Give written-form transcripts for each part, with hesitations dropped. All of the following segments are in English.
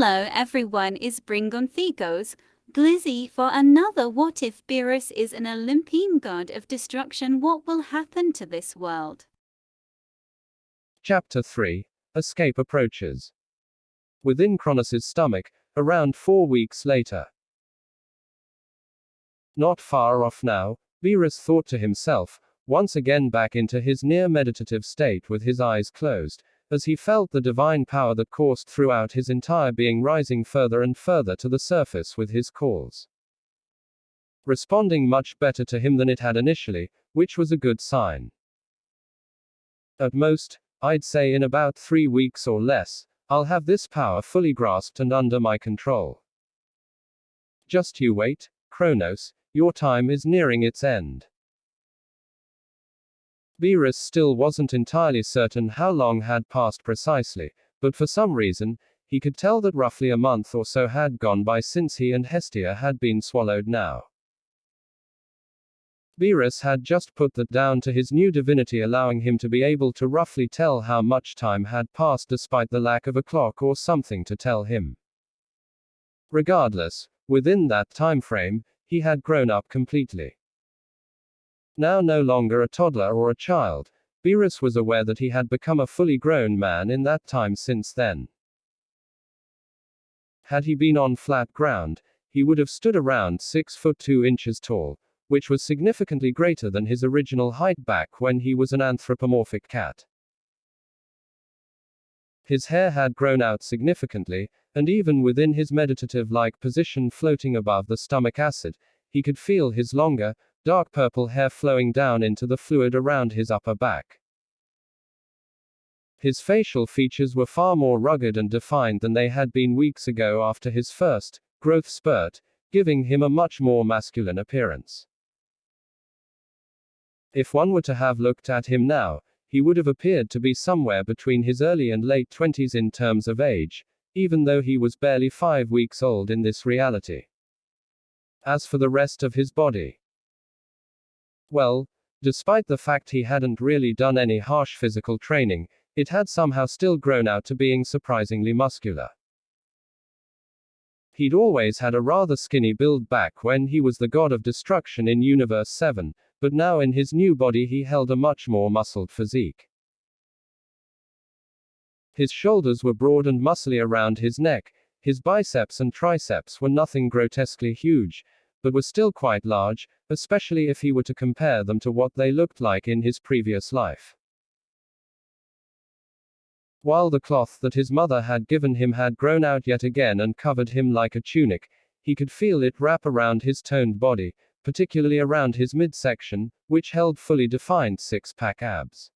Hello everyone, is Bringonthechaos Glizzy for another What If Beerus is an Olympian God of Destruction? What will happen to this world? Chapter 3. Escape approaches. Within Kronos' stomach, around 4 weeks later. Not far off now, Beerus thought to himself, once again back into his near-meditative state with his eyes closed, as he felt the divine power that coursed throughout his entire being rising further and further to the surface with his calls. Responding much better to him than it had initially, which was a good sign. At most, I'd say in about 3 weeks or less, I'll have this power fully grasped and under my control. Just you wait, Kronos, your time is nearing its end. Beerus still wasn't entirely certain how long had passed precisely, but for some reason, he could tell that roughly a month or so had gone by since he and Hestia had been swallowed now. Beerus had just put that down to his new divinity, allowing him to be able to roughly tell how much time had passed despite the lack of a clock or something to tell him. Regardless, within that time frame, he had grown up completely. Now no longer a toddler or a child, Beerus was aware that he had become a fully grown man in that time since then. Had he been on flat ground, he would have stood around 6 foot 2 inches tall, which was significantly greater than his original height back when he was an anthropomorphic cat. His hair had grown out significantly, and even within his meditative-like position floating above the stomach acid, he could feel his longer, dark purple hair flowing down into the fluid around his upper back. His facial features were far more rugged and defined than they had been weeks ago after his first growth spurt, giving him a much more masculine appearance. If one were to have looked at him now, he would have appeared to be somewhere between his early and late 20s in terms of age, even though he was barely 5 weeks old in this reality. As for the rest of his body, well, despite the fact he hadn't really done any harsh physical training, it had somehow still grown out to being surprisingly muscular. He'd always had a rather skinny build back when he was the God of Destruction in Universe 7, but now in his new body he held a much more muscled physique. His shoulders were broad and muscly around his neck, his biceps and triceps were nothing grotesquely huge, but were still quite large, especially if he were to compare them to what they looked like in his previous life. While the cloth that his mother had given him had grown out yet again and covered him like a tunic, he could feel it wrap around his toned body, particularly around his midsection, which held fully defined six-pack abs.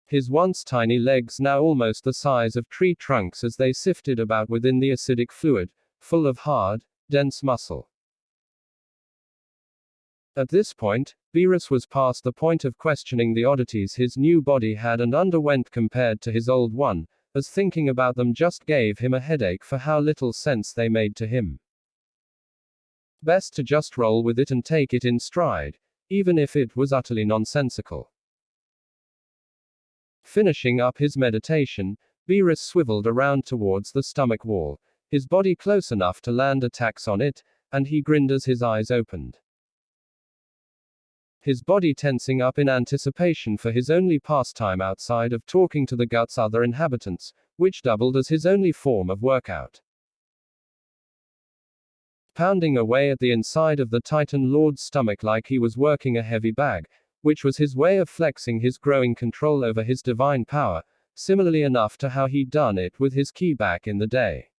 His once tiny legs now almost the size of tree trunks as they sifted about within the acidic fluid, full of hard, dense muscle. At this point, Beerus was past the point of questioning the oddities his new body had and underwent compared to his old one, as thinking about them just gave him a headache for how little sense they made to him. Best to just roll with it and take it in stride, even if it was utterly nonsensical. Finishing up his meditation, Beerus swiveled around towards the stomach wall, his body close enough to land attacks on it, and he grinned as his eyes opened. His body tensing up in anticipation for his only pastime outside of talking to the gut's other inhabitants, which doubled as his only form of workout. Pounding away at the inside of the Titan Lord's stomach like he was working a heavy bag, which was his way of flexing his growing control over his divine power, similarly enough to how he'd done it with his ki back in the day.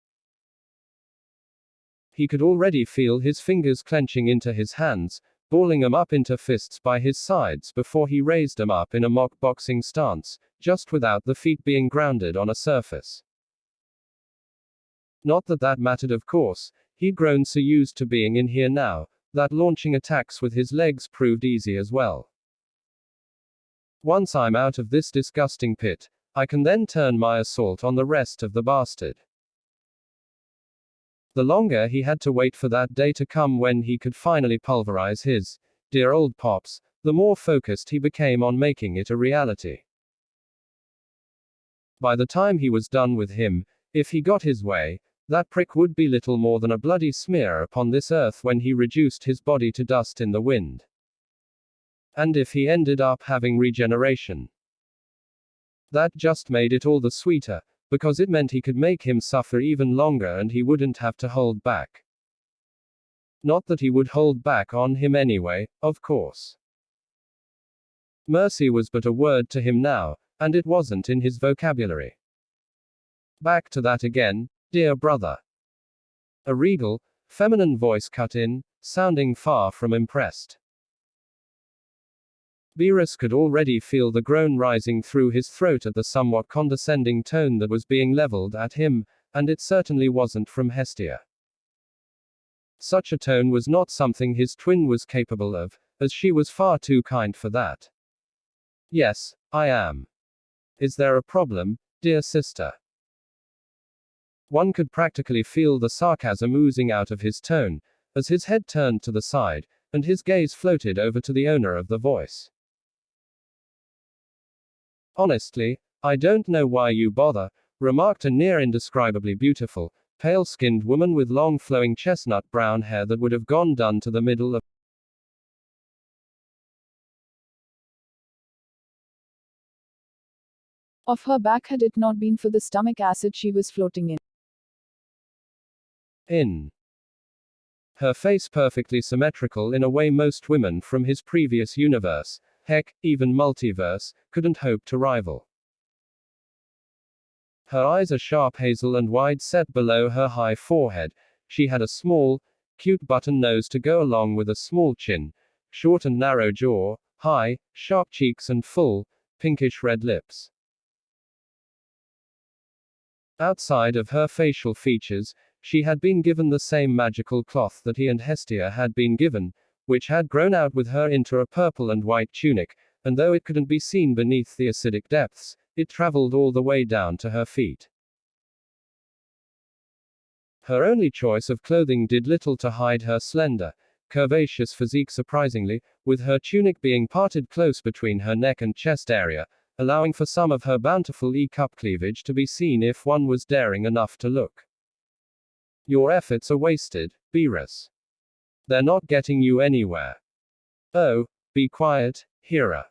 He could already feel his fingers clenching into his hands, balling them up into fists by his sides before he raised them up in a mock boxing stance, just without the feet being grounded on a surface. Not that that mattered, of course, he'd grown so used to being in here now, that launching attacks with his legs proved easy as well. Once I'm out of this disgusting pit, I can then turn my assault on the rest of the bastard. The longer he had to wait for that day to come when he could finally pulverize his dear old pops, the more focused he became on making it a reality. By the time he was done with him, If he got his way, that prick would be little more than a bloody smear upon this earth when he reduced his body to dust in the wind. And if he ended up having regeneration, that just made it all the sweeter, because it meant he could make him suffer even longer and he wouldn't have to hold back. Not that he would hold back on him anyway, of course. Mercy was but a word to him now, and it wasn't in his vocabulary. Back to that again, dear brother. A regal, feminine voice cut in, sounding far from impressed. Beerus could already feel the groan rising through his throat at the somewhat condescending tone that was being leveled at him, and it certainly wasn't from Hestia. Such a tone was not something his twin was capable of, as she was far too kind for that. Yes, I am. Is there a problem, dear sister? One could practically feel the sarcasm oozing out of his tone, as his head turned to the side, and his gaze floated over to the owner of the voice. Honestly, I don't know why you bother, remarked a near indescribably beautiful, pale-skinned woman with long flowing chestnut brown hair that would have gone down to the middle of her back had it not been for the stomach acid she was floating in. Her face perfectly symmetrical in a way most women from his previous universe, heck, even multiverse, couldn't hope to rival. Her eyes are sharp hazel and wide set below her high forehead. She had a small, cute button nose to go along with a small chin, short and narrow jaw, high, sharp cheeks and full, pinkish red lips. Outside of her facial features, she had been given the same magical cloth that he and Hestia had been given, which had grown out with her into a purple and white tunic, and though it couldn't be seen beneath the acidic depths, it traveled all the way down to her feet. Her only choice of clothing did little to hide her slender, curvaceous physique surprisingly, with her tunic being parted close between her neck and chest area, allowing for some of her bountiful E-cup cleavage to be seen if one was daring enough to look. Your efforts are wasted, Beerus. They're not getting you anywhere. Oh, be quiet, Hera.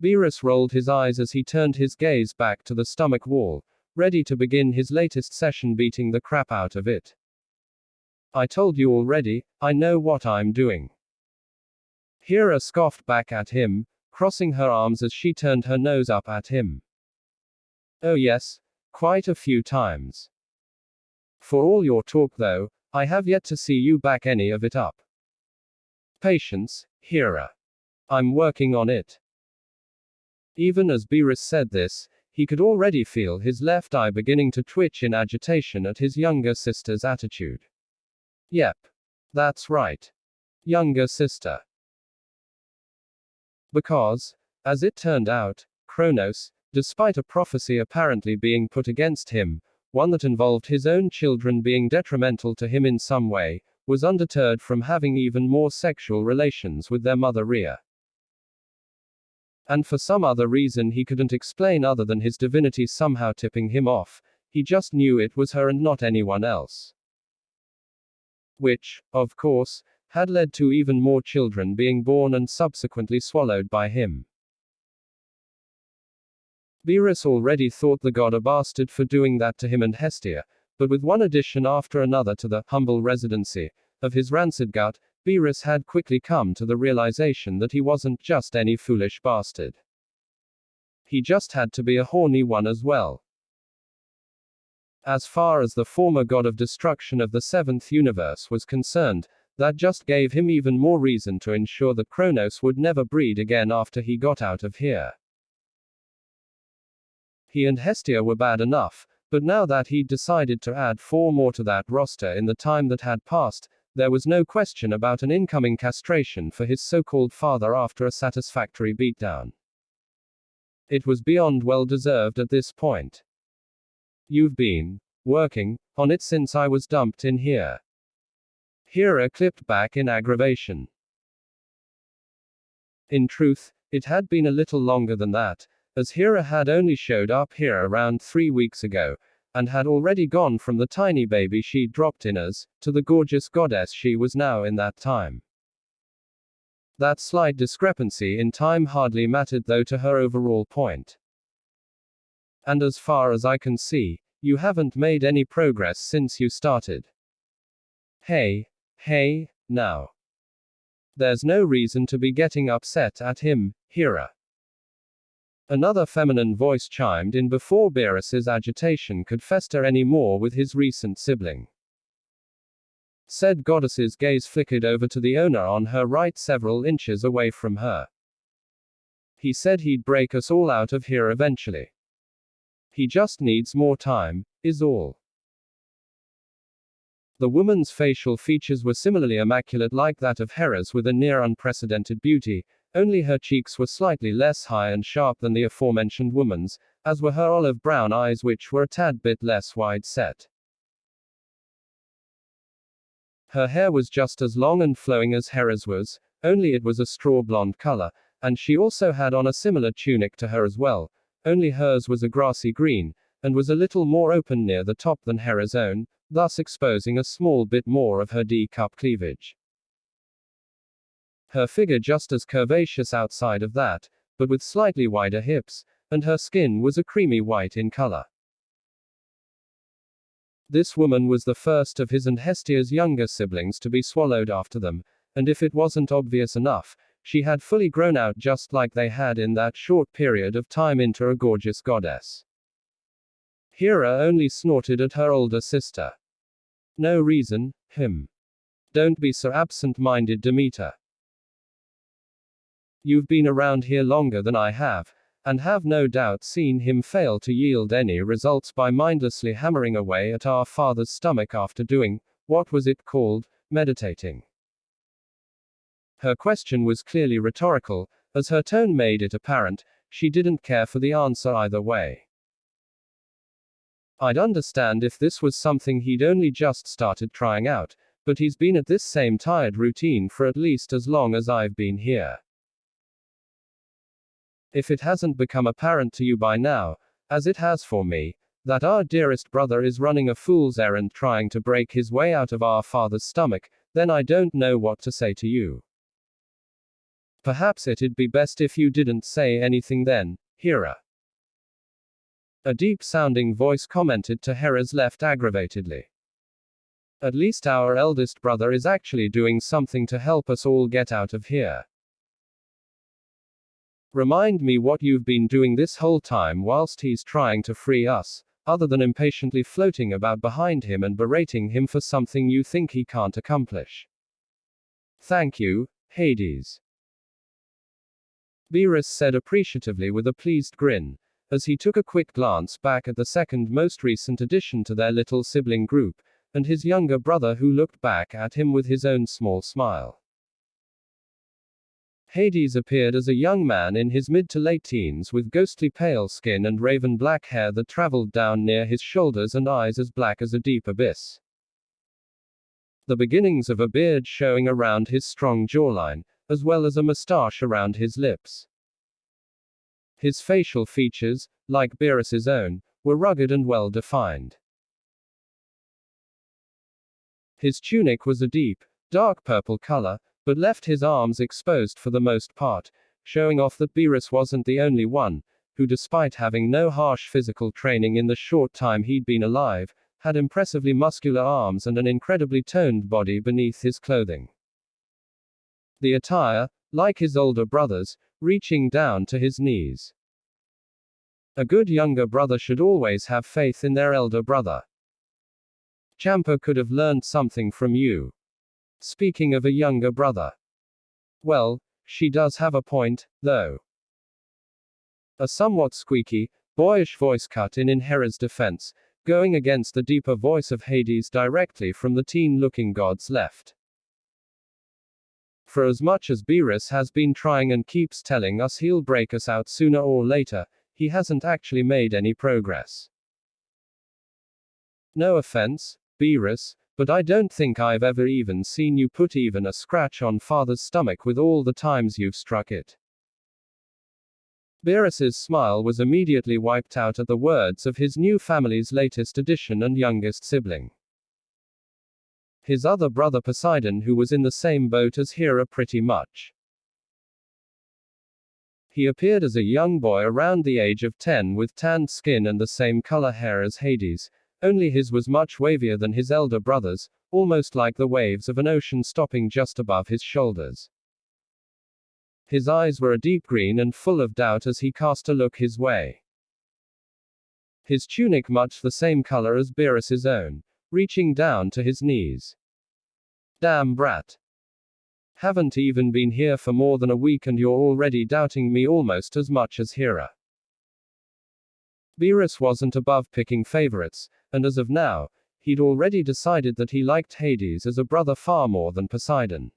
Beerus rolled his eyes as he turned his gaze back to the stomach wall, ready to begin his latest session beating the crap out of it. I told you already, I know what I'm doing. Hera scoffed back at him, crossing her arms as she turned her nose up at him. Oh yes, quite a few times. For all your talk though, I have yet to see you back any of it up. Patience, Hera. I'm working on it. Even as Beerus said this, he could already feel his left eye beginning to twitch in agitation at his younger sister's attitude. Yep. That's right. Younger sister. Because, as it turned out, Kronos, despite a prophecy apparently being put against him, one that involved his own children being detrimental to him in some way, was undeterred from having even more sexual relations with their mother Rhea. And for some other reason he couldn't explain other than his divinity somehow tipping him off, he just knew it was her and not anyone else. Which, of course, had led to even more children being born and subsequently swallowed by him. Beerus already thought the god a bastard for doing that to him and Hestia, but with one addition after another to the humble residency of his rancid gut, Beerus had quickly come to the realization that he wasn't just any foolish bastard. He just had to be a horny one as well. As far as the former god of destruction of the seventh universe was concerned, that just gave him even more reason to ensure that Kronos would never breed again after he got out of here. He and Hestia were bad enough, but now that he'd decided to add 4 more to that roster in the time that had passed, there was no question about an incoming castration for his so-called father after a satisfactory beatdown. It was beyond well-deserved at this point. You've been working on it since I was dumped in here. Hera clipped back in aggravation. In truth, it had been a little longer than that, as Hera had only showed up here around 3 weeks ago, and had already gone from the tiny baby she dropped in us, to the gorgeous goddess she was now in that time. That slight discrepancy in time hardly mattered though to her overall point. And as far as I can see, you haven't made any progress since you started. Hey, now. There's no reason to be getting upset at him, Hera. Another feminine voice chimed in before Beerus's agitation could fester any more with his recent sibling. Said goddess's gaze flickered over to the owner on her right several inches away from her. He said he'd break us all out of here eventually. He just needs more time, is all. The woman's facial features were similarly immaculate like that of Hera's with a near unprecedented beauty, only her cheeks were slightly less high and sharp than the aforementioned woman's, as were her olive brown eyes which were a tad bit less wide set. Her hair was just as long and flowing as Hera's was, only it was a straw blonde color, and she also had on a similar tunic to her as well, only hers was a grassy green, and was a little more open near the top than Hera's own, thus exposing a small bit more of her D-cup cleavage. Her figure just as curvaceous outside of that, but with slightly wider hips, and her skin was a creamy white in color. This woman was the first of his and Hestia's younger siblings to be swallowed after them, and if it wasn't obvious enough, she had fully grown out just like they had in that short period of time into a gorgeous goddess. Hera only snorted at her older sister. No reason, Don't be so absent-minded, Demeter. You've been around here longer than I have, and have no doubt seen him fail to yield any results by mindlessly hammering away at our father's stomach after doing, what was it called, meditating. Her question was clearly rhetorical, as her tone made it apparent, she didn't care for the answer either way. I'd understand if this was something he'd only just started trying out, but he's been at this same tired routine for at least as long as I've been here. If it hasn't become apparent to you by now, as it has for me, that our dearest brother is running a fool's errand trying to break his way out of our father's stomach, then I don't know what to say to you. Perhaps it'd be best if you didn't say anything then, Hera. A deep-sounding voice commented to Hera's left aggravatedly. At least our eldest brother is actually doing something to help us all get out of here. Remind me what you've been doing this whole time whilst he's trying to free us, other than impatiently floating about behind him and berating him for something you think he can't accomplish. Thank you, Hades. Beerus said appreciatively with a pleased grin, as he took a quick glance back at the second most recent addition to their little sibling group, and his younger brother who looked back at him with his own small smile. Hades appeared as a young man in his mid to late teens with ghostly pale skin and raven black hair that traveled down near his shoulders and eyes as black as a deep abyss. The beginnings of a beard showing around his strong jawline, as well as a mustache around his lips. His facial features, like Beerus's own, were rugged and well defined. His tunic was a deep, dark purple color, but left his arms exposed for the most part, showing off that Beerus wasn't the only one, who despite having no harsh physical training in the short time he'd been alive, had impressively muscular arms and an incredibly toned body beneath his clothing. The attire, like his older brother's, reaching down to his knees. A good younger brother should always have faith in their elder brother. Champa could have learned something from you. Speaking of a younger brother. Well, she does have a point, though. A somewhat squeaky, boyish voice cut in Hera's defense, going against the deeper voice of Hades directly from the teen-looking god's left. For as much as Beerus has been trying and keeps telling us he'll break us out sooner or later, he hasn't actually made any progress. No offense, Beerus, but I don't think I've ever even seen you put even a scratch on Father's stomach with all the times you've struck it. Beerus's smile was immediately wiped out at the words of his new family's latest addition and youngest sibling. His other brother Poseidon, who was in the same boat as Hera pretty much. He appeared as a young boy around the age of 10 with tanned skin and the same color hair as Hades, only his was much wavier than his elder brother's, almost like the waves of an ocean stopping just above his shoulders. His eyes were a deep green and full of doubt as he cast a look his way. His tunic much the same color as Beerus's own, reaching down to his knees. Damn brat. Haven't even been here for more than a week and you're already doubting me almost as much as Hera. Beerus wasn't above picking favorites, and as of now, he'd already decided that he liked Hades as a brother far more than Poseidon.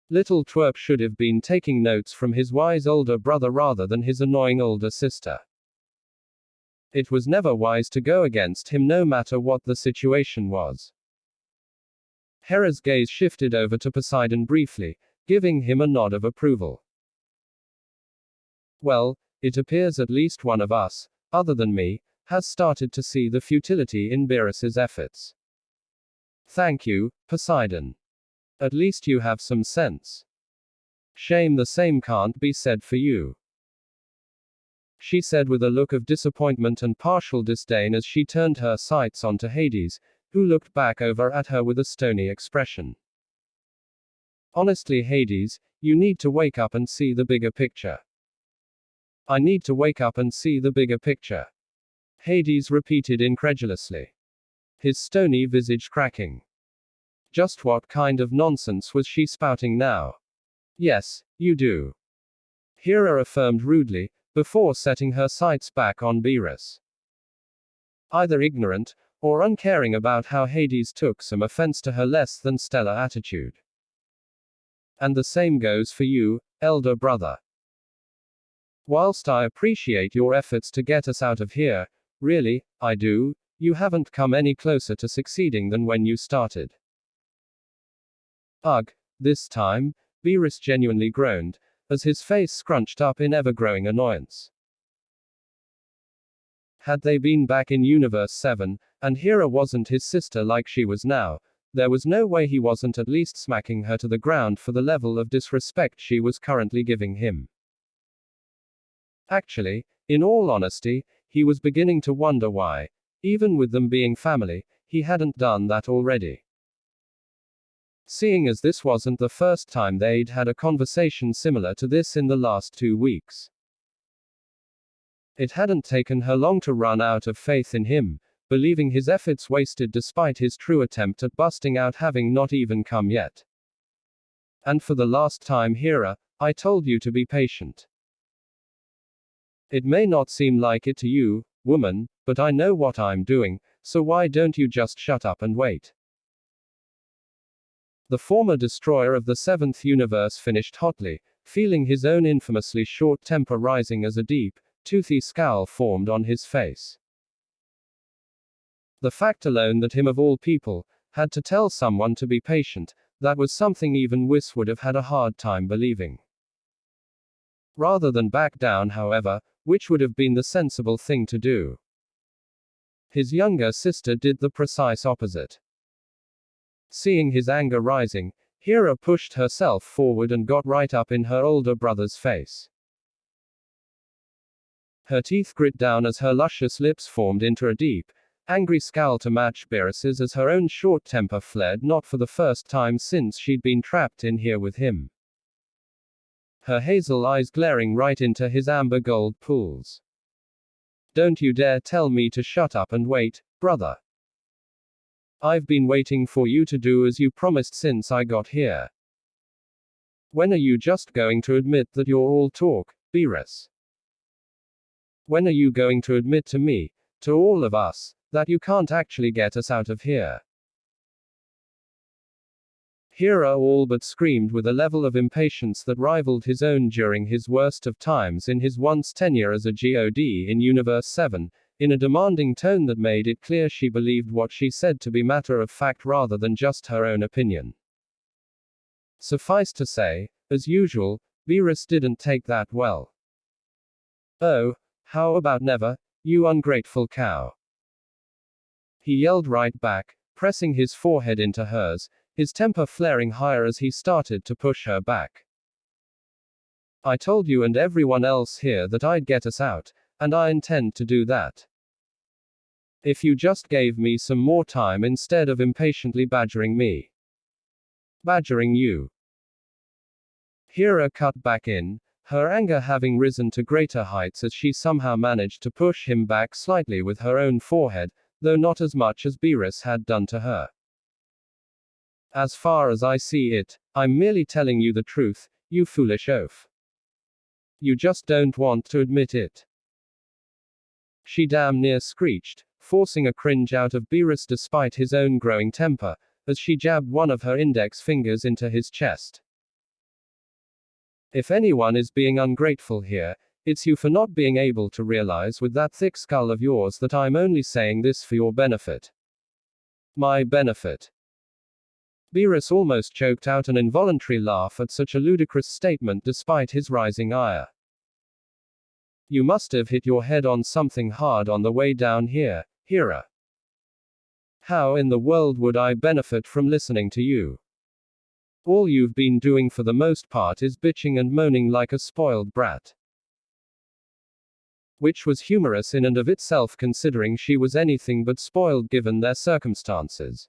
Little twerp should have been taking notes from his wise older brother rather than his annoying older sister. It was never wise to go against him no matter what the situation was. Hera's gaze shifted over to Poseidon briefly, giving him a nod of approval. Well, it appears at least one of us, other than me, has started to see the futility in Beerus's efforts. Thank you, Poseidon. At least you have some sense. Shame the same can't be said for you. She said with a look of disappointment and partial disdain as she turned her sights onto Hades, who looked back over at her with a stony expression. Honestly, Hades, you need to wake up and see the bigger picture. I need to wake up and see the bigger picture. Hades repeated incredulously, his stony visage cracking. Just what kind of nonsense was she spouting now? Yes, you do. Hera affirmed rudely, before setting her sights back on Beerus. Either ignorant, or uncaring about how Hades took some offense to her less than stellar attitude. And the same goes for you, elder brother. Whilst I appreciate your efforts to get us out of here, really, I do, you haven't come any closer to succeeding than when you started. Ugh, this time, Beerus genuinely groaned, as his face scrunched up in ever-growing annoyance. Had they been back in Universe 7, and Hera wasn't his sister like she was now, there was no way he wasn't at least smacking her to the ground for the level of disrespect she was currently giving him. Actually, in all honesty, he was beginning to wonder why, even with them being family, he hadn't done that already. Seeing as this wasn't the first time they'd had a conversation similar to this in the last 2 weeks. It hadn't taken her long to run out of faith in him, believing his efforts wasted despite his true attempt at busting out having not even come yet. And for the last time, Hera, I told you to be patient. It may not seem like it to you, woman, but I know what I'm doing, so why don't you just shut up and wait? The former destroyer of the 7th universe finished hotly, feeling his own infamously short temper rising as a deep, toothy scowl formed on his face. The fact alone that him of all people, had to tell someone to be patient, that was something even Whis would have had a hard time believing. Rather than back down, however, which would have been the sensible thing to do. His younger sister did the precise opposite. Seeing his anger rising, Hera pushed herself forward and got right up in her older brother's face. Her teeth grit down as her luscious lips formed into a deep, angry scowl to match Beerus's as her own short temper flared, not for the first time since she'd been trapped in here with him. Her hazel eyes glaring right into his amber gold pools. Don't you dare tell me to shut up and wait, brother. I've been waiting for you to do as you promised since I got here. When are you just going to admit that you're all talk, Beerus? When are you going to admit to me, to all of us, that you can't actually get us out of here? Hera all but screamed with a level of impatience that rivaled his own during his worst of times in his once tenure as a god in Universe 7, in a demanding tone that made it clear she believed what she said to be matter of fact rather than just her own opinion. Suffice to say, as usual, Beerus didn't take that well. Oh, how about never, you ungrateful cow? He yelled right back, pressing his forehead into hers, his temper flaring higher as he started to push her back. I told you and everyone else here that I'd get us out, and I intend to do that. If you just gave me some more time instead of impatiently badgering me. Badgering you. Hera cut back in, her anger having risen to greater heights as she somehow managed to push him back slightly with her own forehead, though not as much as Beerus had done to her. As far as I see it, I'm merely telling you the truth, you foolish oaf. You just don't want to admit it. She damn near screeched, forcing a cringe out of Beerus despite his own growing temper, as she jabbed one of her index fingers into his chest. If anyone is being ungrateful here, it's you for not being able to realize with that thick skull of yours that I'm only saying this for your benefit. My benefit. Beerus almost choked out an involuntary laugh at such a ludicrous statement despite his rising ire. You must have hit your head on something hard on the way down here, Hera. How in the world would I benefit from listening to you? All you've been doing for the most part is bitching and moaning like a spoiled brat. Which was humorous in and of itself considering she was anything but spoiled given their circumstances.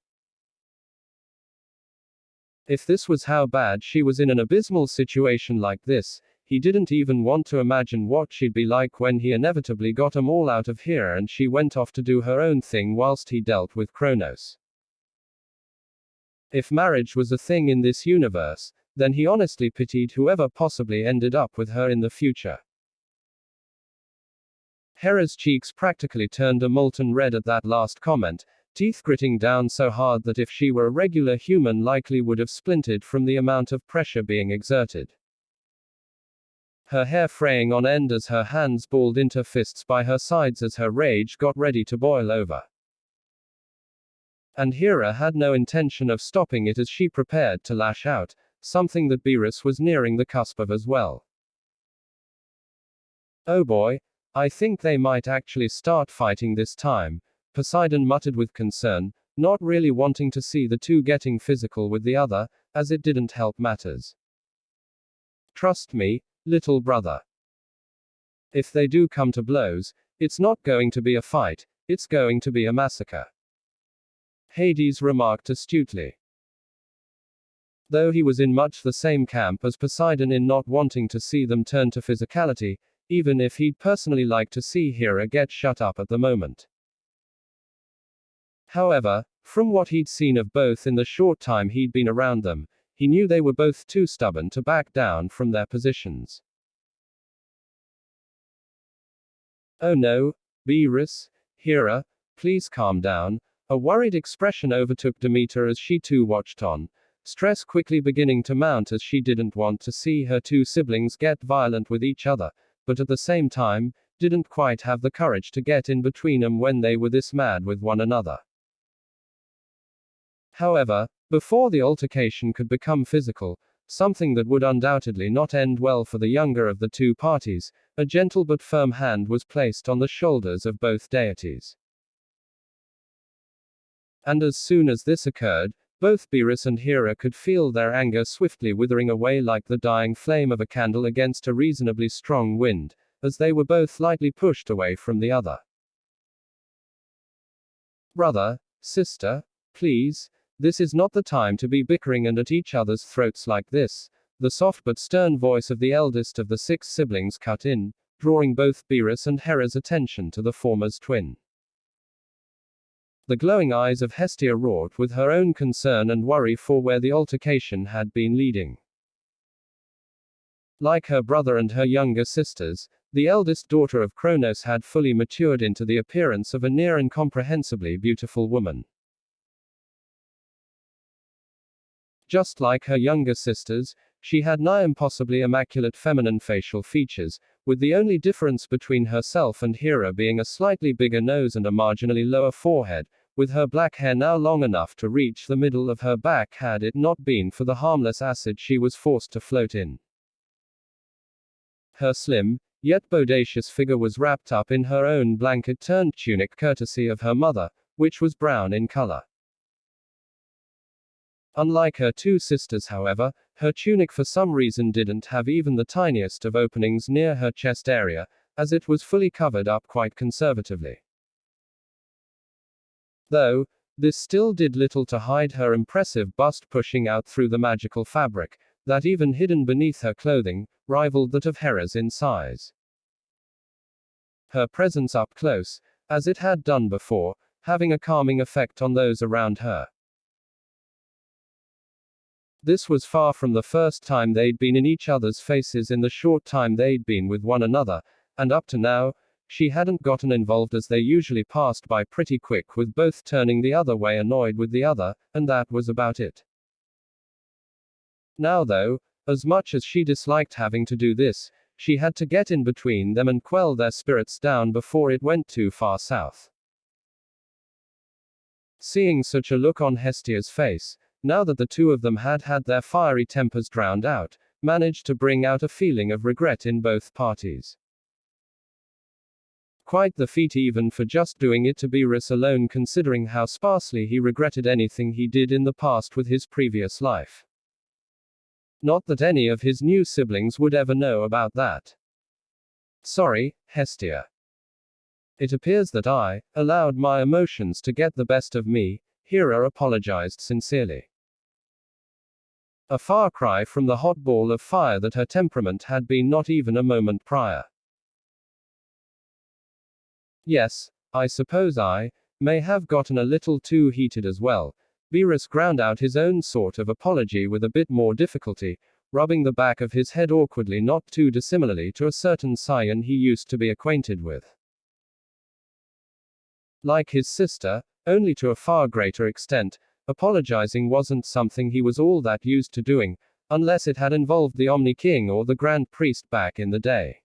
If this was how bad she was in an abysmal situation like this, he didn't even want to imagine what she'd be like when he inevitably got 'em all out of here and she went off to do her own thing whilst he dealt with Kronos. If marriage was a thing in this universe, then he honestly pitied whoever possibly ended up with her in the future. Hera's cheeks practically turned a molten red at that last comment, teeth gritting down so hard that if she were a regular human likely would have splintered from the amount of pressure being exerted. Her hair fraying on end as her hands balled into fists by her sides as her rage got ready to boil over. And Hera had no intention of stopping it as she prepared to lash out, something that Beerus was nearing the cusp of as well. Oh boy, I think they might actually start fighting this time, Poseidon muttered with concern, not really wanting to see the two getting physical with the other, as it didn't help matters. Trust me, little brother. If they do come to blows, it's not going to be a fight, it's going to be a massacre. Hades remarked astutely. Though he was in much the same camp as Poseidon in not wanting to see them turn to physicality, even if he'd personally like to see Hera get shut up at the moment. However, from what he'd seen of both in the short time he'd been around them, he knew they were both too stubborn to back down from their positions. Oh no, Beerus, Hera, please calm down. A worried expression overtook Demeter as she too watched on, stress quickly beginning to mount as she didn't want to see her two siblings get violent with each other, but at the same time, didn't quite have the courage to get in between them when they were this mad with one another. However, before the altercation could become physical, something that would undoubtedly not end well for the younger of the two parties, a gentle but firm hand was placed on the shoulders of both deities. And as soon as this occurred, both Beerus and Hera could feel their anger swiftly withering away like the dying flame of a candle against a reasonably strong wind, as they were both lightly pushed away from the other. Brother, sister, please, this is not the time to be bickering and at each other's throats like this, the soft but stern voice of the eldest of the 6 siblings cut in, drawing both Beerus and Hera's attention to the former's twin. The glowing eyes of Hestia wrought with her own concern and worry for where the altercation had been leading. Like her brother and her younger sisters, the eldest daughter of Kronos had fully matured into the appearance of a near incomprehensibly beautiful woman. Just like her younger sisters, she had nigh impossibly immaculate feminine facial features, with the only difference between herself and Hera being a slightly bigger nose and a marginally lower forehead, with her black hair now long enough to reach the middle of her back had it not been for the harmless acid she was forced to float in. Her slim, yet bodacious figure was wrapped up in her own blanket-turned tunic courtesy of her mother, which was brown in color. Unlike her two sisters, however, her tunic for some reason didn't have even the tiniest of openings near her chest area, as it was fully covered up quite conservatively. Though, this still did little to hide her impressive bust pushing out through the magical fabric, that even hidden beneath her clothing, rivaled that of Hera's in size. Her presence up close, as it had done before, having a calming effect on those around her. This was far from the first time they'd been in each other's faces in the short time they'd been with one another, and up to now, she hadn't gotten involved as they usually passed by pretty quick with both turning the other way annoyed with the other, and that was about it. Now though, as much as she disliked having to do this, she had to get in between them and quell their spirits down before it went too far south. Seeing such a look on Hestia's face, now that the two of them had had their fiery tempers drowned out, managed to bring out a feeling of regret in both parties. Quite the feat even for just doing it to Beerus alone, considering how sparsely he regretted anything he did in the past with his previous life. Not that any of his new siblings would ever know about that. Sorry, Hestia. It appears that I allowed my emotions to get the best of me, Hera apologized sincerely. A far cry from the hot ball of fire that her temperament had been not even a moment prior. Yes, I suppose I may have gotten a little too heated as well. Beerus ground out his own sort of apology with a bit more difficulty, rubbing the back of his head awkwardly, not too dissimilarly to a certain scion he used to be acquainted with. Like his sister, only to a far greater extent, apologizing wasn't something he was all that used to doing, unless it had involved the Omni King or the Grand Priest back in the day.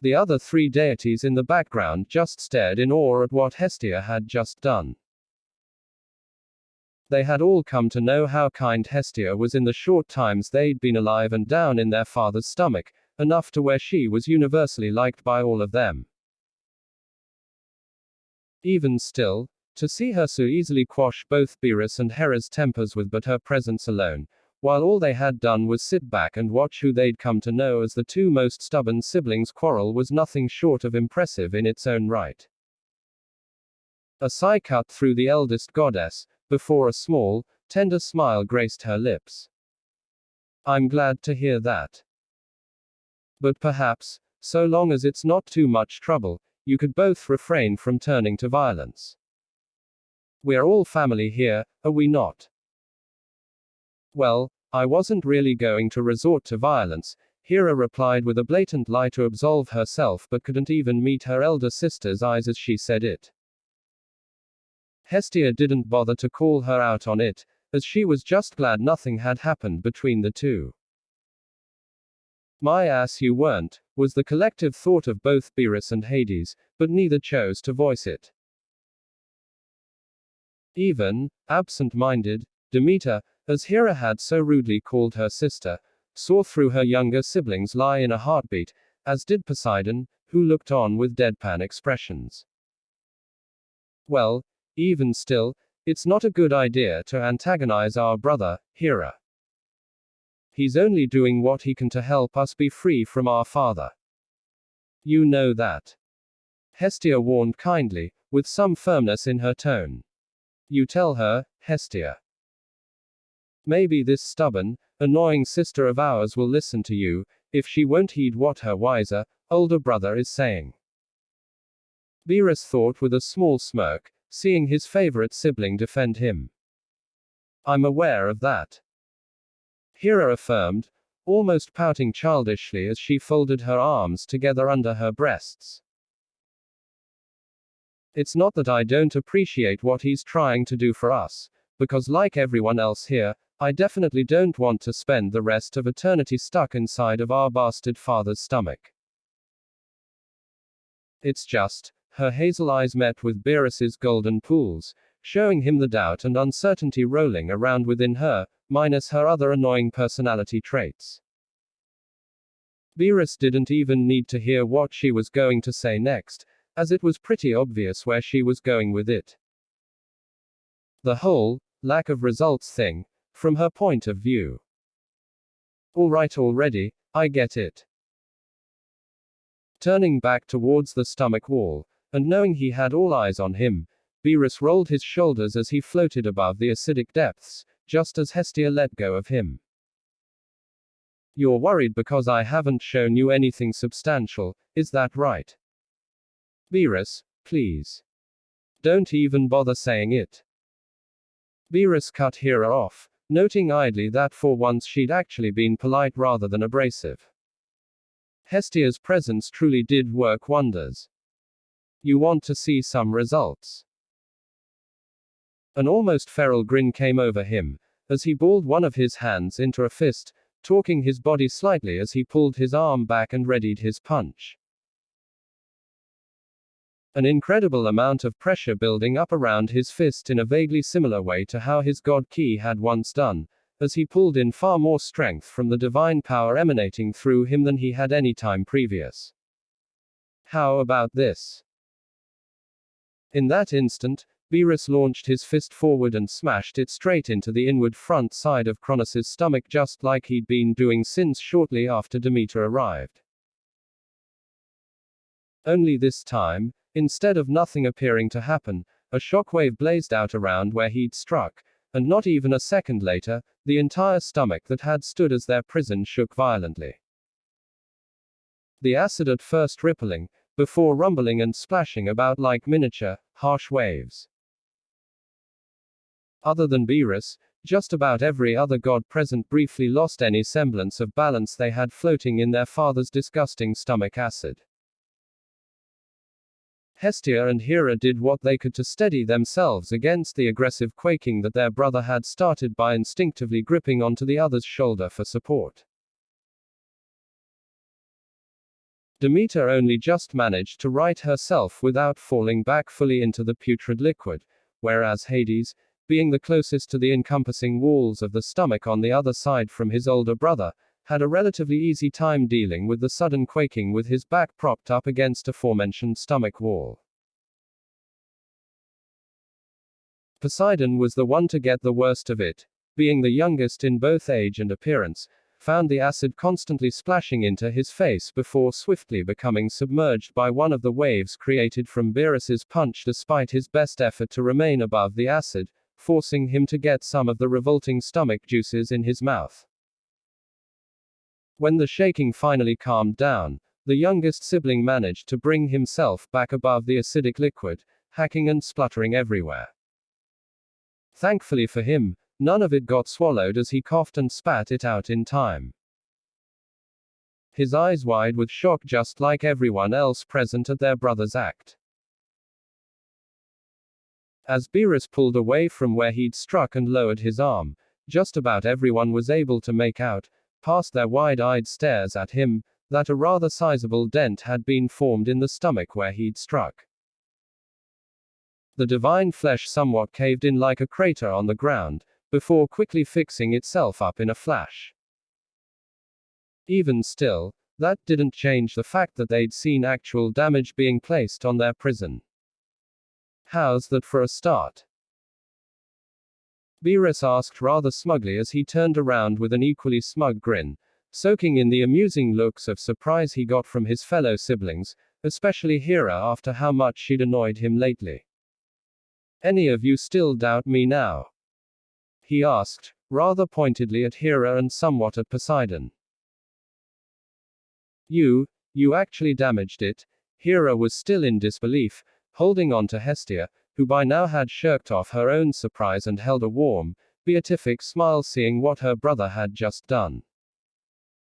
The other three deities in the background just stared in awe at what Hestia had just done. They had all come to know how kind Hestia was in the short times they'd been alive and down in their father's stomach, enough to where she was universally liked by all of them. Even still, to see her so easily quash both Beerus and Hera's tempers with but her presence alone, while all they had done was sit back and watch who they'd come to know as the two most stubborn siblings quarrel, was nothing short of impressive in its own right. A sigh cut through the eldest goddess, before a small, tender smile graced her lips. I'm glad to hear that. But perhaps, so long as it's not too much trouble, you could both refrain from turning to violence. We're all family here, are we not? Well, I wasn't really going to resort to violence, Hera replied with a blatant lie to absolve herself, but couldn't even meet her elder sister's eyes as she said it. Hestia didn't bother to call her out on it, as she was just glad nothing had happened between the two. My ass you weren't, was the collective thought of both Beerus and Hades, but neither chose to voice it. Even, absent-minded, Demeter, as Hera had so rudely called her sister, saw through her younger siblings' lie in a heartbeat, as did Poseidon, who looked on with deadpan expressions. Well, even still, it's not a good idea to antagonize our brother, Hera. He's only doing what he can to help us be free from our father. You know that. Hestia warned kindly, with some firmness in her tone. You tell her, Hestia. Maybe this stubborn, annoying sister of ours will listen to you, if she won't heed what her wiser, older brother is saying. Beerus thought with a small smirk, seeing his favorite sibling defend him. I'm aware of that. Hera affirmed, almost pouting childishly as she folded her arms together under her breasts. It's not that I don't appreciate what he's trying to do for us, because like everyone else here, I definitely don't want to spend the rest of eternity stuck inside of our bastard father's stomach. It's just, her hazel eyes met with Beerus's golden pools, showing him the doubt and uncertainty rolling around within her, minus her other annoying personality traits. Beerus didn't even need to hear what she was going to say next, as it was pretty obvious where she was going with it. The whole lack of results thing, from her point of view. Alright already, I get it. Turning back towards the stomach wall, and knowing he had all eyes on him, Beerus rolled his shoulders as he floated above the acidic depths, just as Hestia let go of him. You're worried because I haven't shown you anything substantial, is that right? Beerus, please. Don't even bother saying it. Beerus cut Hera off, noting idly that for once she'd actually been polite rather than abrasive. Hestia's presence truly did work wonders. You want to see some results? An almost feral grin came over him, as he balled one of his hands into a fist, torquing his body slightly as he pulled his arm back and readied his punch. An incredible amount of pressure building up around his fist in a vaguely similar way to how his god Ki had once done, as he pulled in far more strength from the divine power emanating through him than he had any time previous. How about this? In that instant, Beerus launched his fist forward and smashed it straight into the inward front side of Kronos' stomach just like he'd been doing since shortly after Demeter arrived. Only this time, instead of nothing appearing to happen, a shockwave blazed out around where he'd struck, and not even a second later, the entire stomach that had stood as their prison shook violently. The acid at first rippling, before rumbling and splashing about like miniature, harsh waves. Other than Beerus, just about every other god present briefly lost any semblance of balance they had floating in their father's disgusting stomach acid. Hestia and Hera did what they could to steady themselves against the aggressive quaking that their brother had started by instinctively gripping onto the other's shoulder for support. Demeter only just managed to right herself without falling back fully into the putrid liquid, whereas Hades, being the closest to the encompassing walls of the stomach on the other side from his older brother, had a relatively easy time dealing with the sudden quaking with his back propped up against aforementioned stomach wall. Poseidon was the one to get the worst of it, being the youngest in both age and appearance, found the acid constantly splashing into his face before swiftly becoming submerged by one of the waves created from Beerus's punch despite his best effort to remain above the acid, forcing him to get some of the revolting stomach juices in his mouth. When the shaking finally calmed down, the youngest sibling managed to bring himself back above the acidic liquid, hacking and spluttering everywhere. Thankfully for him, none of it got swallowed as he coughed and spat it out in time. His eyes wide with shock just like everyone else present at their brother's act. As Beerus pulled away from where he'd struck and lowered his arm, just about everyone was able to make out, past their wide-eyed stares at him, that a rather sizable dent had been formed in the stomach where he'd struck. The divine flesh somewhat caved in like a crater on the ground, before quickly fixing itself up in a flash. Even still, that didn't change the fact that they'd seen actual damage being placed on their prison. How's that for a start? Beerus asked rather smugly as he turned around with an equally smug grin, soaking in the amusing looks of surprise he got from his fellow siblings, especially Hera after how much she'd annoyed him lately. Any of you still doubt me now? He asked, rather pointedly at Hera and somewhat at Poseidon. You actually damaged it. Hera was still in disbelief, holding on to Hestia, who by now had shirked off her own surprise and held a warm, beatific smile seeing what her brother had just done.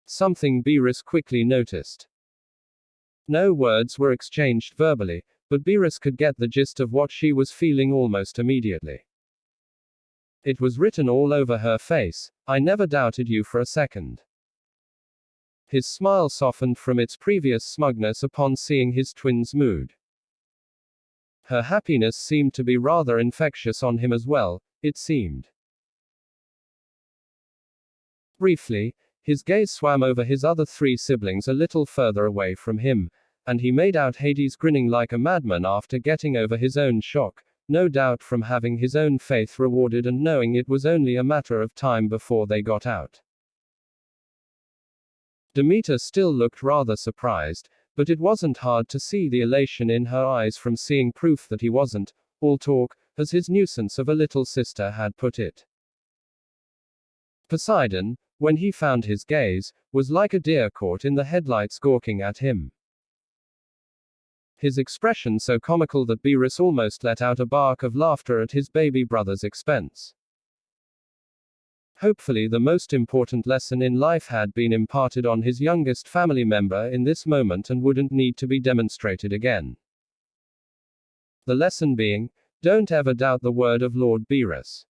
Something Beerus quickly noticed. No words were exchanged verbally, but Beerus could get the gist of what she was feeling almost immediately. It was written all over her face, I never doubted you for a second. His smile softened from its previous smugness upon seeing his twin's mood. Her happiness seemed to be rather infectious on him as well, it seemed. Briefly, His gaze swam over his other 3 siblings a little further away from him, and he made out Hades grinning like a madman after getting over his own shock, no doubt from having his own faith rewarded and knowing it was only a matter of time before they got out. Demeter still looked rather surprised, but it wasn't hard to see the elation in her eyes from seeing proof that he wasn't all talk, as his nuisance of a little sister had put it. Poseidon, when he found his gaze, was like a deer caught in the headlights gawking at him. His expression so comical that Beerus almost let out a bark of laughter at his baby brother's expense. Hopefully the most important lesson in life had been imparted on his youngest family member in this moment and wouldn't need to be demonstrated again. The lesson being, don't ever doubt the word of Lord Beerus.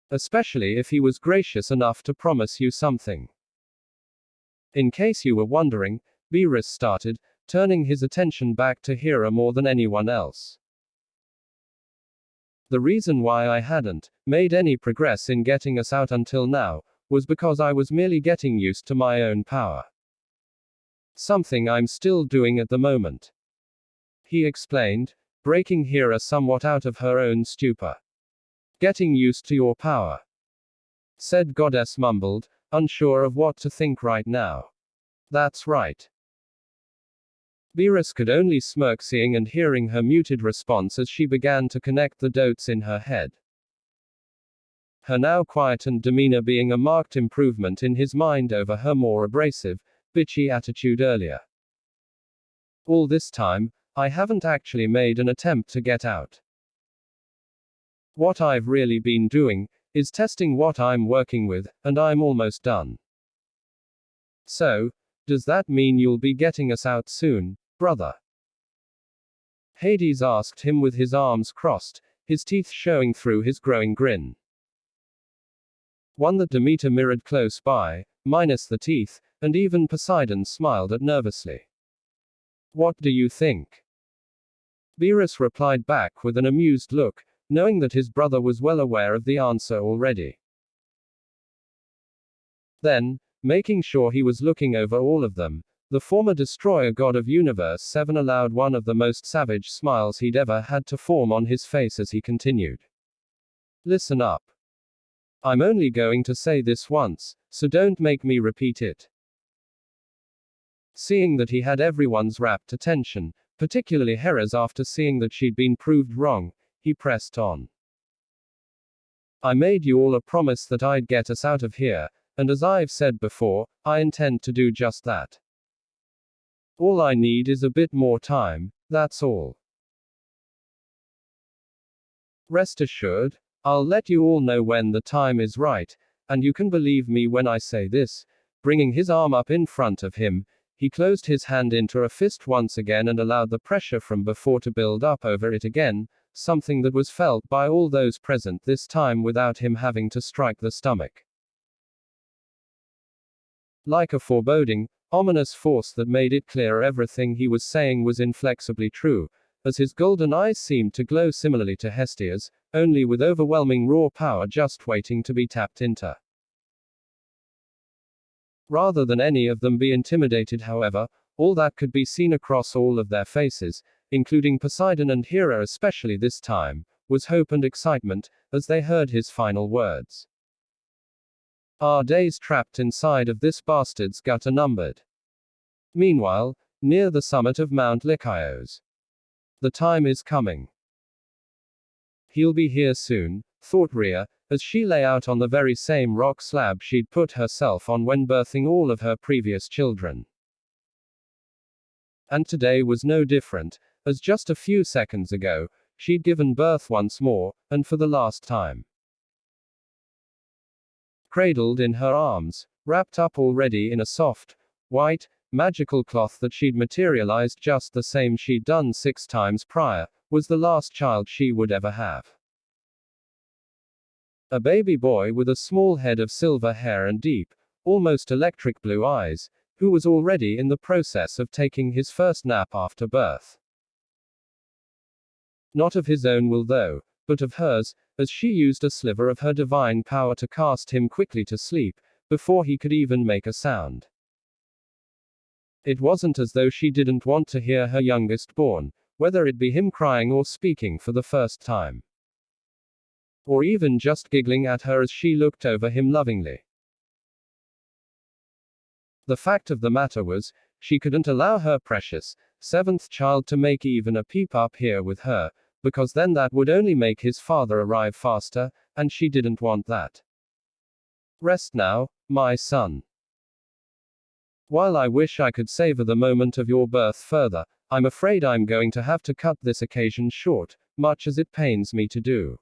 Especially if he was gracious enough to promise you something. In case you were wondering, Beerus started, turning his attention back to Hera more than anyone else. The reason why I hadn't made any progress in getting us out until now was because I was merely getting used to my own power. Something I'm still doing at the moment. He explained, breaking Hera somewhat out of her own stupor. Getting used to your power. Said goddess mumbled, unsure of what to think right now. That's right. Beerus could only smirk seeing and hearing her muted response as she began to connect the dots in her head. Her now quietened demeanor being a marked improvement in his mind over her more abrasive, bitchy attitude earlier. All this time, I haven't actually made an attempt to get out. What I've really been doing is testing what I'm working with, and I'm almost done. So, does that mean you'll be getting us out soon, brother? Hades asked him with his arms crossed, his teeth showing through his growing grin. One that Demeter mirrored close by, minus the teeth, and even Poseidon smiled at nervously. What do you think? Beerus replied back with an amused look, knowing that his brother was well aware of the answer already. Then, making sure he was looking over all of them, the former destroyer god of Universe 7 allowed one of the most savage smiles he'd ever had to form on his face as he continued. Listen up. I'm only going to say this once, so don't make me repeat it. Seeing that he had everyone's rapt attention, particularly Hera's after seeing that she'd been proved wrong, he pressed on. I made you all a promise that I'd get us out of here, and as I've said before, I intend to do just that. All I need is a bit more time, that's all. Rest assured, I'll let you all know when the time is right, and you can believe me when I say this. Bringing his arm up in front of him, he closed his hand into a fist once again and allowed the pressure from before to build up over it again, something that was felt by all those present this time without him having to strike the stomach. Like a foreboding, ominous force that made it clear everything he was saying was inflexibly true, as his golden eyes seemed to glow similarly to Hestia's, only with overwhelming raw power just waiting to be tapped into. Rather than any of them be intimidated, however, all that could be seen across all of their faces, including Poseidon and Hera especially this time, was hope and excitement, as they heard his final words. Our days trapped inside of this bastard's gut are numbered. Meanwhile, near the summit of Mount Lycaos. The time is coming. He'll be here soon, thought Rhea, as she lay out on the very same rock slab she'd put herself on when birthing all of her previous children. And today was no different, as just a few seconds ago, she'd given birth once more, and for the last time. Cradled in her arms, wrapped up already in a soft, white, magical cloth that she'd materialized just the same she'd done 6 times prior, was the last child she would ever have. A baby boy with a small head of silver hair and deep, almost electric blue eyes, who was already in the process of taking his first nap after birth. Not of his own will though, but of hers, as she used a sliver of her divine power to cast him quickly to sleep, before he could even make a sound. It wasn't as though she didn't want to hear her youngest born, whether it be him crying or speaking for the first time. Or even just giggling at her as she looked over him lovingly. The fact of the matter was, she couldn't allow her precious, seventh child to make even a peep up here with her, because then that would only make his father arrive faster, and she didn't want that. Rest now, my son. While I wish I could savor the moment of your birth further, I'm afraid I'm going to have to cut this occasion short, much as it pains me to do.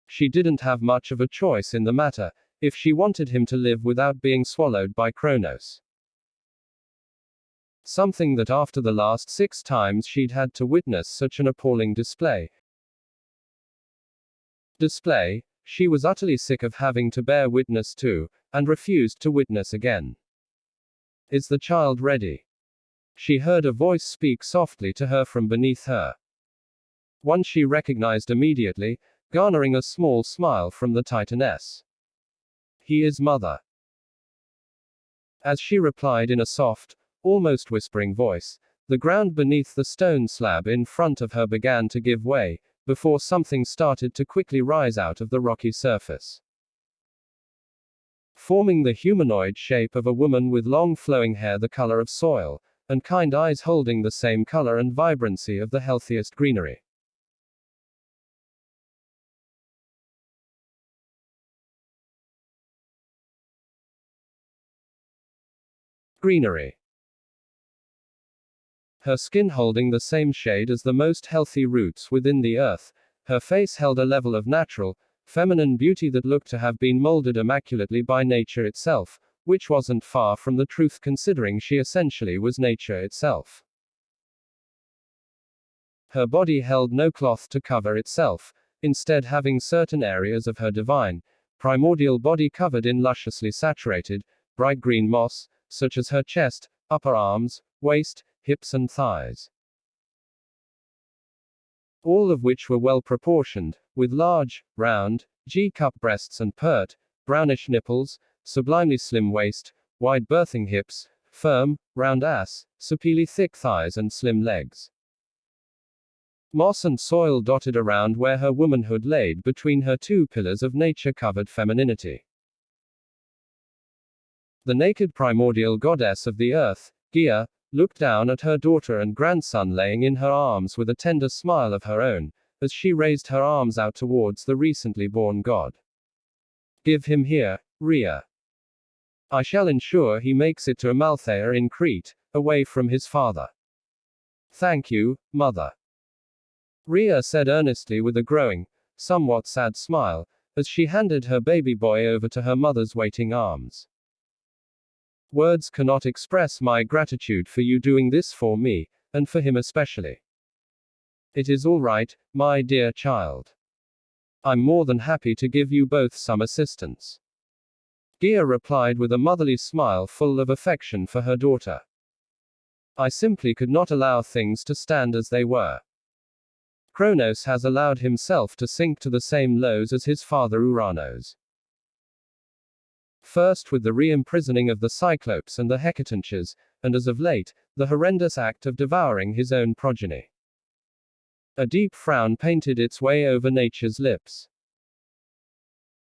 She didn't have much of a choice in the matter, if she wanted him to live without being swallowed by Kronos. Something that after the last 6 times she'd had to witness such an appalling display, she was utterly sick of having to bear witness to, and refused to witness again. Is the child ready? She heard a voice speak softly to her from beneath her. One she recognized immediately, garnering a small smile from the Titaness. He is mother. As she replied in a soft, almost whispering voice, the ground beneath the stone slab in front of her began to give way, before something started to quickly rise out of the rocky surface. Forming the humanoid shape of a woman with long flowing hair the color of soil, and kind eyes holding the same color and vibrancy of the healthiest greenery. Greenery. Her skin holding the same shade as the most healthy roots within the earth, her face held a level of natural, feminine beauty that looked to have been molded immaculately by nature itself, which wasn't far from the truth considering she essentially was nature itself. Her body held no cloth to cover itself, instead having certain areas of her divine, primordial body covered in lusciously saturated, bright green moss, such as her chest, upper arms, waist, hips and thighs. All of which were well proportioned, with large, round, G-cup breasts and pert, brownish nipples, sublimely slim waist, wide birthing hips, firm, round ass, supily thick thighs and slim legs. Moss and soil dotted around where her womanhood laid between her 2 pillars of nature-covered femininity. The naked primordial goddess of the earth, Gaia, looked down at her daughter and grandson laying in her arms with a tender smile of her own, as she raised her arms out towards the recently born god. Give him here, Rhea. I shall ensure he makes it to Amalthea in Crete, away from his father. Thank you, mother. Rhea said earnestly with a growing, somewhat sad smile, as she handed her baby boy over to her mother's waiting arms. Words cannot express my gratitude for you doing this for me, and for him especially. It is all right, my dear child. I'm more than happy to give you both some assistance. Gaia replied with a motherly smile full of affection for her daughter. I simply could not allow things to stand as they were. Kronos has allowed himself to sink to the same lows as his father Uranos. First with the re-imprisoning of the Cyclopes and the Hecatonches, and as of late, the horrendous act of devouring his own progeny. A deep frown painted its way over nature's lips.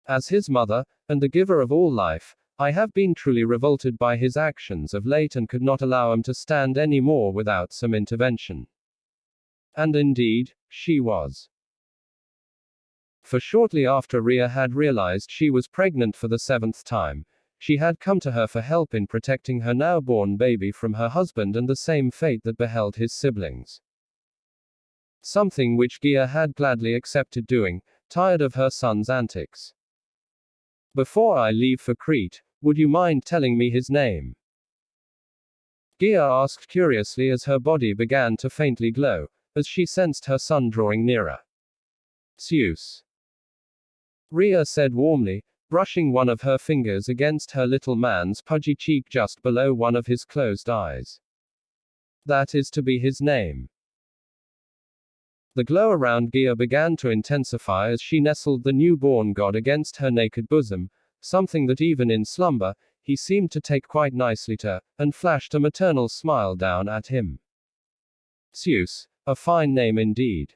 As his mother, and the giver of all life, I have been truly revolted by his actions of late and could not allow him to stand any more without some intervention. And indeed, she was. For shortly after Rhea had realized she was pregnant for the 7th time, she had come to her for help in protecting her now-born baby from her husband and the same fate that beheld his siblings. Something which Gaia had gladly accepted doing, tired of her son's antics. Before I leave for Crete, would you mind telling me his name? Gaia asked curiously as her body began to faintly glow, as she sensed her son drawing nearer. Zeus. Rhea said warmly, brushing one of her fingers against her little man's pudgy cheek just below one of his closed eyes. That is to be his name. The glow around Gaia began to intensify as she nestled the newborn god against her naked bosom, something that even in slumber, he seemed to take quite nicely to, and flashed a maternal smile down at him. Zeus, a fine name indeed.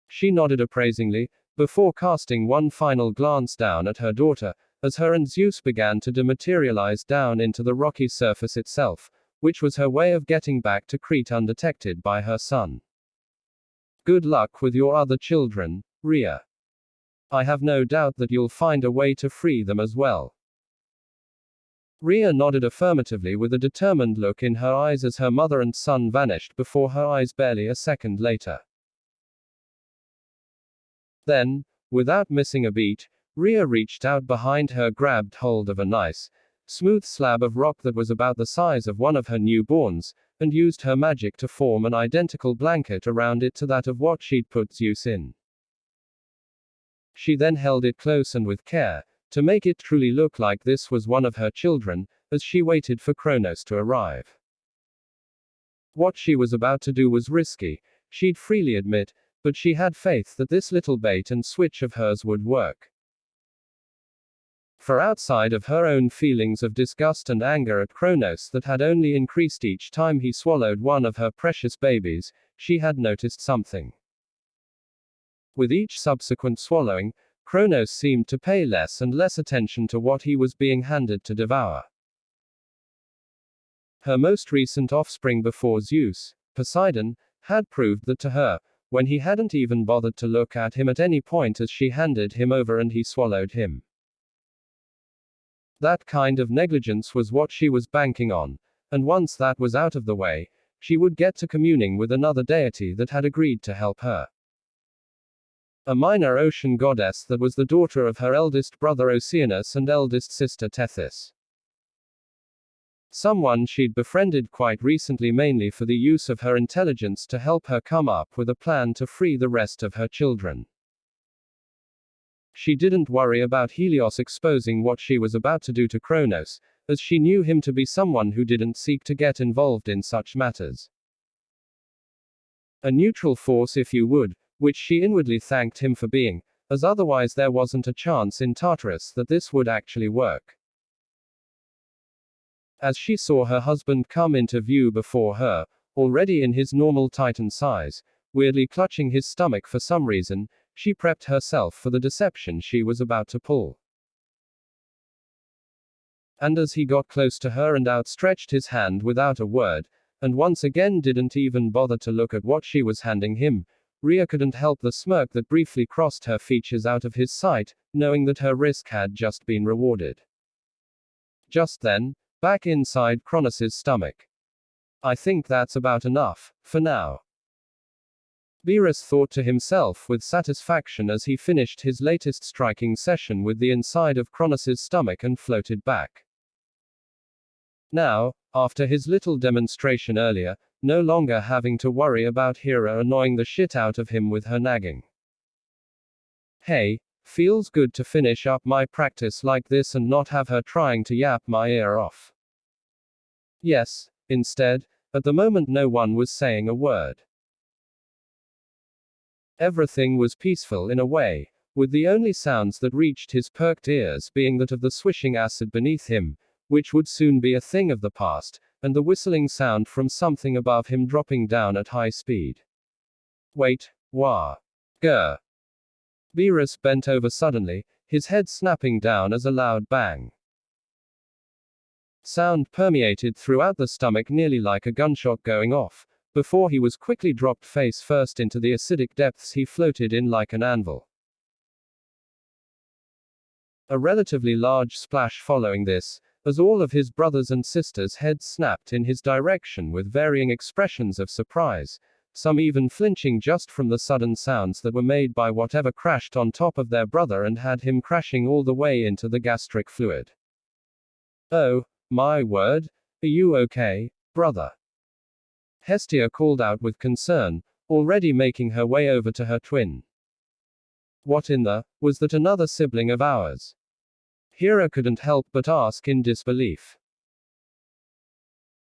She nodded appraisingly, before casting one final glance down at her daughter, as her and Zeus began to dematerialize down into the rocky surface itself, which was her way of getting back to Crete undetected by her son. Good luck with your other children, Rhea. I have no doubt that you'll find a way to free them as well. Rhea nodded affirmatively with a determined look in her eyes as her mother and son vanished before her eyes barely a second later. Then, without missing a beat, Rhea reached out behind her, grabbed hold of a nice, smooth slab of rock that was about the size of one of her newborns, and used her magic to form an identical blanket around it to that of what she'd put Zeus in. She then held it close and with care, to make it truly look like this was one of her children, as she waited for Kronos to arrive. What she was about to do was risky, she'd freely admit, but she had faith that this little bait and switch of hers would work. For outside of her own feelings of disgust and anger at Kronos that had only increased each time he swallowed one of her precious babies, she had noticed something. With each subsequent swallowing, Kronos seemed to pay less and less attention to what he was being handed to devour. Her most recent offspring before Zeus, Poseidon, had proved that to her, when he hadn't even bothered to look at him at any point as she handed him over and he swallowed him. That kind of negligence was what she was banking on, and once that was out of the way, she would get to communing with another deity that had agreed to help her. A minor ocean goddess that was the daughter of her eldest brother Oceanus and eldest sister Tethys. Someone she'd befriended quite recently mainly for the use of her intelligence to help her come up with a plan to free the rest of her children. She didn't worry about Helios exposing what she was about to do to Kronos, as she knew him to be someone who didn't seek to get involved in such matters. A neutral force, if you would, which she inwardly thanked him for being, as otherwise there wasn't a chance in Tartarus that this would actually work. As she saw her husband come into view before her, already in his normal Titan size, weirdly clutching his stomach for some reason, she prepped herself for the deception she was about to pull. And as he got close to her and outstretched his hand without a word, and once again didn't even bother to look at what she was handing him, Rhea couldn't help the smirk that briefly crossed her features out of his sight, knowing that her risk had just been rewarded. Just then, back inside Kronos' stomach. I think that's about enough, for now. Beerus thought to himself with satisfaction as he finished his latest striking session with the inside of Kronos' stomach and floated back. Now, after his little demonstration earlier, no longer having to worry about Hera annoying the shit out of him with her nagging. Hey, feels good to finish up my practice like this and not have her trying to yap my ear off. Yes, instead, at the moment no one was saying a word. Everything was peaceful in a way, with the only sounds that reached his perked ears being that of the swishing acid beneath him, which would soon be a thing of the past, and the whistling sound from something above him dropping down at high speed. Wait, wah. Grr. Beerus bent over suddenly, his head snapping down as a loud bang. Sound permeated throughout the stomach nearly like a gunshot going off, before he was quickly dropped face first into the acidic depths he floated in like an anvil. A relatively large splash following this, as all of his brothers and sisters' heads snapped in his direction with varying expressions of surprise, some even flinching just from the sudden sounds that were made by whatever crashed on top of their brother and had him crashing all the way into the gastric fluid. Oh, my word, are you okay, brother? Hestia called out with concern, already making her way over to her twin. What in the, was that another sibling of ours? Hera couldn't help but ask in disbelief.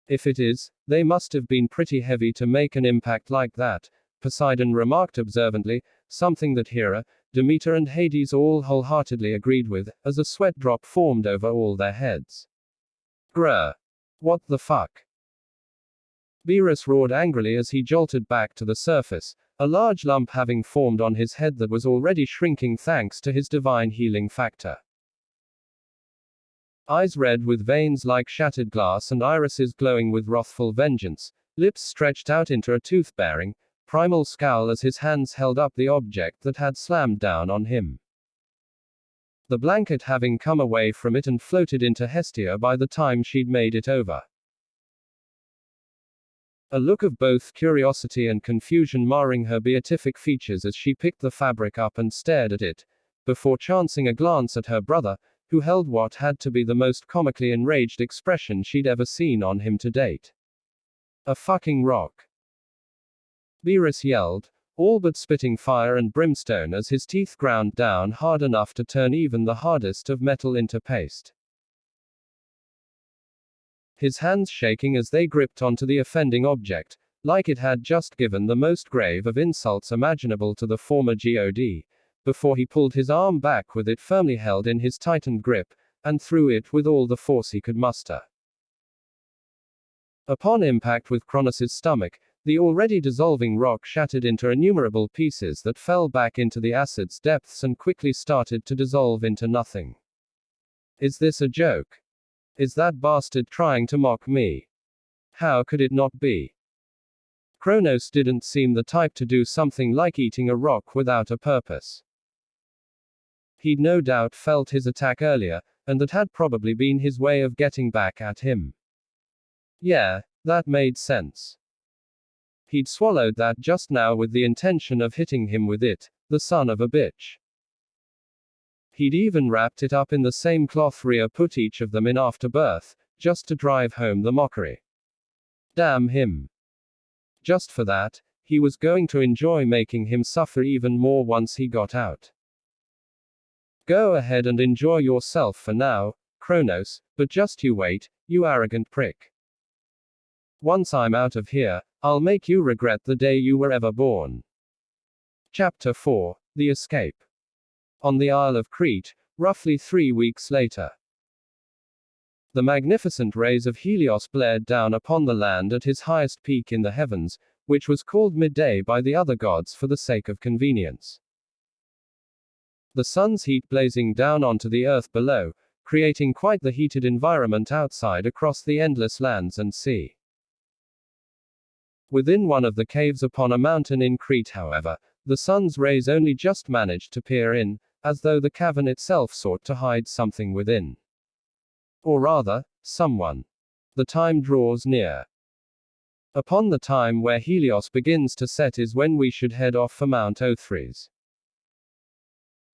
If it is, they must have been pretty heavy to make an impact like that, Poseidon remarked observantly, something that Hera, Demeter and Hades all wholeheartedly agreed with, as a sweat drop formed over all their heads. Grr. What the fuck? Beerus roared angrily as he jolted back to the surface, a large lump having formed on his head that was already shrinking thanks to his divine healing factor. Eyes red with veins like shattered glass and irises glowing with wrathful vengeance, lips stretched out into a tooth-bearing, primal scowl as his hands held up the object that had slammed down on him. The blanket having come away from it and floated into Hestia by the time she'd made it over. A look of both curiosity and confusion marring her beatific features as she picked the fabric up and stared at it, before chancing a glance at her brother, who held what had to be the most comically enraged expression she'd ever seen on him to date. A fucking rock. Beerus yelled, all but spitting fire and brimstone as his teeth ground down hard enough to turn even the hardest of metal into paste. His hands shaking as they gripped onto the offending object, like it had just given the most grave of insults imaginable to the former God, before he pulled his arm back with it firmly held in his tightened grip, and threw it with all the force he could muster. Upon impact with Kronos' stomach, the already dissolving rock shattered into innumerable pieces that fell back into the acid's depths and quickly started to dissolve into nothing. Is this a joke? Is that bastard trying to mock me? How could it not be? Kronos didn't seem the type to do something like eating a rock without a purpose. He'd no doubt felt his attack earlier, and that had probably been his way of getting back at him. Yeah, that made sense. He'd swallowed that just now with the intention of hitting him with it, the son of a bitch. He'd even wrapped it up in the same cloth Rhea put each of them in after birth, just to drive home the mockery. Damn him. Just for that, he was going to enjoy making him suffer even more once he got out. Go ahead and enjoy yourself for now, Kronos, but just you wait, you arrogant prick. Once I'm out of here, I'll make you regret the day you were ever born. Chapter 4, The Escape. On the Isle of Crete, roughly 3 weeks later. The magnificent rays of Helios blared down upon the land at his highest peak in the heavens, which was called midday by the other gods for the sake of convenience. The sun's heat blazing down onto the earth below, creating quite the heated environment outside across the endless lands and sea. Within one of the caves upon a mountain in Crete, however, the sun's rays only just managed to peer in, as though the cavern itself sought to hide something within. Or rather, someone. The time draws near. Upon the time where Helios begins to set is when we should head off for Mount Othries.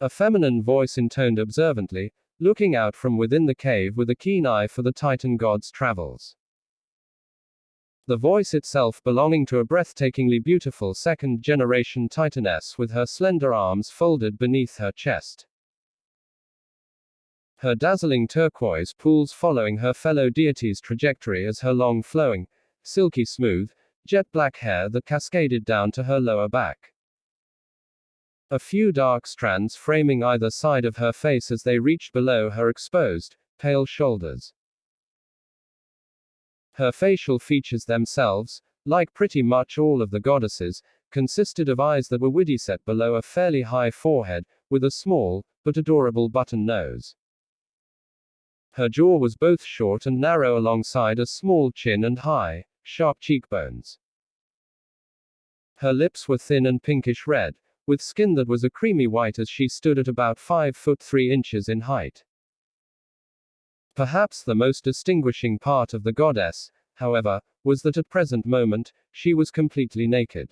A feminine voice intoned observantly, looking out from within the cave with a keen eye for the Titan god's travels. The voice itself belonging to a breathtakingly beautiful second-generation Titaness with her slender arms folded beneath her chest. Her dazzling turquoise pools following her fellow deity's trajectory as her long flowing, silky smooth, jet-black hair that cascaded down to her lower back. A few dark strands framing either side of her face as they reached below her exposed, pale shoulders. Her facial features themselves, like pretty much all of the goddesses, consisted of eyes that were widdy set below a fairly high forehead, with a small, but adorable button nose. Her jaw was both short and narrow alongside a small chin and high, sharp cheekbones. Her lips were thin and pinkish red, with skin that was a creamy white as she stood at about 5 foot 3 inches in height. Perhaps the most distinguishing part of the goddess, however, was that at present moment, she was completely naked.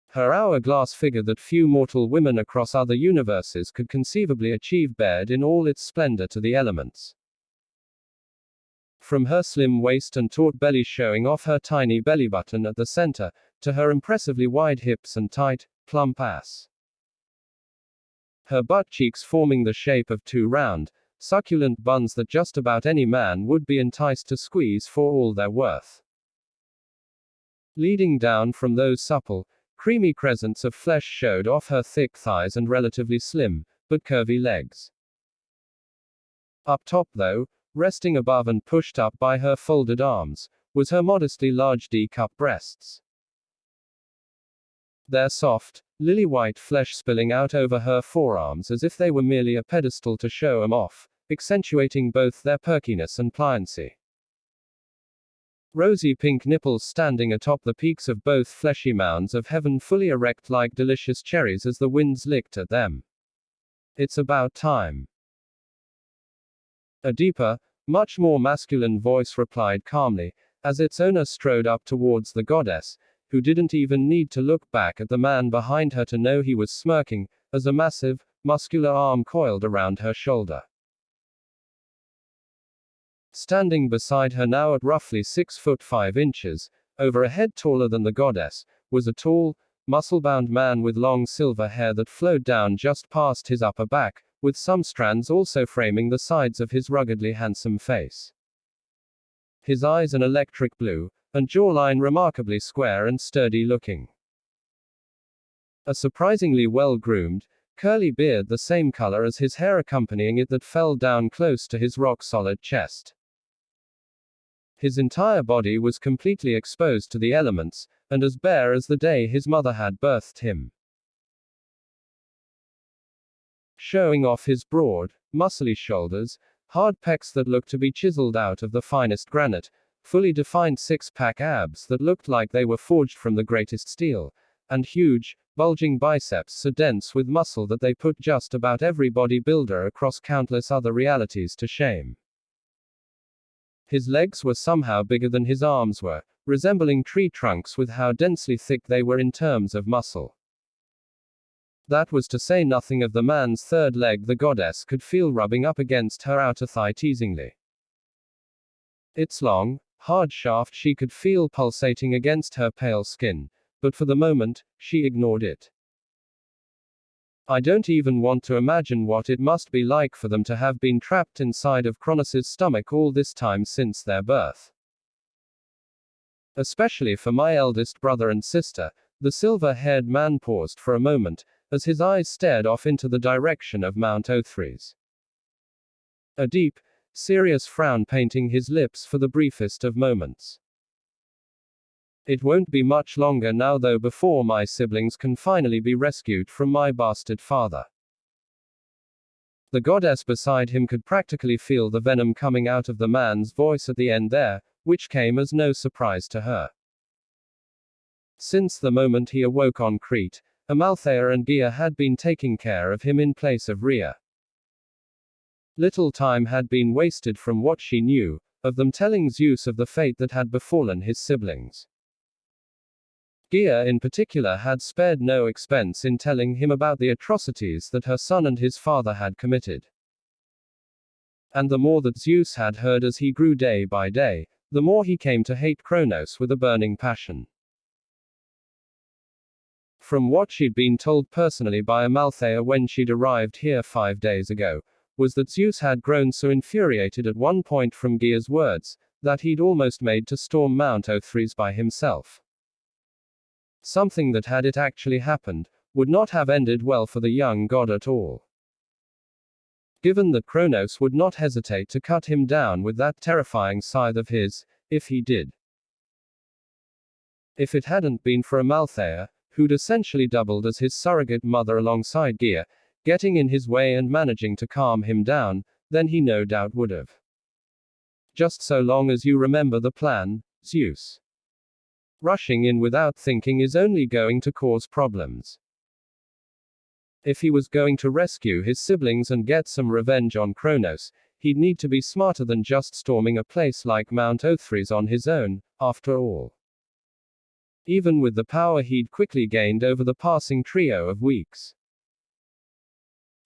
Her hourglass figure that few mortal women across other universes could conceivably achieve bared in all its splendor to the elements. From her slim waist and taut belly showing off her tiny belly button at the center, to her impressively wide hips and tight, plump ass. Her butt cheeks forming the shape of 2 round, succulent buns that just about any man would be enticed to squeeze for all they're worth. Leading down from those supple, creamy crescents of flesh showed off her thick thighs and relatively slim, but curvy legs. Up top though, resting above and pushed up by her folded arms, was her modestly large D-cup breasts. Their soft, lily-white flesh spilling out over her forearms as if they were merely a pedestal to show 'em off, accentuating both their perkiness and pliancy. Rosy pink nipples standing atop the peaks of both fleshy mounds of heaven, fully erect like delicious cherries as the winds licked at them. It's about time. A deeper, much more masculine voice replied calmly, as its owner strode up towards the goddess, who didn't even need to look back at the man behind her to know he was smirking, as a massive, muscular arm coiled around her shoulder. Standing beside her now at roughly 6'5", over a head taller than the goddess, was a tall, muscle-bound man with long silver hair that flowed down just past his upper back, with some strands also framing the sides of his ruggedly handsome face. His eyes an electric blue, and jawline remarkably square and sturdy looking. A surprisingly well-groomed, curly beard the same color as his hair accompanying it that fell down close to his rock-solid chest. His entire body was completely exposed to the elements, and as bare as the day his mother had birthed him. Showing off his broad, muscly shoulders, hard pecs that looked to be chiseled out of the finest granite, fully defined six-pack abs that looked like they were forged from the greatest steel, and huge, bulging biceps so dense with muscle that they put just about every bodybuilder across countless other realities to shame. His legs were somehow bigger than his arms were, resembling tree trunks with how densely thick they were in terms of muscle. That was to say nothing of the man's third leg the goddess could feel rubbing up against her outer thigh teasingly. Its long, hard shaft she could feel pulsating against her pale skin, but for the moment, she ignored it. I don't even want to imagine what it must be like for them to have been trapped inside of Kronos's stomach all this time since their birth. Especially for my eldest brother and sister. The silver-haired man paused for a moment, as his eyes stared off into the direction of Mount Othries. A deep, serious frown painting his lips for the briefest of moments. It won't be much longer now though before my siblings can finally be rescued from my bastard father. The goddess beside him could practically feel the venom coming out of the man's voice at the end there, which came as no surprise to her. Since the moment he awoke on Crete, Amalthea and Gia had been taking care of him in place of Rhea. Little time had been wasted from what she knew of them telling Zeus of the fate that had befallen his siblings. Gia in particular had spared no expense in telling him about the atrocities that her son and his father had committed. And the more that Zeus had heard as he grew day by day, the more he came to hate Kronos with a burning passion. From what she'd been told personally by Amalthea when she'd arrived here 5 days ago, was that Zeus had grown so infuriated at one point from Gia's words, that he'd almost made to storm Mount Othries by himself. Something that, had it actually happened, would not have ended well for the young god at all. Given that Kronos would not hesitate to cut him down with that terrifying scythe of his, if he did. If it hadn't been for Amalthea, who'd essentially doubled as his surrogate mother alongside Gia, getting in his way and managing to calm him down, then he no doubt would have. Just so long as you remember the plan, Zeus. Rushing in without thinking is only going to cause problems. If he was going to rescue his siblings and get some revenge on Kronos, he'd need to be smarter than just storming a place like Mount Othries on his own, after all. Even with the power he'd quickly gained over the passing trio of weeks.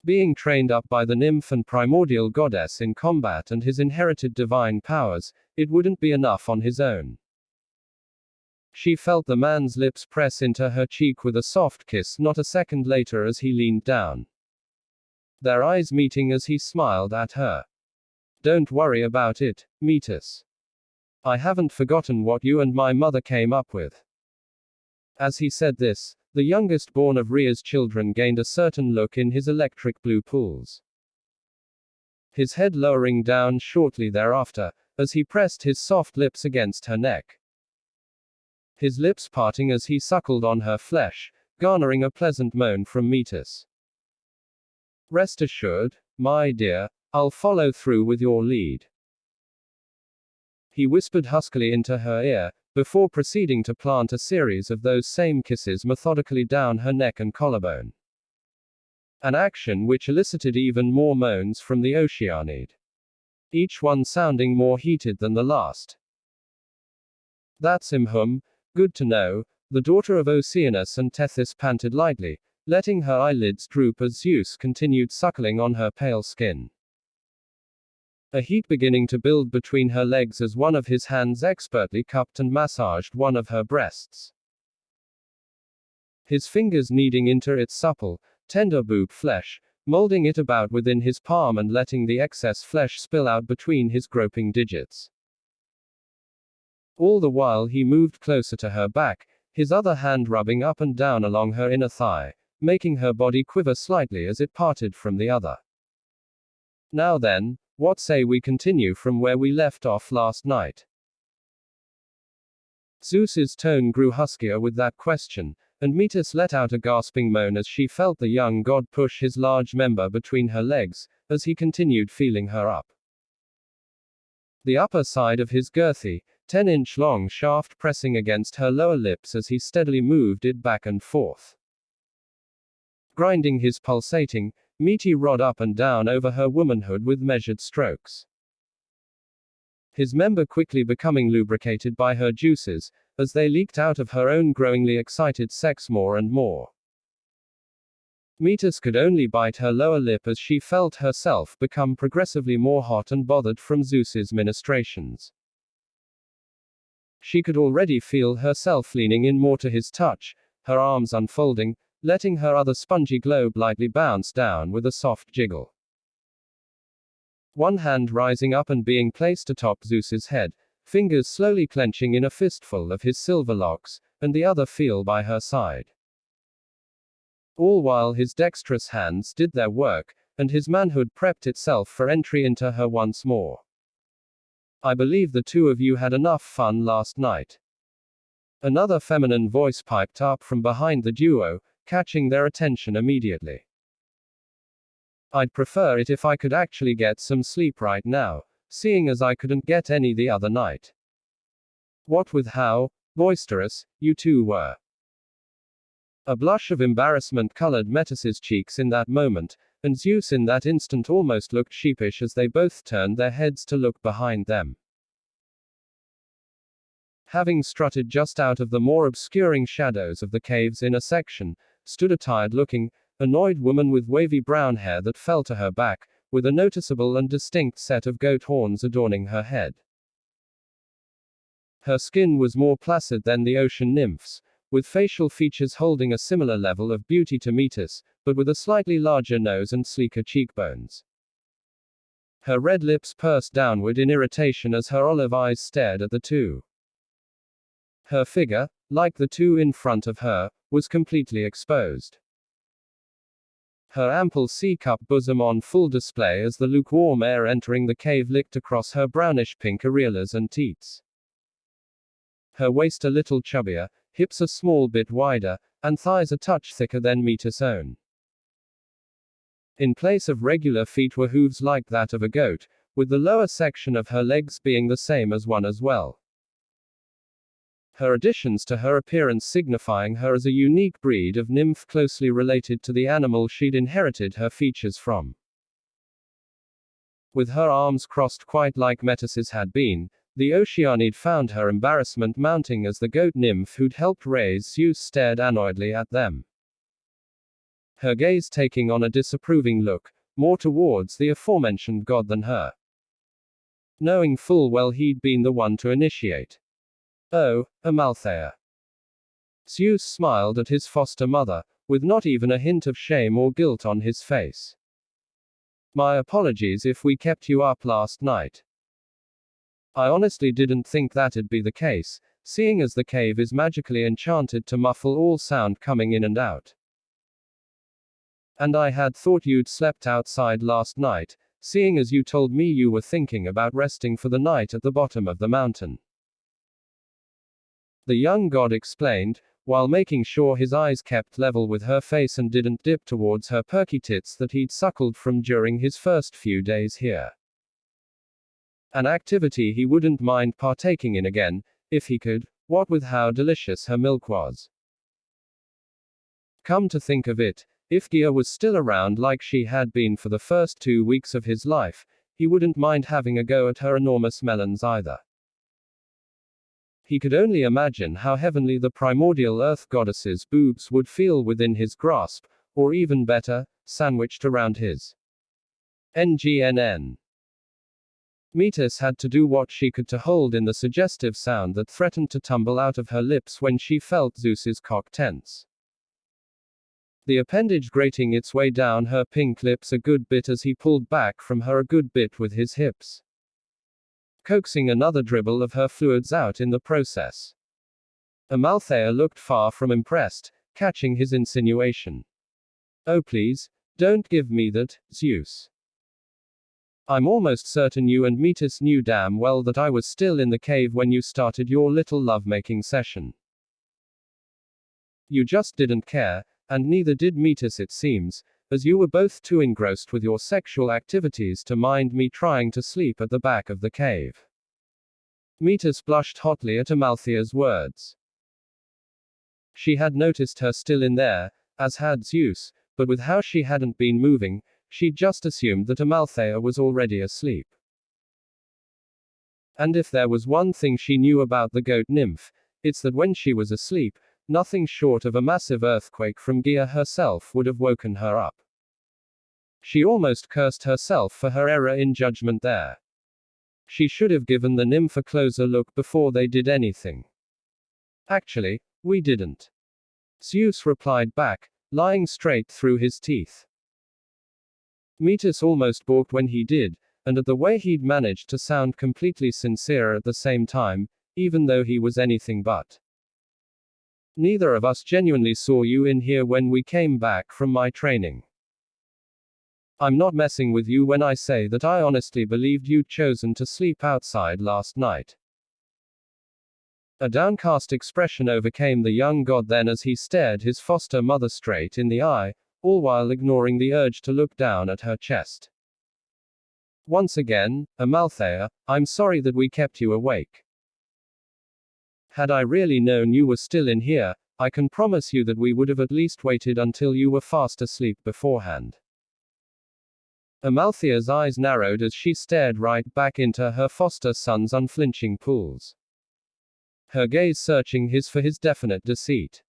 Being trained up by the nymph and primordial goddess in combat and his inherited divine powers, it wouldn't be enough on his own. She felt the man's lips press into her cheek with a soft kiss not a second later as he leaned down. Their eyes meeting as he smiled at her. Don't worry about it, Metis. I haven't forgotten what you and my mother came up with. As he said this, the youngest born of Rhea's children, gained a certain look in his electric blue pools. His head lowering down shortly thereafter, as he pressed his soft lips against her neck. His lips parting as he suckled on her flesh, garnering a pleasant moan from Metis. Rest assured, my dear, I'll follow through with your lead, he whispered huskily into her ear, before proceeding to plant a series of those same kisses methodically down her neck and collarbone. An action which elicited even more moans from the Oceanid, each one sounding more heated than the last. That's him, good to know, the daughter of Oceanus and Tethys panted lightly, letting her eyelids droop as Zeus continued suckling on her pale skin. A heat beginning to build between her legs as one of his hands expertly cupped and massaged one of her breasts. His fingers kneading into its supple, tender boob flesh, molding it about within his palm and letting the excess flesh spill out between his groping digits. All the while he moved closer to her back, his other hand rubbing up and down along her inner thigh, making her body quiver slightly as it parted from the other. Now then, what say we continue from where we left off last night? Zeus's tone grew huskier with that question, and Metis let out a gasping moan as she felt the young god push his large member between her legs, as he continued feeling her up. The upper side of his girthy, 10-inch long shaft pressing against her lower lips as he steadily moved it back and forth. Grinding his pulsating, meaty rod up and down over her womanhood with measured strokes. His member quickly becoming lubricated by her juices, as they leaked out of her own growingly excited sex more and more. Metis could only bite her lower lip as she felt herself become progressively more hot and bothered from Zeus's ministrations. She could already feel herself leaning in more to his touch, her arms unfolding, letting her other spongy globe lightly bounce down with a soft jiggle. One hand rising up and being placed atop Zeus's head, fingers slowly clenching in a fistful of his silver locks, and the other feel by her side. All while his dexterous hands did their work, and his manhood prepped itself for entry into her once more. I believe the two of you had enough fun last night. Another feminine voice piped up from behind the duo, catching their attention immediately. I'd prefer it if I could actually get some sleep right now, seeing as I couldn't get any the other night. What with how boisterous you two were. A blush of embarrassment colored Metis's cheeks in that moment, and Zeus in that instant almost looked sheepish as they both turned their heads to look behind them. Having strutted just out of the more obscuring shadows of the cave's inner section, stood a tired-looking, annoyed woman with wavy brown hair that fell to her back, with a noticeable and distinct set of goat horns adorning her head. Her skin was more placid than the ocean nymphs, with facial features holding a similar level of beauty to Metis, but with a slightly larger nose and sleeker cheekbones. Her red lips pursed downward in irritation as her olive eyes stared at the two. Her figure, like the two in front of her, was completely exposed. Her ample C-cup bosom on full display as the lukewarm air entering the cave licked across her brownish-pink areolas and teats. Her waist a little chubbier, hips a small bit wider, and thighs a touch thicker than Metis' own. In place of regular feet were hooves like that of a goat, with the lower section of her legs being the same as one as well. Her additions to her appearance signifying her as a unique breed of nymph closely related to the animal she'd inherited her features from. With her arms crossed quite like Metis's had been, the Oceanid found her embarrassment mounting as the goat nymph who'd helped raise Zeus stared annoyedly at them. Her gaze taking on a disapproving look, more towards the aforementioned god than her. Knowing full well he'd been the one to initiate. Oh, Amalthea. Zeus smiled at his foster mother, with not even a hint of shame or guilt on his face. My apologies if we kept you up last night. I honestly didn't think that'd be the case, seeing as the cave is magically enchanted to muffle all sound coming in and out. And I had thought you'd slept outside last night, seeing as you told me you were thinking about resting for the night at the bottom of the mountain. The young god explained, while making sure his eyes kept level with her face and didn't dip towards her perky tits that he'd suckled from during his first few days here. An activity he wouldn't mind partaking in again, if he could, what with how delicious her milk was. Come to think of it, if Gia was still around like she had been for the first 2 weeks of his life, he wouldn't mind having a go at her enormous melons either. He could only imagine how heavenly the primordial earth goddess's boobs would feel within his grasp, or even better, sandwiched around his. NGNN. Metis had to do what she could to hold in the suggestive sound that threatened to tumble out of her lips when she felt Zeus's cock tense. The appendage grating its way down her pink lips a good bit as he pulled back from her a good bit with his hips, coaxing another dribble of her fluids out in the process. Amalthea looked far from impressed, catching his insinuation. Oh please, don't give me that, Zeus. I'm almost certain you and Metis knew damn well that I was still in the cave when you started your little lovemaking session. You just didn't care, and neither did Metis it seems, as you were both too engrossed with your sexual activities to mind me trying to sleep at the back of the cave. Metis blushed hotly at Amalthea's words. She had noticed her still in there, as had Zeus, but with how she hadn't been moving, she'd just assumed that Amalthea was already asleep. And if there was one thing she knew about the goat nymph, it's that when she was asleep, nothing short of a massive earthquake from Gia herself would have woken her up. She almost cursed herself for her error in judgment there. She should have given the nymph a closer look before they did anything. Actually, we didn't. Zeus replied back, lying straight through his teeth. Metis almost balked when he did, and at the way he'd managed to sound completely sincere at the same time, even though he was anything but. Neither of us genuinely saw you in here when we came back from my training. I'm not messing with you when I say that I honestly believed you'd chosen to sleep outside last night. A downcast expression overcame the young god then as he stared his foster mother straight in the eye, all while ignoring the urge to look down at her chest. Once again, Amalthea, I'm sorry that we kept you awake. Had I really known you were still in here, I can promise you that we would have at least waited until you were fast asleep beforehand. Amalthea's eyes narrowed as she stared right back into her foster son's unflinching pools, her gaze searching his for his definite deceit.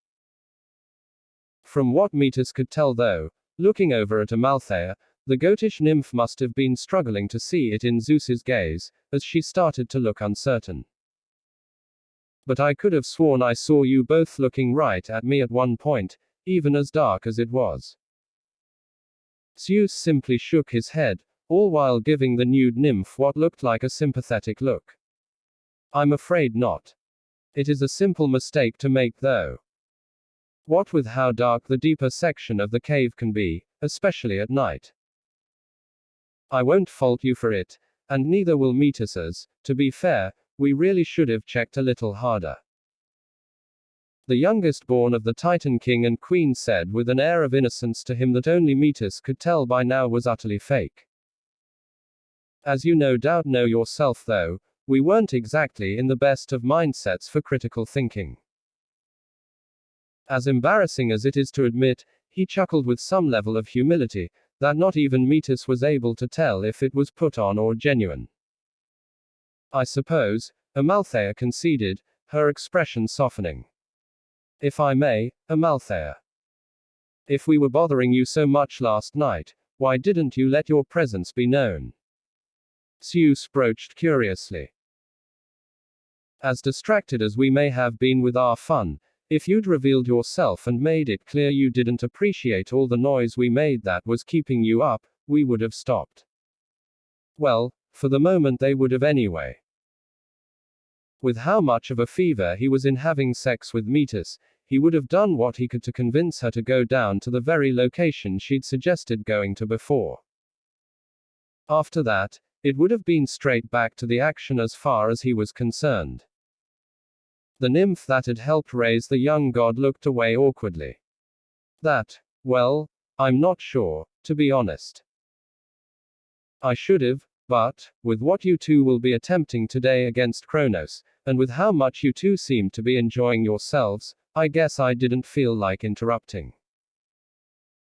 From what Metis could tell though, looking over at Amalthea, the goatish nymph must have been struggling to see it in Zeus's gaze, as she started to look uncertain. But I could have sworn I saw you both looking right at me at one point, even as dark as it was. Zeus simply shook his head, all while giving the nude nymph what looked like a sympathetic look. I'm afraid not. It is a simple mistake to make though. What with how dark the deeper section of the cave can be, especially at night. I won't fault you for it, and neither will Metis as, to be fair, we really should have checked a little harder. The youngest born of the Titan King and Queen said with an air of innocence to him that only Metis could tell by now was utterly fake. As you no doubt know yourself though, we weren't exactly in the best of mindsets for critical thinking. As embarrassing as it is to admit, he chuckled with some level of humility, that not even Metis was able to tell if it was put on or genuine. I suppose, Amalthea conceded, her expression softening. If I may, Amalthea. If we were bothering you so much last night, why didn't you let your presence be known? Zeus broached curiously. As distracted as we may have been with our fun, if you'd revealed yourself and made it clear you didn't appreciate all the noise we made that was keeping you up, we would have stopped. Well, for the moment they would have anyway. With how much of a fever he was in having sex with Metis, he would have done what he could to convince her to go down to the very location she'd suggested going to before. After that, it would have been straight back to the action as far as he was concerned. The nymph that had helped raise the young god looked away awkwardly. Well, I'm not sure, to be honest. I should have, but, with what you two will be attempting today against Kronos, and with how much you two seem to be enjoying yourselves, I guess I didn't feel like interrupting.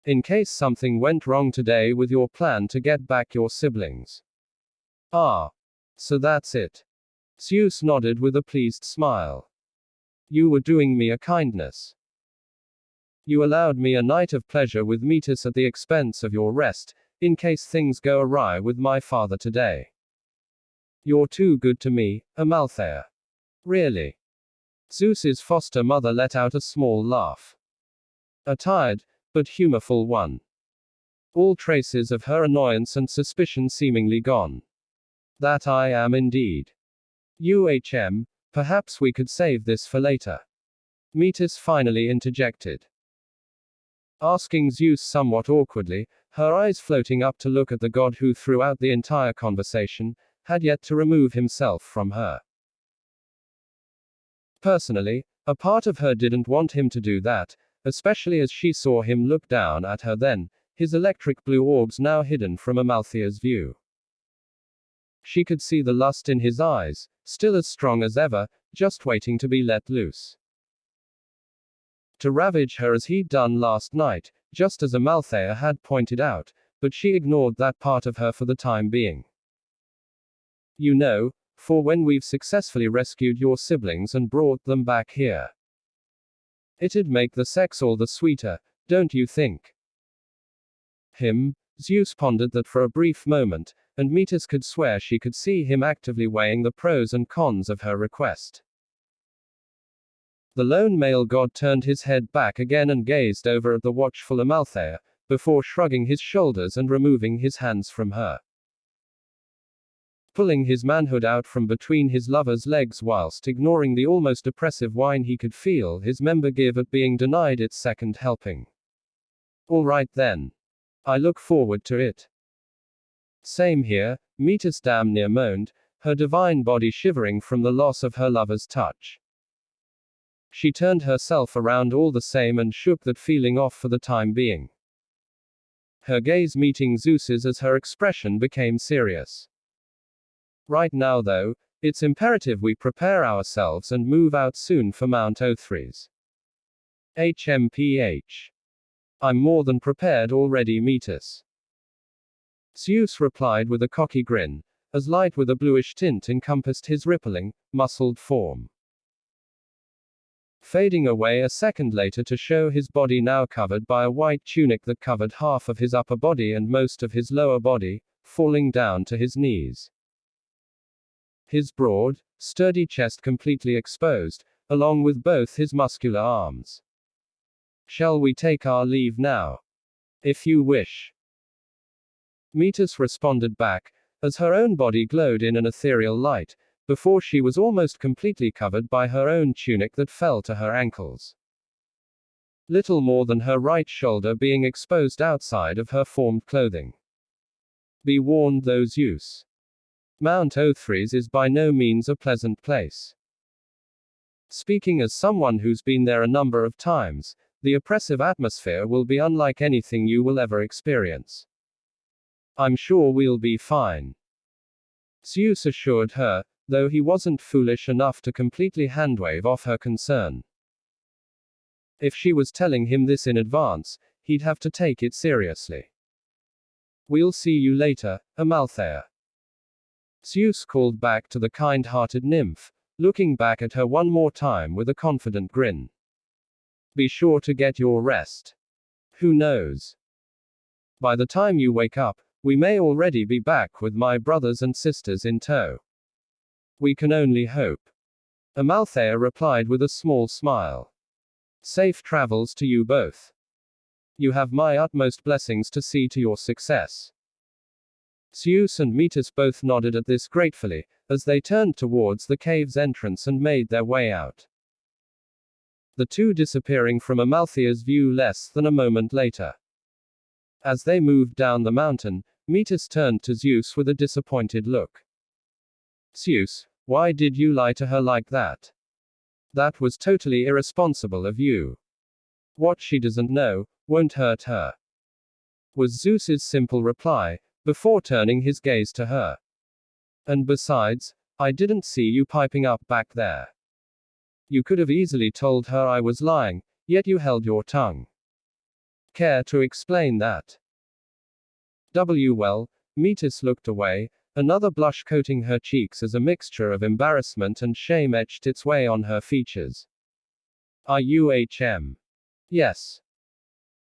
In case something went wrong today with your plan to get back your siblings. Ah. So that's it. Zeus nodded with a pleased smile. You were doing me a kindness. You allowed me a night of pleasure with Metis at the expense of your rest, in case things go awry with my father today. You're too good to me, Amalthea. Really. Zeus's foster mother let out a small laugh. A tired, but humorful one. All traces of her annoyance and suspicion seemingly gone. That I am indeed. Perhaps we could save this for later. Metis finally interjected. Asking Zeus somewhat awkwardly, her eyes floating up to look at the god who throughout the entire conversation, had yet to remove himself from her. Personally, a part of her didn't want him to do that, especially as she saw him look down at her then, his electric blue orbs now hidden from Amalthea's view. She could see the lust in his eyes, still as strong as ever, just waiting to be let loose. To ravage her as he'd done last night, just as Amalthea had pointed out, but she ignored that part of her for the time being. You know, for when we've successfully rescued your siblings and brought them back here. It'd make the sex all the sweeter, don't you think? Zeus pondered that for a brief moment, and Metis could swear she could see him actively weighing the pros and cons of her request. The lone male god turned his head back again and gazed over at the watchful Amalthea, before shrugging his shoulders and removing his hands from her. Pulling his manhood out from between his lover's legs whilst ignoring the almost oppressive whine he could feel his member give at being denied its second helping. All right then. I look forward to it. Same here, Metis damn near moaned, her divine body shivering from the loss of her lover's touch. She turned herself around all the same and shook that feeling off for the time being. Her gaze meeting Zeus's as her expression became serious. Right now though, it's imperative we prepare ourselves and move out soon for Mount Othries. HMPH. I'm more than prepared already, Metis. Zeus replied with a cocky grin, as light with a bluish tint encompassed his rippling, muscled form. Fading away a second later to show his body now covered by a white tunic that covered half of his upper body and most of his lower body, falling down to his knees. His broad, sturdy chest completely exposed, along with both his muscular arms. Shall we take our leave now? If you wish. Metis responded back, as her own body glowed in an ethereal light, before she was almost completely covered by her own tunic that fell to her ankles. Little more than her right shoulder being exposed outside of her formed clothing. Be warned though, Zeus. Mount Othries is by no means a pleasant place. Speaking as someone who's been there a number of times, the oppressive atmosphere will be unlike anything you will ever experience. I'm sure we'll be fine. Zeus assured her, though he wasn't foolish enough to completely handwave off her concern. If she was telling him this in advance, he'd have to take it seriously. We'll see you later, Amalthea. Zeus called back to the kind-hearted nymph, looking back at her one more time with a confident grin. Be sure to get your rest. Who knows? By the time you wake up, we may already be back with my brothers and sisters in tow. We can only hope. Amalthea replied with a small smile. Safe travels to you both. You have my utmost blessings to see to your success. Zeus and Metis both nodded at this gratefully, as they turned towards the cave's entrance and made their way out. The two disappearing from Amalthea's view less than a moment later. As they moved down the mountain, Metis turned to Zeus with a disappointed look. Zeus, why did you lie to her like that? That was totally irresponsible of you. What she doesn't know won't hurt her, was Zeus's simple reply, before turning his gaze to her. And besides, I didn't see you piping up back there. You could have easily told her I was lying, yet you held your tongue. Care to explain that? Well, Metis looked away, another blush coating her cheeks as a mixture of embarrassment and shame etched its way on her features. Are you Yes.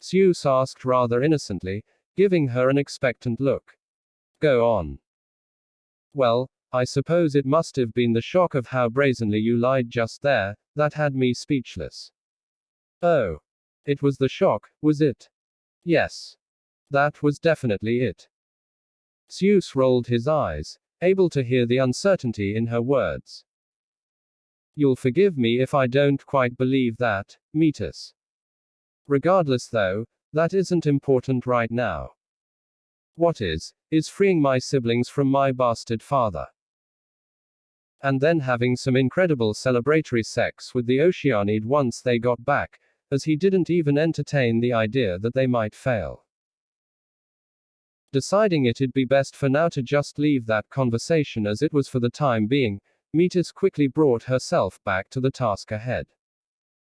Zeus asked rather innocently, giving her an expectant look. Go on. Well, I suppose it must have been the shock of how brazenly you lied just there, that had me speechless. Oh. It was the shock, was it? Yes. That was definitely it. Zeus rolled his eyes, able to hear the uncertainty in her words. You'll forgive me if I don't quite believe that, Metis. Regardless though, that isn't important right now. What is freeing my siblings from my bastard father. And then having some incredible celebratory sex with the Oceanid once they got back, as he didn't even entertain the idea that they might fail. Deciding it'd be best for now to just leave that conversation as it was for the time being, Metis quickly brought herself back to the task ahead.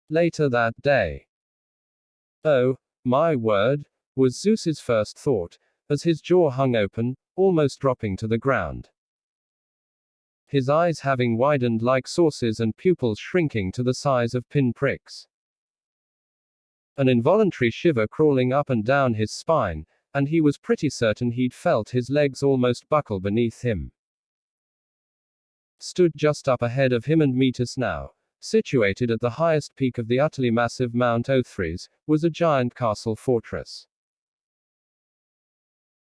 Later that day. Oh, my word, was Zeus's first thought, as his jaw hung open, almost dropping to the ground. His eyes having widened like saucers and pupils shrinking to the size of pinpricks. An involuntary shiver crawling up and down his spine, and he was pretty certain he'd felt his legs almost buckle beneath him. Stood just up ahead of him and Metis now, situated at the highest peak of the utterly massive Mount Othries, was a giant castle fortress.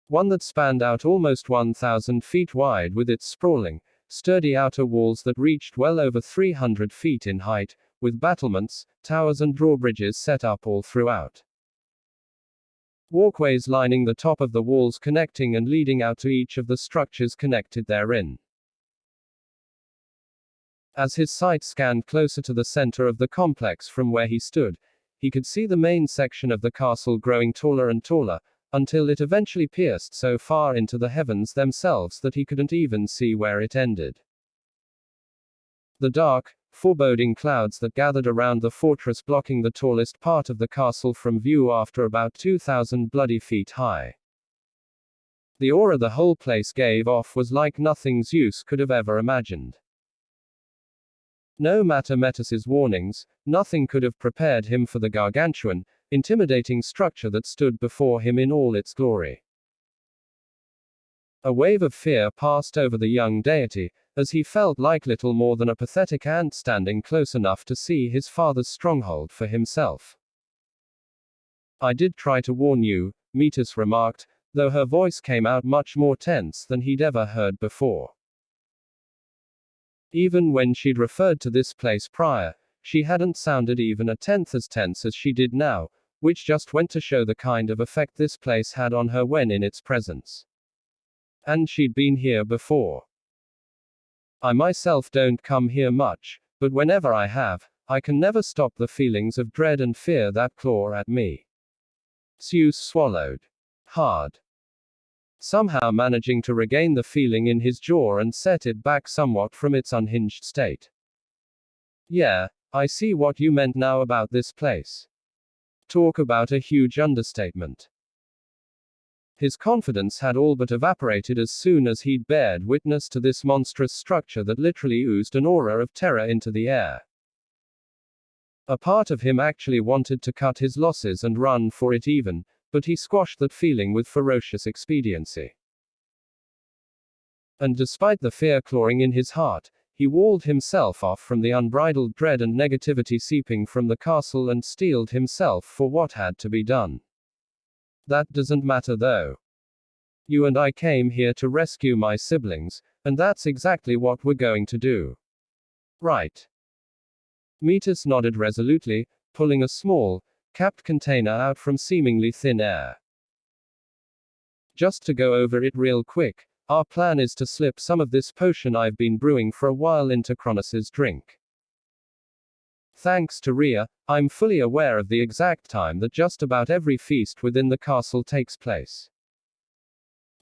One that spanned out almost 1,000 feet wide with its sprawling, sturdy outer walls that reached well over 300 feet in height, with battlements, towers and drawbridges set up all throughout. Walkways lining the top of the walls connecting and leading out to each of the structures connected therein. As his sight scanned closer to the center of the complex from where he stood, he could see the main section of the castle growing taller and taller, until it eventually pierced so far into the heavens themselves that he couldn't even see where it ended. The dark, foreboding clouds that gathered around the fortress blocking the tallest part of the castle from view after about 2,000 bloody feet high. The aura the whole place gave off was like nothing Zeus could have ever imagined. No matter Metis's warnings, nothing could have prepared him for the gargantuan, intimidating structure that stood before him in all its glory. A wave of fear passed over the young deity, as he felt like little more than a pathetic ant standing close enough to see his father's stronghold for himself. I did try to warn you, Metis remarked, though her voice came out much more tense than he'd ever heard before. Even when she'd referred to this place prior, she hadn't sounded even a tenth as tense as she did now, which just went to show the kind of effect this place had on her when in its presence. And she'd been here before. I myself don't come here much, but whenever I have, I can never stop the feelings of dread and fear that claw at me. Zeus swallowed hard, somehow managing to regain the feeling in his jaw and set it back somewhat from its unhinged state. Yeah, I see what you meant now about this place. Talk about a huge understatement. His confidence had all but evaporated as soon as he'd bared witness to this monstrous structure that literally oozed an aura of terror into the air. A part of him actually wanted to cut his losses and run for it even, but he squashed that feeling with ferocious expediency. And despite the fear clawing in his heart, he walled himself off from the unbridled dread and negativity seeping from the castle and steeled himself for what had to be done. That doesn't matter though. You and I came here to rescue my siblings, and that's exactly what we're going to do. Right. Metis nodded resolutely, pulling a small, capped container out from seemingly thin air. Just to go over it real quick, our plan is to slip some of this potion I've been brewing for a while into Kronos's drink. Thanks to Rhea, I'm fully aware of the exact time that just about every feast within the castle takes place.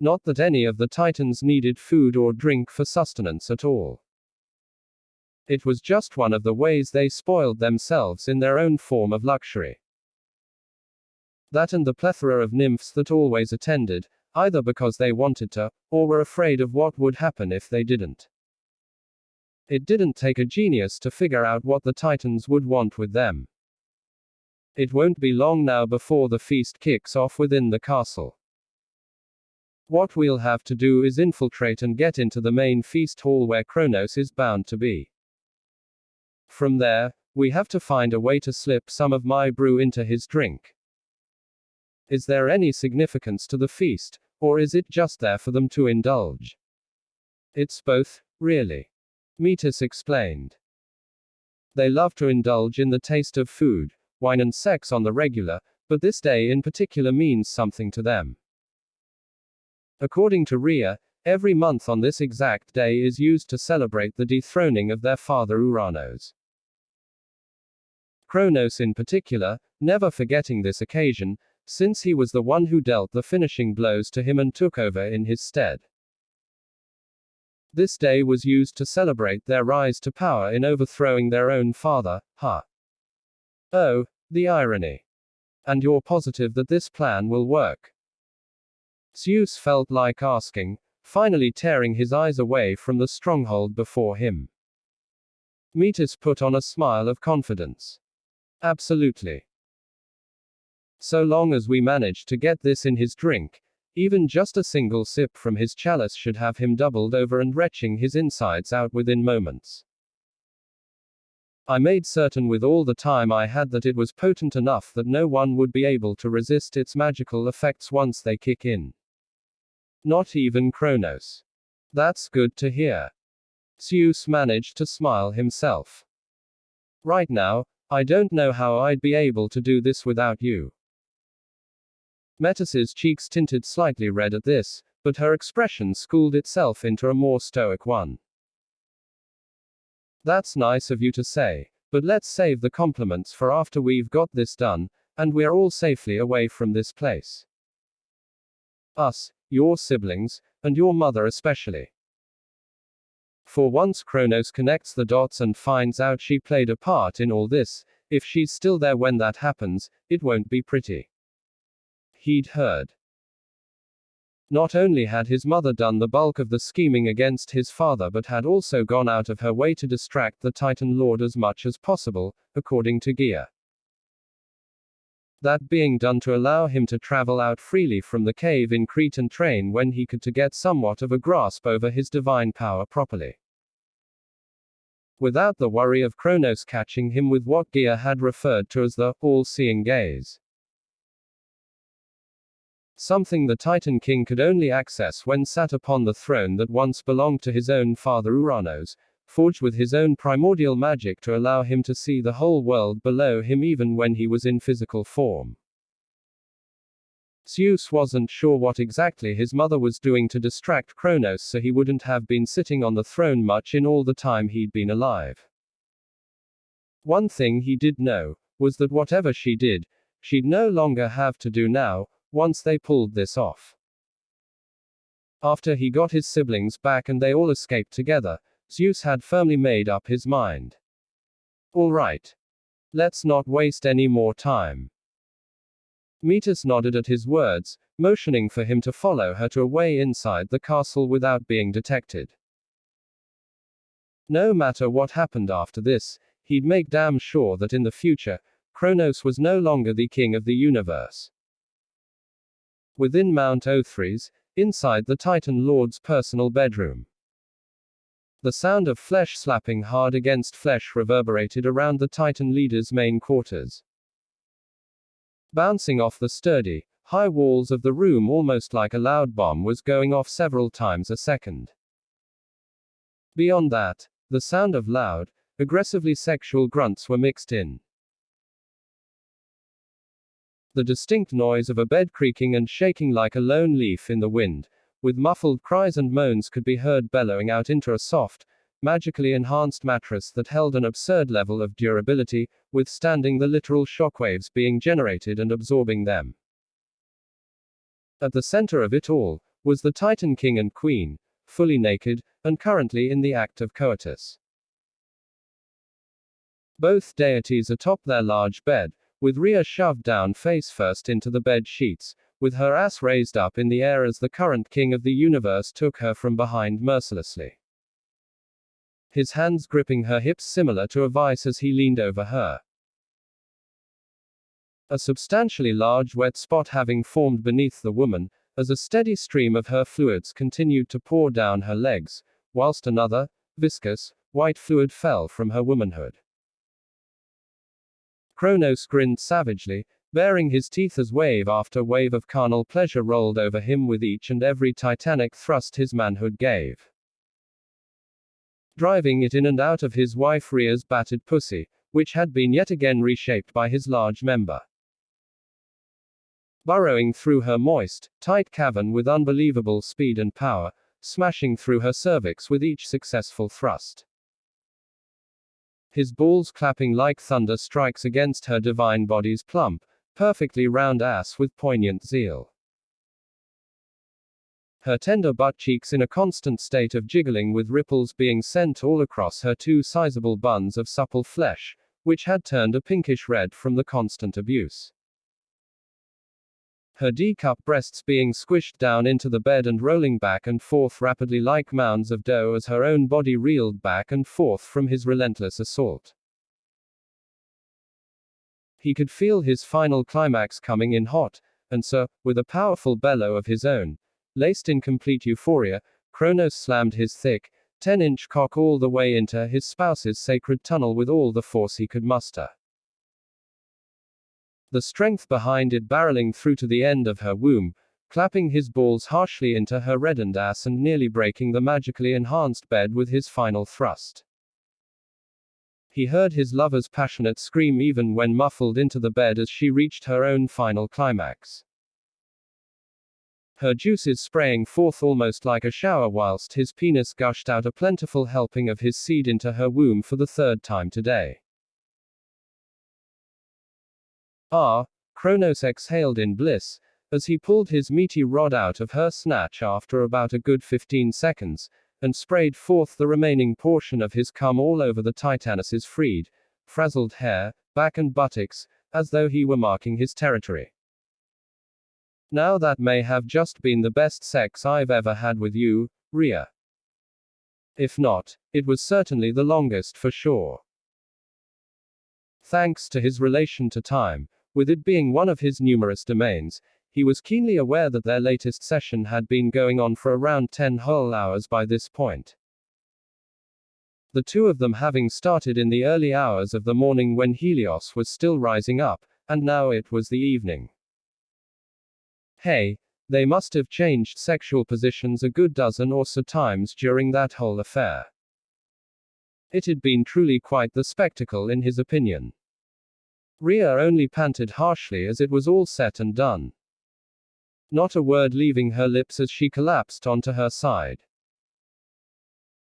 Not that any of the Titans needed food or drink for sustenance at all. It was just one of the ways they spoiled themselves in their own form of luxury. That and the plethora of nymphs that always attended, either because they wanted to, or were afraid of what would happen if they didn't. It didn't take a genius to figure out what the Titans would want with them. It won't be long now before the feast kicks off within the castle. What we'll have to do is infiltrate and get into the main feast hall where Kronos is bound to be. From there, we have to find a way to slip some of my brew into his drink. Is there any significance to the feast, or is it just there for them to indulge? It's both, really. Metis explained. They love to indulge in the taste of food, wine and sex on the regular, but this day in particular means something to them. According to Rhea, every month on this exact day is used to celebrate the dethroning of their father Uranos. Kronos in particular, never forgetting this occasion, since he was the one who dealt the finishing blows to him and took over in his stead. This day was used to celebrate their rise to power in overthrowing their own father, Oh, the irony. And you're positive that this plan will work? Zeus felt like asking, finally tearing his eyes away from the stronghold before him. Metis put on a smile of confidence. Absolutely. So long as we manage to get this in his drink, even just a single sip from his chalice should have him doubled over and retching his insides out within moments. I made certain with all the time I had that it was potent enough that no one would be able to resist its magical effects once they kick in. Not even Kronos. That's good to hear. Zeus managed to smile himself. Right now, I don't know how I'd be able to do this without you. Metis's cheeks tinted slightly red at this, but her expression schooled itself into a more stoic one. That's nice of you to say, but let's save the compliments for after we've got this done, and we're all safely away from this place. Us, your siblings, and your mother especially. For once Kronos connects the dots and finds out she played a part in all this, if she's still there when that happens, it won't be pretty. He'd heard. Not only had his mother done the bulk of the scheming against his father but had also gone out of her way to distract the Titan Lord as much as possible, according to Gia. That being done to allow him to travel out freely from the cave in Crete and train when he could to get somewhat of a grasp over his divine power properly. Without the worry of Kronos catching him with what Gia had referred to as the all-seeing gaze. Something the Titan King could only access when sat upon the throne that once belonged to his own father Uranos, forged with his own primordial magic to allow him to see the whole world below him even when he was in physical form. Zeus wasn't sure what exactly his mother was doing to distract Kronos so he wouldn't have been sitting on the throne much in all the time he'd been alive. One thing he did know, was that whatever she did, she'd no longer have to do now, once they pulled this off. After he got his siblings back and they all escaped together, Zeus had firmly made up his mind. All right. Let's not waste any more time. Metis nodded at his words, motioning for him to follow her to a way inside the castle without being detected. No matter what happened after this, he'd make damn sure that in the future, Kronos was no longer the king of the universe. Within Mount Othries, inside the Titan Lord's personal bedroom. The sound of flesh slapping hard against flesh reverberated around the Titan leader's main quarters. Bouncing off the sturdy, high walls of the room almost like a loud bomb was going off several times a second. Beyond that, the sound of loud, aggressively sexual grunts were mixed in. The distinct noise of a bed creaking and shaking like a lone leaf in the wind, with muffled cries and moans could be heard bellowing out into a soft, magically enhanced mattress that held an absurd level of durability, withstanding the literal shockwaves being generated and absorbing them. At the center of it all, was the Titan King and Queen, fully naked, and currently in the act of coitus. Both deities atop their large bed, with Rhea shoved down face first into the bed sheets, with her ass raised up in the air as the current king of the universe took her from behind mercilessly. His hands gripping her hips similar to a vice as he leaned over her. A substantially large wet spot having formed beneath the woman, as a steady stream of her fluids continued to pour down her legs, whilst another, viscous, white fluid fell from her womanhood. Kronos grinned savagely, baring his teeth as wave after wave of carnal pleasure rolled over him with each and every titanic thrust his manhood gave. Driving it in and out of his wife Rhea's battered pussy, which had been yet again reshaped by his large member. Burrowing through her moist, tight cavern with unbelievable speed and power, smashing through her cervix with each successful thrust. His balls clapping like thunder strikes against her divine body's plump, perfectly round ass with poignant zeal. Her tender butt cheeks in a constant state of jiggling with ripples being sent all across her two sizable buns of supple flesh, which had turned a pinkish red from the constant abuse. Her D-cup breasts being squished down into the bed and rolling back and forth rapidly like mounds of dough as her own body reeled back and forth from his relentless assault. He could feel his final climax coming in hot, and so, with a powerful bellow of his own, laced in complete euphoria, Kronos slammed his thick, 10-inch cock all the way into his spouse's sacred tunnel with all the force he could muster. The strength behind it barreling through to the end of her womb, clapping his balls harshly into her reddened ass and nearly breaking the magically enhanced bed with his final thrust. He heard his lover's passionate scream even when muffled into the bed as she reached her own final climax. Her juices spraying forth almost like a shower whilst his penis gushed out a plentiful helping of his seed into her womb for the third time today. Kronos exhaled in bliss, as he pulled his meaty rod out of her snatch after about a good 15 seconds, and sprayed forth the remaining portion of his cum all over the Titaness's freed, frazzled hair, back and buttocks, as though he were marking his territory. Now that may have just been the best sex I've ever had with you, Rhea. If not, it was certainly the longest for sure. Thanks to his relation to time, with it being one of his numerous domains, he was keenly aware that their latest session had been going on for around 10 whole hours by this point. The two of them having started in the early hours of the morning when Helios was still rising up, and now it was the evening. Hey, they must have changed sexual positions a good dozen or so times during that whole affair. It had been truly quite the spectacle in his opinion. Rhea only panted harshly as it was all said and done. Not a word leaving her lips as she collapsed onto her side.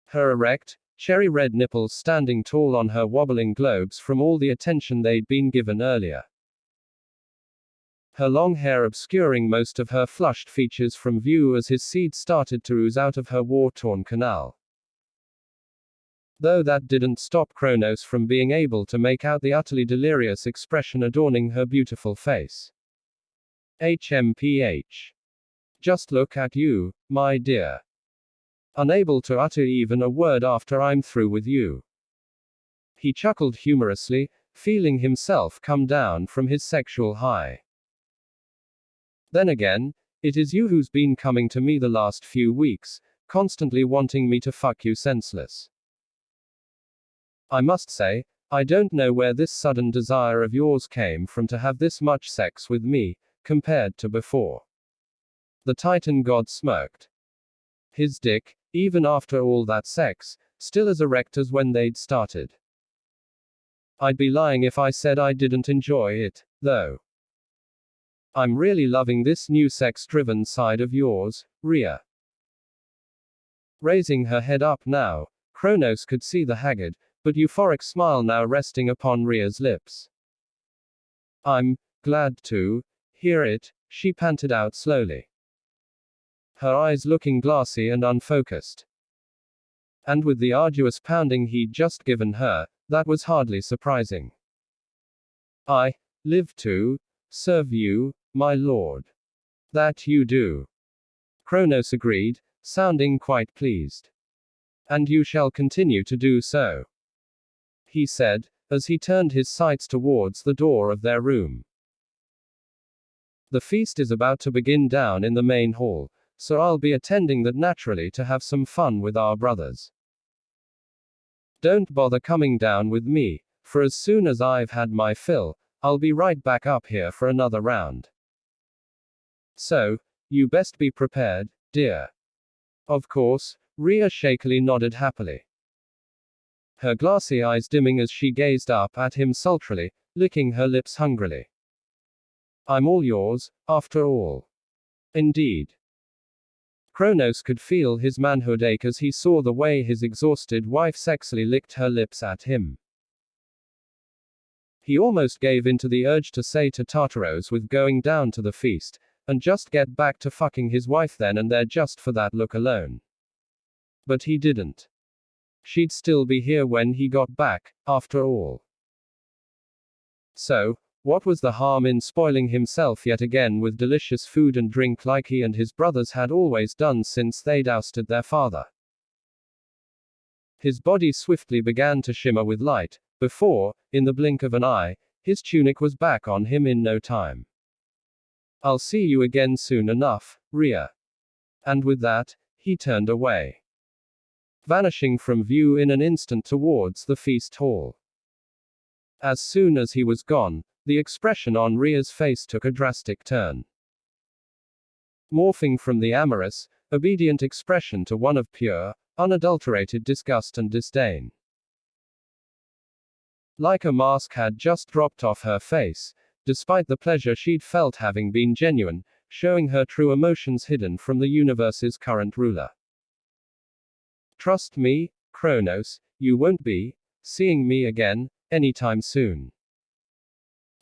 Her erect, cherry-red nipples standing tall on her wobbling globes from all the attention they'd been given earlier. Her long hair obscuring most of her flushed features from view as his seed started to ooze out of her war-torn canal. Though that didn't stop Kronos from being able to make out the utterly delirious expression adorning her beautiful face. HMPH. Just look at you, my dear. Unable to utter even a word after I'm through with you. He chuckled humorously, feeling himself come down from his sexual high. Then again, it is you who's been coming to me the last few weeks, constantly wanting me to fuck you senseless. I must say, I don't know where this sudden desire of yours came from to have this much sex with me, compared to before. The Titan god smirked. His dick, even after all that sex, still as erect as when they'd started. I'd be lying if I said I didn't enjoy it, though. I'm really loving this new sex-driven side of yours, Rhea. Raising her head up now, Kronos could see the haggard, but euphoric smile now resting upon Rhea's lips. I'm glad to hear it, she panted out slowly. Her eyes looking glassy and unfocused. And with the arduous pounding he'd just given her, that was hardly surprising. I live to serve you, my lord. That you do. Kronos agreed, sounding quite pleased. And you shall continue to do so, he said, as he turned his sights towards the door of their room. The feast is about to begin down in the main hall, so I'll be attending that naturally to have some fun with our brothers. Don't bother coming down with me, for as soon as I've had my fill, I'll be right back up here for another round. So, you best be prepared, dear. Of course, Rhea shakily nodded happily. Her glassy eyes dimming as she gazed up at him sultrily, licking her lips hungrily. I'm all yours, after all. Indeed. Kronos could feel his manhood ache as he saw the way his exhausted wife sexily licked her lips at him. He almost gave in to the urge to say to Tartaros with going down to the feast, and just get back to fucking his wife then and there just for that look alone. But he didn't. She'd still be here when he got back, after all. So, what was the harm in spoiling himself yet again with delicious food and drink like he and his brothers had always done since they'd ousted their father? His body swiftly began to shimmer with light, before, in the blink of an eye, his tunic was back on him in no time. I'll see you again soon enough, Rhea. And with that, he turned away, vanishing from view in an instant towards the feast hall. As soon as he was gone, the expression on Rhea's face took a drastic turn, morphing from the amorous, obedient expression to one of pure, unadulterated disgust and disdain. Like a mask had just dropped off her face, despite the pleasure she'd felt having been genuine, showing her true emotions hidden from the universe's current ruler. Trust me, Kronos, you won't be seeing me again anytime soon.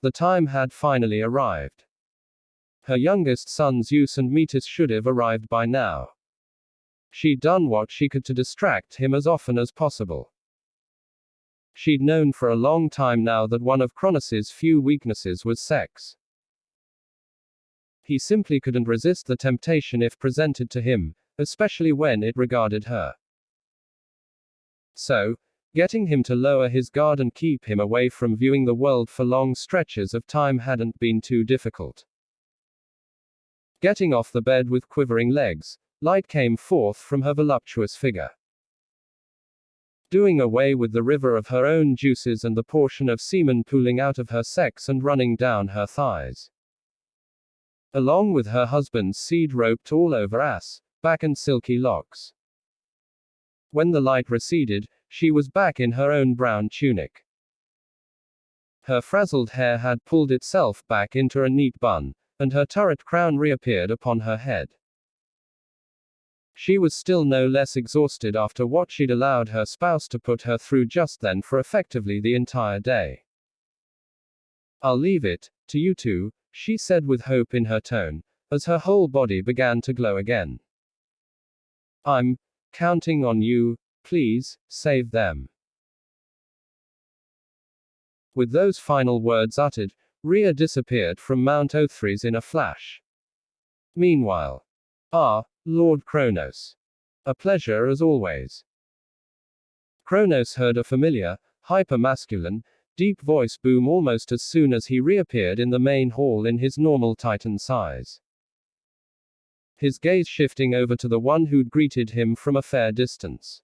The time had finally arrived. Her youngest sons Zeus and Metis should have arrived by now. She'd done what she could to distract him as often as possible. She'd known for a long time now that one of Kronos's few weaknesses was sex. He simply couldn't resist the temptation if presented to him, especially when it regarded her. So, getting him to lower his guard and keep him away from viewing the world for long stretches of time hadn't been too difficult. Getting off the bed with quivering legs, light came forth from her voluptuous figure. Doing away with the river of her own juices and the portion of semen pooling out of her sex and running down her thighs. Along with her husband's seed roped all over ass, back and silky locks. When the light receded, she was back in her own brown tunic. Her frazzled hair had pulled itself back into a neat bun, and her turret crown reappeared upon her head. She was still no less exhausted after what she'd allowed her spouse to put her through just then for effectively the entire day. I'll leave it to you two, she said with hope in her tone, as her whole body began to glow again. I'm counting on you, please, save them. With those final words uttered, Rhea disappeared from Mount Othries in a flash. Meanwhile, Lord Kronos. A pleasure as always. Kronos heard a familiar, hyper-masculine, deep voice boom almost as soon as he reappeared in the main hall in his normal Titan size. His gaze shifting over to the one who'd greeted him from a fair distance.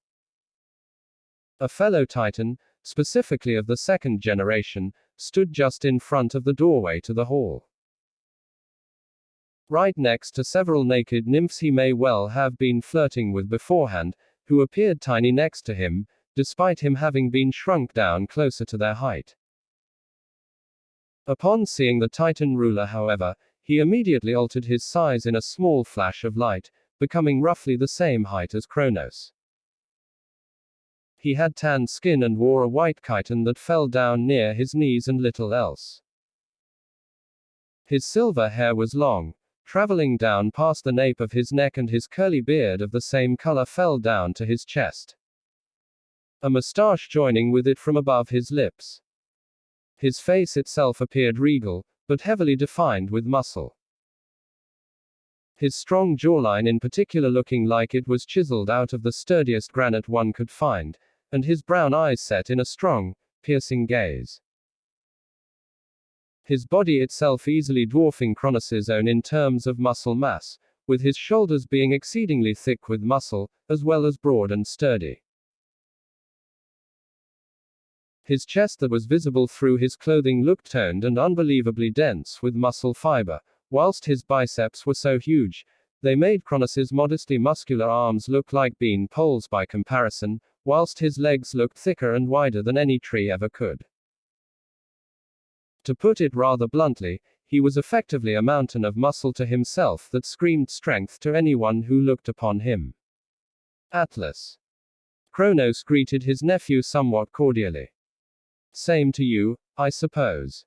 A fellow Titan, specifically of the second generation, stood just in front of the doorway to the hall. right next to several naked nymphs he may well have been flirting with beforehand, who appeared tiny next to him, despite him having been shrunk down closer to their height. Upon seeing the Titan ruler, however, he immediately altered his size in a small flash of light, becoming roughly the same height as Kronos. He had tanned skin and wore a white chiton that fell down near his knees and little else. His silver hair was long, traveling down past the nape of his neck, and his curly beard of the same color fell down to his chest, a moustache joining with it from above his lips. His face itself appeared regal, but heavily defined with muscle. His strong jawline in particular looking like it was chiseled out of the sturdiest granite one could find, and his brown eyes set in a strong, piercing gaze. His body itself easily dwarfing Kronos' own in terms of muscle mass, with his shoulders being exceedingly thick with muscle, as well as broad and sturdy. His chest that was visible through his clothing looked toned and unbelievably dense with muscle fiber, whilst his biceps were so huge, they made Kronos' modestly muscular arms look like bean poles by comparison, whilst his legs looked thicker and wider than any tree ever could. To put it rather bluntly, he was effectively a mountain of muscle to himself that screamed strength to anyone who looked upon him. Atlas. Kronos greeted his nephew somewhat cordially. Same to you, I suppose.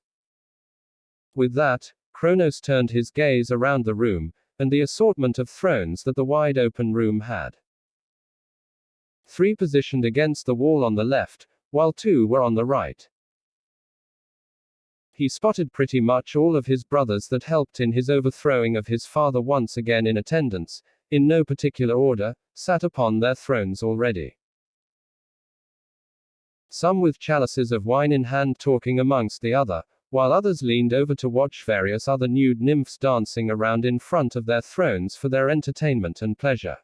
With that, Kronos turned his gaze around the room, and the assortment of thrones that the wide open room had. 3 positioned against the wall on the left, while 2 were on the right. He spotted pretty much all of his brothers that helped in his overthrowing of his father once again in attendance, in no particular order, sat upon their thrones already. Some with chalices of wine in hand talking amongst the other, while others leaned over to watch various other nude nymphs dancing around in front of their thrones for their entertainment and pleasure.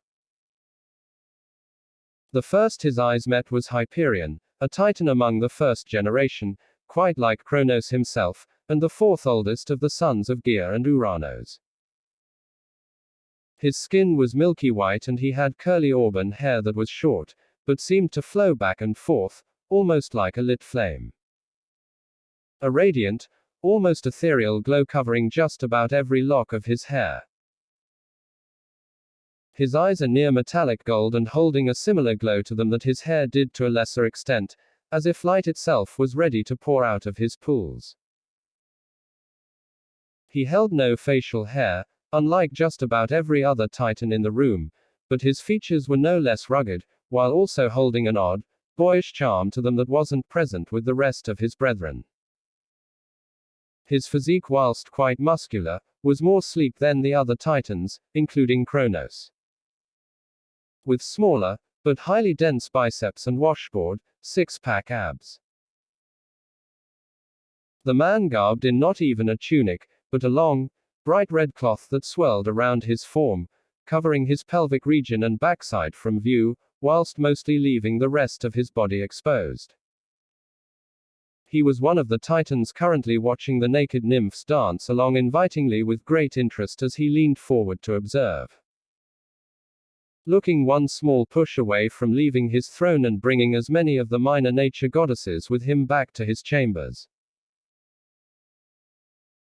The first his eyes met was Hyperion, a titan among the first generation, quite like Kronos himself, and the 4th oldest of the sons of Gaia and Uranos. His skin was milky white and he had curly auburn hair that was short, but seemed to flow back and forth, almost like a lit flame. A radiant, almost ethereal glow covering just about every lock of his hair. His eyes are near metallic gold and holding a similar glow to them that his hair did to a lesser extent, as if light itself was ready to pour out of his pools. He held no facial hair, unlike just about every other titan in the room, but his features were no less rugged, while also holding an odd, boyish charm to them that wasn't present with the rest of his brethren. His physique, whilst quite muscular, was more sleek than the other titans, including Kronos. With smaller, but highly dense biceps and washboard, 6-pack abs. The man garbed in not even a tunic, but a long, bright red cloth that swirled around his form, covering his pelvic region and backside from view, whilst mostly leaving the rest of his body exposed. He was one of the titans currently watching the naked nymphs dance along invitingly with great interest as he leaned forward to observe. Looking one small push away from leaving his throne and bringing as many of the minor nature goddesses with him back to his chambers.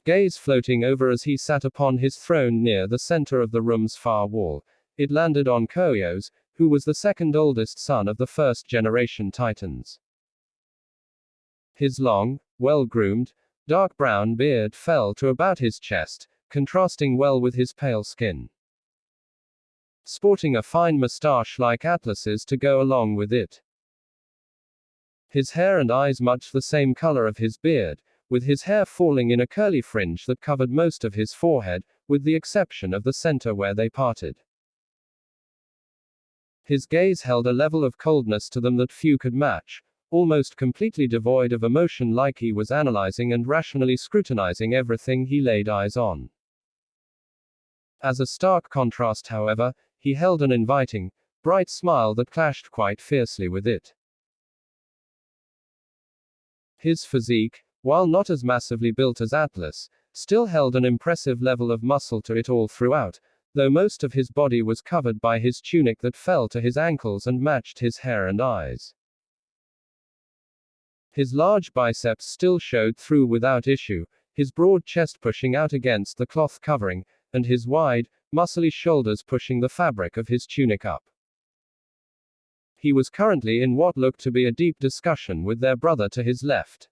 Gaze floating over as he sat upon his throne near the center of the room's far wall, it landed on Koios, who was the 2nd oldest son of the 1st generation titans. His long, well-groomed, dark brown beard fell to about his chest, contrasting well with his pale skin. Sporting a fine moustache like Atlas's to go along with it. His hair and eyes much the same color of his beard, with his hair falling in a curly fringe that covered most of his forehead, with the exception of the center where they parted. His gaze held a level of coldness to them that few could match, almost completely devoid of emotion, like he was analyzing and rationally scrutinizing everything he laid eyes on. As a stark contrast, however, he held an inviting, bright smile that clashed quite fiercely with it. His physique, while not as massively built as Atlas, still held an impressive level of muscle to it all throughout, though most of his body was covered by his tunic that fell to his ankles and matched his hair and eyes. His large biceps still showed through without issue, his broad chest pushing out against the cloth covering, and his wide, muscly shoulders pushing the fabric of his tunic up. He was currently in what looked to be a deep discussion with their brother to his left.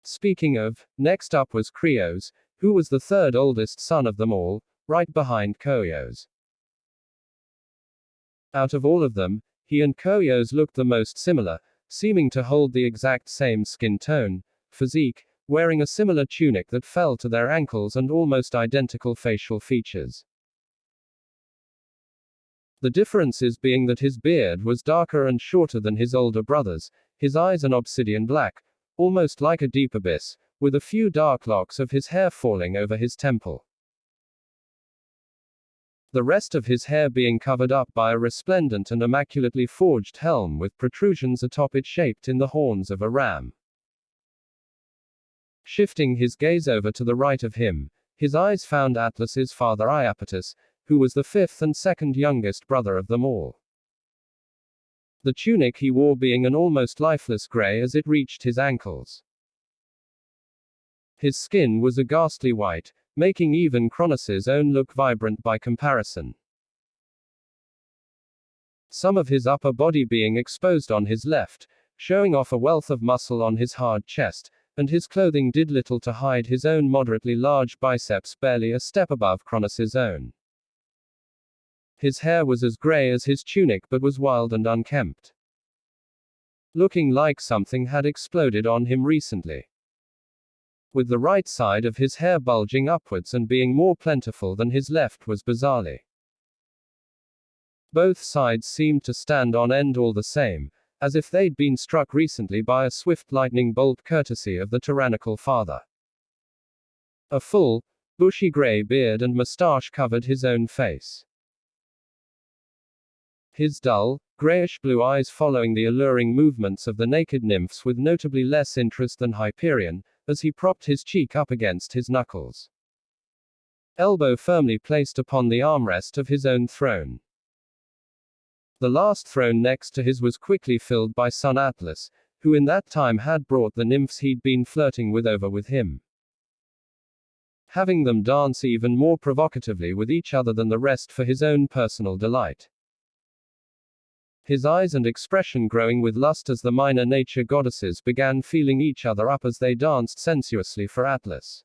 Speaking of, next up was Krios, who was the third oldest son of them all, right behind Koyos. Out of all of them, he and Koyos looked the most similar, seeming to hold the exact same skin tone, physique, wearing a similar tunic that fell to their ankles and almost identical facial features. The differences being that his beard was darker and shorter than his older brother's, his eyes an obsidian black, almost like a deep abyss, with a few dark locks of his hair falling over his temple. The rest of his hair being covered up by a resplendent and immaculately forged helm with protrusions atop it shaped in the horns of a ram. Shifting his gaze over to the right of him, his eyes found Atlas's father Iapetus, who was the fifth and second youngest brother of them all. The tunic he wore being an almost lifeless gray as it reached his ankles. His skin was a ghastly white, making even Kronos' own look vibrant by comparison. Some of his upper body being exposed on his left, showing off a wealth of muscle on his hard chest, and his clothing did little to hide his own moderately large biceps barely a step above Kronos' own. His hair was as gray as his tunic but was wild and unkempt, looking like something had exploded on him recently, with the right side of his hair bulging upwards and being more plentiful than his left was bizarrely. Both sides seemed to stand on end all the same, as if they'd been struck recently by a swift lightning bolt courtesy of the tyrannical father. A full, bushy gray beard and moustache covered his own face. His dull, grayish-blue eyes following the alluring movements of the naked nymphs with notably less interest than Hyperion, as he propped his cheek up against his knuckles. Elbow firmly placed upon the armrest of his own throne. The last throne next to his was quickly filled by son Atlas, who in that time had brought the nymphs he'd been flirting with over with him, having them dance even more provocatively with each other than the rest for his own personal delight. His eyes and expression growing with lust as the minor nature goddesses began feeling each other up as they danced sensuously for Atlas,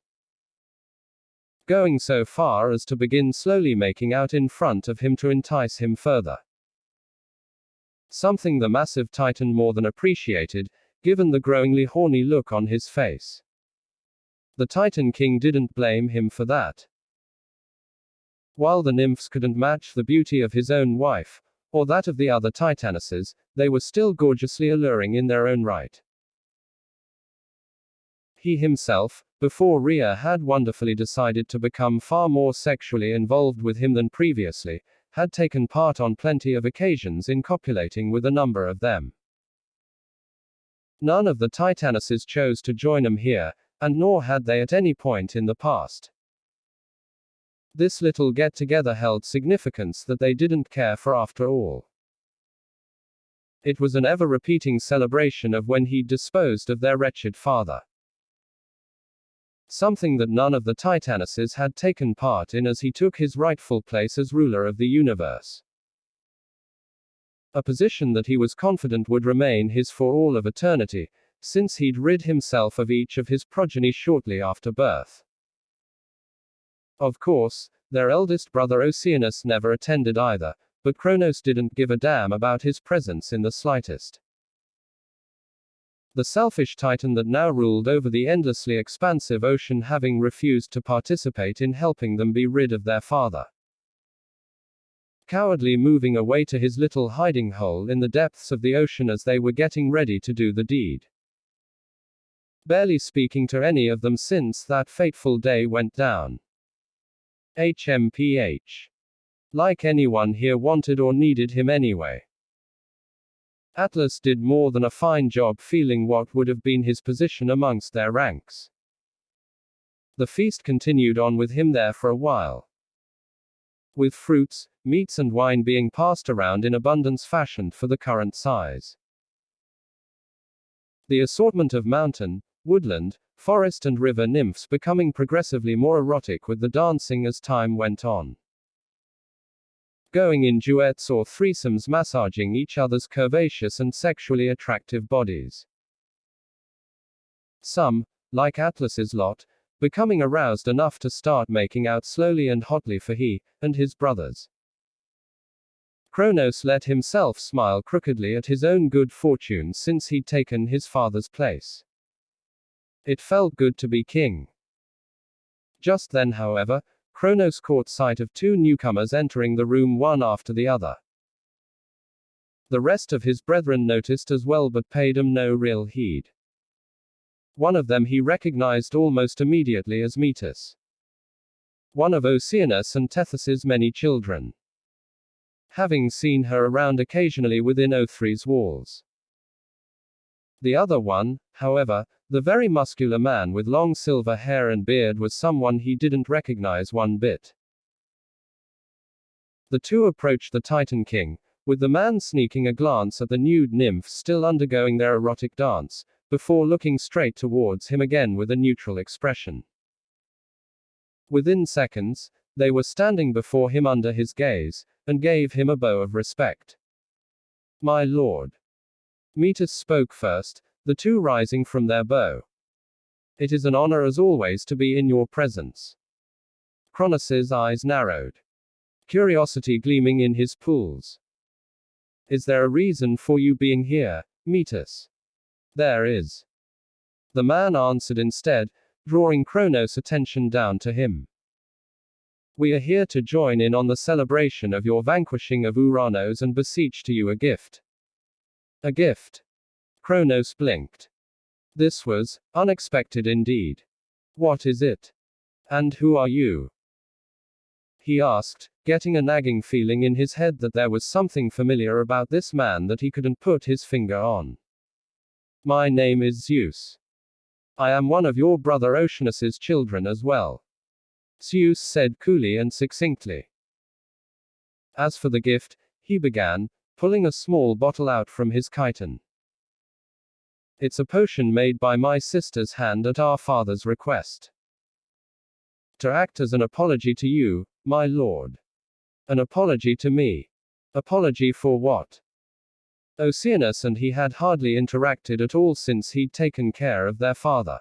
going so far as to begin slowly making out in front of him to entice him further. Something the massive titan more than appreciated, given the growingly horny look on his face. The Titan King didn't blame him for that. While the nymphs couldn't match the beauty of his own wife, or that of the other titanesses, they were still gorgeously alluring in their own right. He himself, before Rhea had wonderfully decided to become far more sexually involved with him than previously, had taken part on plenty of occasions in copulating with a number of them. None of the titanesses chose to join him here, and nor had they at any point in the past. This little get-together held significance that they didn't care for after all. It was an ever-repeating celebration of when he'd disposed of their wretched father. Something that none of the titanesses had taken part in as he took his rightful place as ruler of the universe. A position that he was confident would remain his for all of eternity, since he'd rid himself of each of his progeny shortly after birth. Of course, their eldest brother Oceanus never attended either, but Kronos didn't give a damn about his presence in the slightest. The selfish titan that now ruled over the endlessly expansive ocean having refused to participate in helping them be rid of their father. Cowardly moving away to his little hiding hole in the depths of the ocean as they were getting ready to do the deed. Barely speaking to any of them since that fateful day went down. HMPH. Like anyone here wanted or needed him anyway. Atlas did more than a fine job feeling what would have been his position amongst their ranks. The feast continued on with him there for a while, with fruits, meats and wine being passed around in abundance fashioned for the current size. The assortment of mountain, woodland, forest and river nymphs becoming progressively more erotic with the dancing as time went on. Going in duets or threesomes massaging each other's curvaceous and sexually attractive bodies. Some, like Atlas's lot, becoming aroused enough to start making out slowly and hotly for he and his brothers. Kronos let himself smile crookedly at his own good fortune since he'd taken his father's place. It felt good to be king. Just then, however, Kronos caught sight of two newcomers entering the room one after the other. The rest of his brethren noticed as well but paid him no real heed. One of them he recognized almost immediately as Metis, one of Oceanus and Tethys's many children, having seen her around occasionally within O3's walls. The other one, however, the very muscular man with long silver hair and beard, was someone he didn't recognize one bit. The two approached the Titan King, with the man sneaking a glance at the nude nymphs still undergoing their erotic dance, before looking straight towards him again with a neutral expression. Within seconds, they were standing before him under his gaze, and gave him a bow of respect. "My lord." Metis spoke first, the two rising from their bow. "It is an honor as always to be in your presence." Kronos's eyes narrowed, curiosity gleaming in his pools. "Is there a reason for you being here, Metis?" "There is," the man answered instead, drawing Kronos' attention down to him. "We are here to join in on the celebration of your vanquishing of Uranos and beseech to you a gift." "A gift?" Kronos blinked. This was unexpected indeed. "What is it? And who are you?" he asked, getting a nagging feeling in his head that there was something familiar about this man that he couldn't put his finger on. "My name is Zeus. I am one of your brother Oceanus's children as well," Zeus said coolly and succinctly. "As for the gift," he began, pulling a small bottle out from his chiton. "It's a potion made by my sister's hand at our father's request, to act as an apology to you, my lord." "An apology to me? Apology for what?" Oceanus and he had hardly interacted at all since he'd taken care of their father.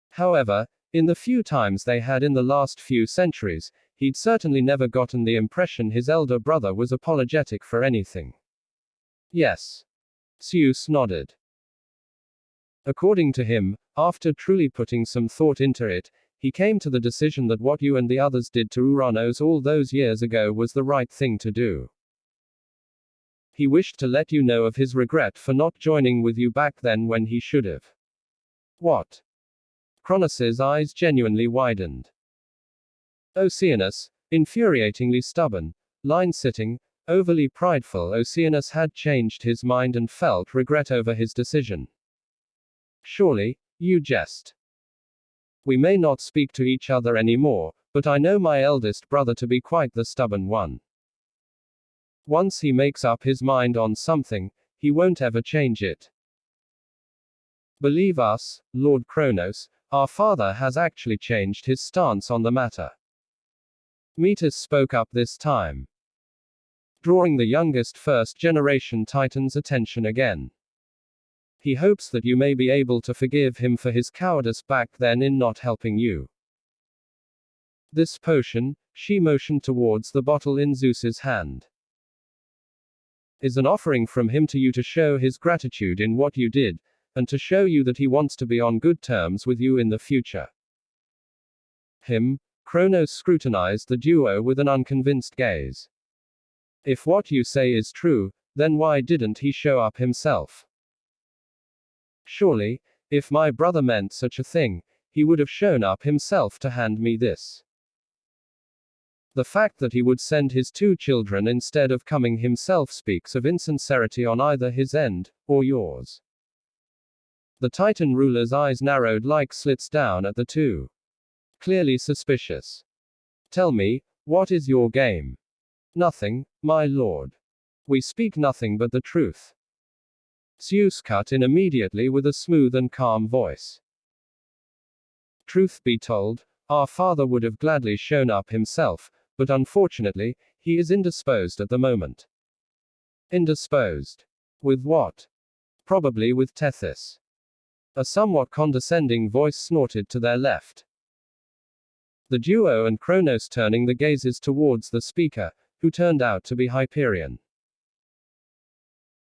However, in the few times they had in the last few centuries, he'd certainly never gotten the impression his elder brother was apologetic for anything. "Yes." Zeus nodded. "According to him, after truly putting some thought into it, he came to the decision that what you and the others did to Uranos all those years ago was the right thing to do. He wished to let you know of his regret for not joining with you back then when he should have." "What?" Kronos's eyes genuinely widened. Oceanus, infuriatingly stubborn, line-sitting, overly prideful Oceanus had changed his mind and felt regret over his decision. "Surely, you jest. We may not speak to each other anymore, but I know my eldest brother to be quite the stubborn one. Once he makes up his mind on something, he won't ever change it. Believe us, Lord Kronos, our father has actually changed his stance on the matter." Metis spoke up this time, drawing the youngest first-generation Titan's attention again. "He hopes that you may be able to forgive him for his cowardice back then in not helping you. This potion," she motioned towards the bottle in Zeus's hand, "is an offering from him to you to show his gratitude in what you did, and to show you that he wants to be on good terms with you in the future." Him? Kronos scrutinized the duo with an unconvinced gaze. "If what you say is true, then why didn't he show up himself? Surely, if my brother meant such a thing, he would have shown up himself to hand me this. The fact that he would send his two children instead of coming himself speaks of insincerity on either his end, or yours." The Titan ruler's eyes narrowed like slits down at the two. Clearly suspicious. Tell me, what is your game? Nothing, my lord. We speak nothing but the truth. Zeus cut in immediately with a smooth and calm voice. Truth be told, our father would have gladly shown up himself, but unfortunately, he is indisposed at the moment. Indisposed? With what? Probably with Tethys. A somewhat condescending voice snorted to their left. The duo and Kronos turning the gazes towards the speaker, who turned out to be Hyperion.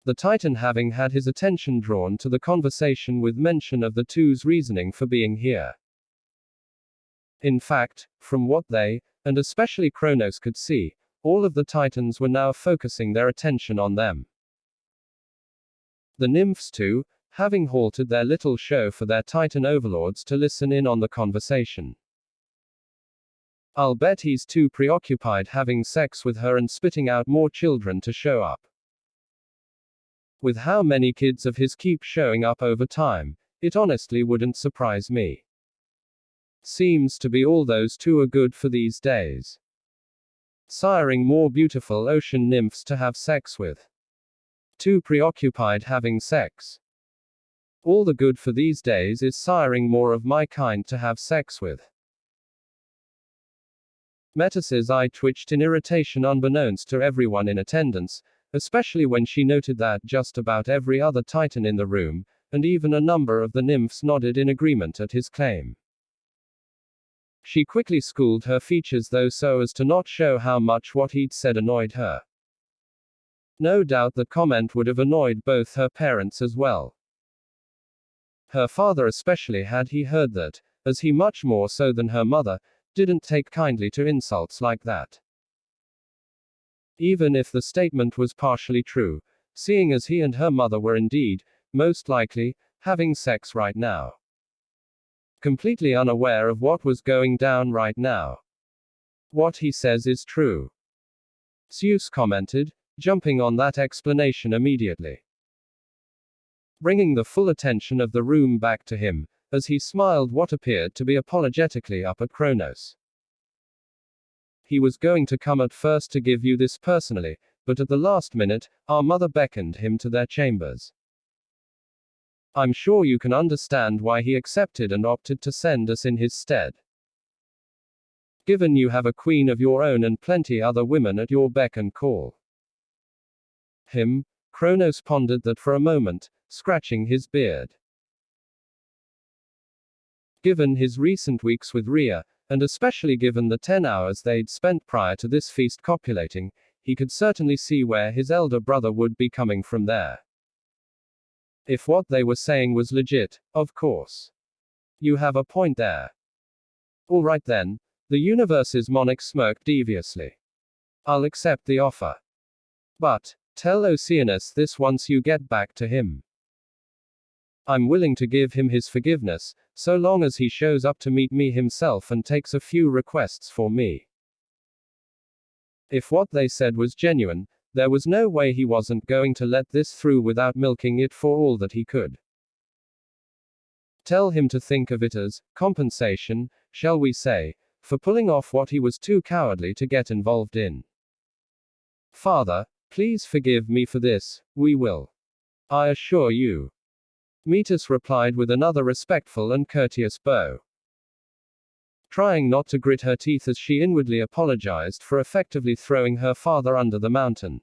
The Titan having had his attention drawn to the conversation with mention of the two's reasoning for being here. In fact, from what they, and especially Kronos could see, all of the Titans were now focusing their attention on them. The nymphs too, having halted their little show for their Titan overlords to listen in on the conversation. I'll bet he's too preoccupied having sex with her and spitting out more children to show up. With how many kids of his keep showing up over time, it honestly wouldn't surprise me. Seems to be all those two are good for these days. Siring more beautiful ocean nymphs to have sex with. Too preoccupied having sex. All the good for these days is siring more of my kind to have sex with. Metis's eye twitched in irritation unbeknownst to everyone in attendance, especially when she noted that just about every other Titan in the room, and even a number of the nymphs nodded in agreement at his claim. She quickly schooled her features though so as to not show how much what he'd said annoyed her. No doubt the comment would have annoyed both her parents as well. Her father especially had he heard that, as he much more so than her mother, didn't take kindly to insults like that. Even if the statement was partially true, seeing as he and her mother were indeed, most likely, having sex right now. Completely unaware of what was going down right now. What he says is true. Zeus commented, jumping on that explanation immediately. Bringing the full attention of the room back to him, as he smiled what appeared to be apologetically up at Kronos. He was going to come at first to give you this personally, but at the last minute, our mother beckoned him to their chambers. I'm sure you can understand why he accepted and opted to send us in his stead. Given you have a queen of your own and plenty other women at your beck and call. Kronos pondered that for a moment, scratching his beard. Given his recent weeks with Rhea, and especially given the 10 hours they'd spent prior to this feast copulating, he could certainly see where his elder brother would be coming from there. If what they were saying was legit, of course. You have a point there. All right then, the universe's monarch smirked deviously. I'll accept the offer. But, tell Oceanus this once you get back to him. I'm willing to give him his forgiveness, so long as he shows up to meet me himself and takes a few requests for me. If what they said was genuine, there was no way he wasn't going to let this through without milking it for all that he could. Tell him to think of it as compensation, shall we say, for pulling off what he was too cowardly to get involved in. Father, please forgive me for this, we will. I assure you. Metis replied with another respectful and courteous bow. Trying not to grit her teeth as she inwardly apologized for effectively throwing her father under the mountain.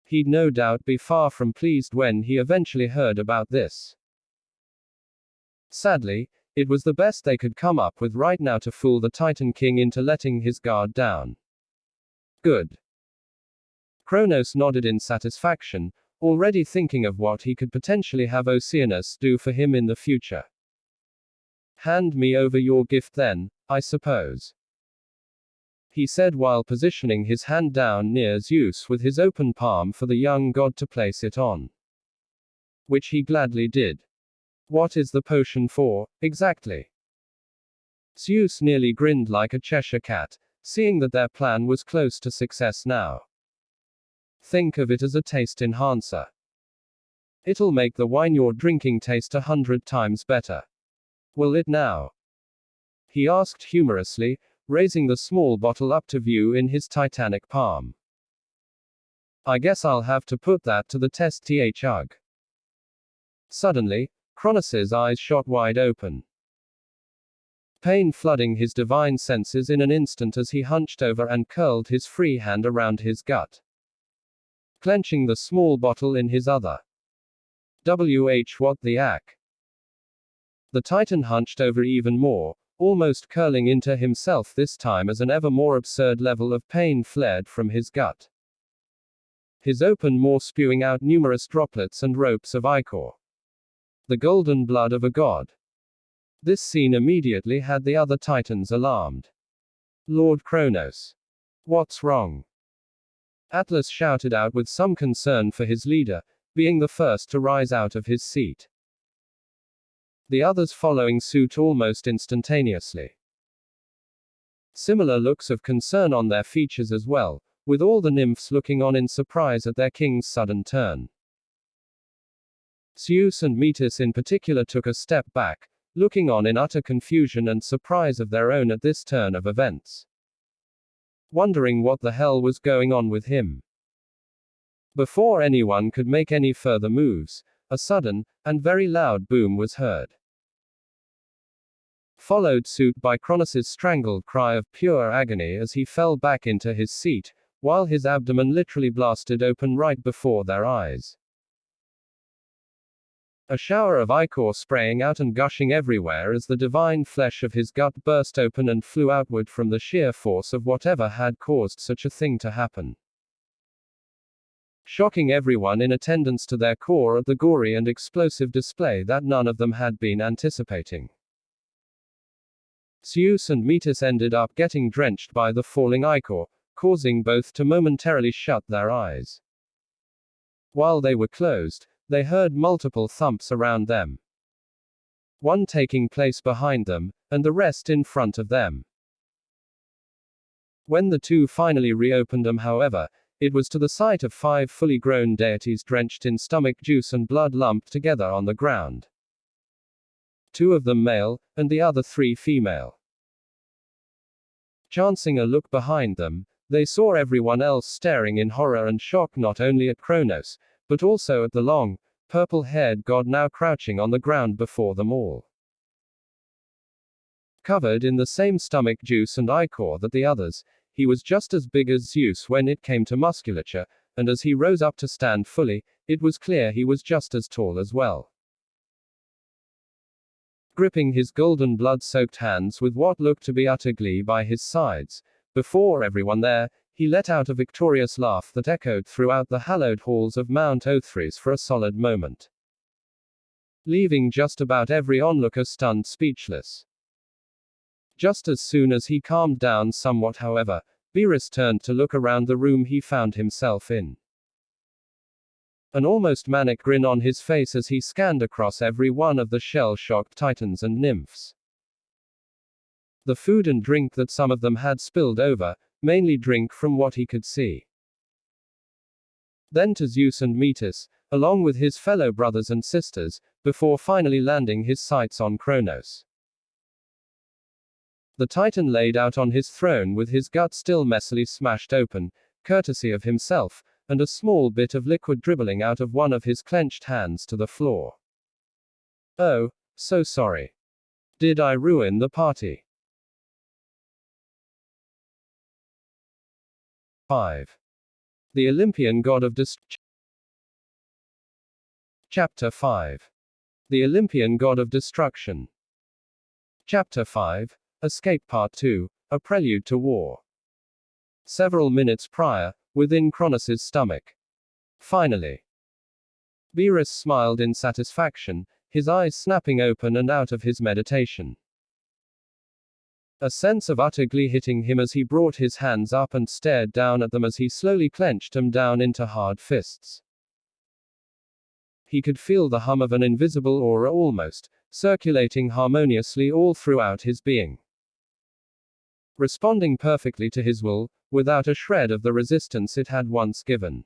He'd no doubt be far from pleased when he eventually heard about this. Sadly, it was the best they could come up with right now to fool the Titan King into letting his guard down. Good. Kronos nodded in satisfaction, already thinking of what he could potentially have Oceanus do for him in the future. Hand me over your gift then, I suppose. He said while positioning his hand down near Zeus with his open palm for the young god to place it on. Which he gladly did. What is the potion for, exactly? Zeus nearly grinned like a Cheshire cat, seeing that their plan was close to success now. Think of it as a taste enhancer. It'll make the wine you're drinking taste 100 times better. Will it now? He asked humorously, raising the small bottle up to view in his titanic palm. I guess I'll have to put that to the test. Ugh. Suddenly, Kronos' eyes shot wide open. Pain flooding his divine senses in an instant as he hunched over and curled his free hand around his gut, clenching the small bottle in his other. What the ack? The Titan hunched over even more, almost curling into himself this time as an ever more absurd level of pain flared from his gut, his open maw spewing out numerous droplets and ropes of ichor, the golden blood of a god. This scene immediately had the other Titans alarmed. Lord Kronos. What's wrong? Atlas shouted out with some concern for his leader, being the first to rise out of his seat, the others following suit almost instantaneously. Similar looks of concern on their features as well, with all the nymphs looking on in surprise at their king's sudden turn. Zeus and Metis in particular took a step back, looking on in utter confusion and surprise of their own at this turn of events, wondering what the hell was going on with him. Before anyone could make any further moves, a sudden, and very loud boom was heard, followed suit by Kronos' strangled cry of pure agony as he fell back into his seat, while his abdomen literally blasted open right before their eyes. A shower of ichor spraying out and gushing everywhere as the divine flesh of his gut burst open and flew outward from the sheer force of whatever had caused such a thing to happen, shocking everyone in attendance to their core at the gory and explosive display that none of them had been anticipating. Zeus and Metis ended up getting drenched by the falling ichor, causing both to momentarily shut their eyes. While they were closed, they heard multiple thumps around them, one taking place behind them, and the rest in front of them. When the two finally reopened them, however, it was to the sight of 5 fully grown deities drenched in stomach juice and blood lumped together on the ground. 2 of them male, and the other 3 female. Chancing a look behind them, they saw everyone else staring in horror and shock not only at Kronos, but also at the long, purple-haired god now crouching on the ground before them all, covered in the same stomach juice and ichor that the others. He was just as big as Zeus when it came to musculature, and as he rose up to stand fully, it was clear he was just as tall as well. Gripping his golden blood-soaked hands with what looked to be utter glee by his sides, before everyone there, he let out a victorious laugh that echoed throughout the hallowed halls of Mount Othries for a solid moment, leaving just about every onlooker stunned speechless. Just as soon as he calmed down somewhat, however, Beerus turned to look around the room he found himself in, an almost manic grin on his face as he scanned across every one of the shell-shocked titans and nymphs. The food and drink that some of them had spilled over, mainly drink from what he could see. Then to Zeus and Metis, along with his fellow brothers and sisters, before finally landing his sights on Kronos. The Titan laid out on his throne with his gut still messily smashed open, courtesy of himself, and a small bit of liquid dribbling out of one of his clenched hands to the floor. Oh, so sorry. Did I ruin the party? 5. The Olympian God of Destruction. Chapter 5. The Olympian God of Destruction. Chapter 5. Escape Part 2, A Prelude to War. Several minutes prior, within Kronos' stomach. Finally, Beerus smiled in satisfaction, his eyes snapping open and out of his meditation. A sense of utter glee hitting him as he brought his hands up and stared down at them as he slowly clenched them down into hard fists. He could feel the hum of an invisible aura almost, circulating harmoniously all throughout his being, responding perfectly to his will, without a shred of the resistance it had once given.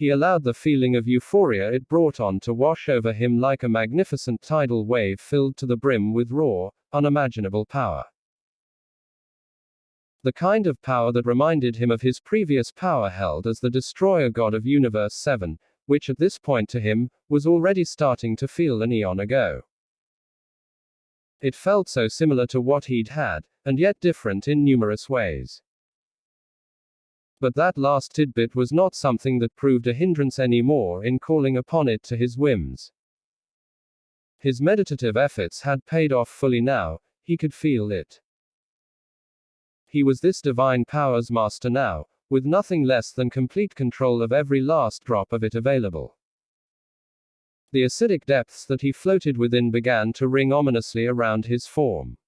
he allowed the feeling of euphoria it brought on to wash over him like a magnificent tidal wave filled to the brim with raw, unimaginable power. The kind of power that reminded him of his previous power held as the destroyer god of Universe 7, which at this point to him, was already starting to feel an eon ago. It felt so similar to what he'd had, and yet different in numerous ways. But that last tidbit was not something that proved a hindrance anymore in calling upon it to his whims. His meditative efforts had paid off fully now, he could feel it. He was this divine power's master now, with nothing less than complete control of every last drop of it available. The acidic depths that he floated within began to ring ominously around his form.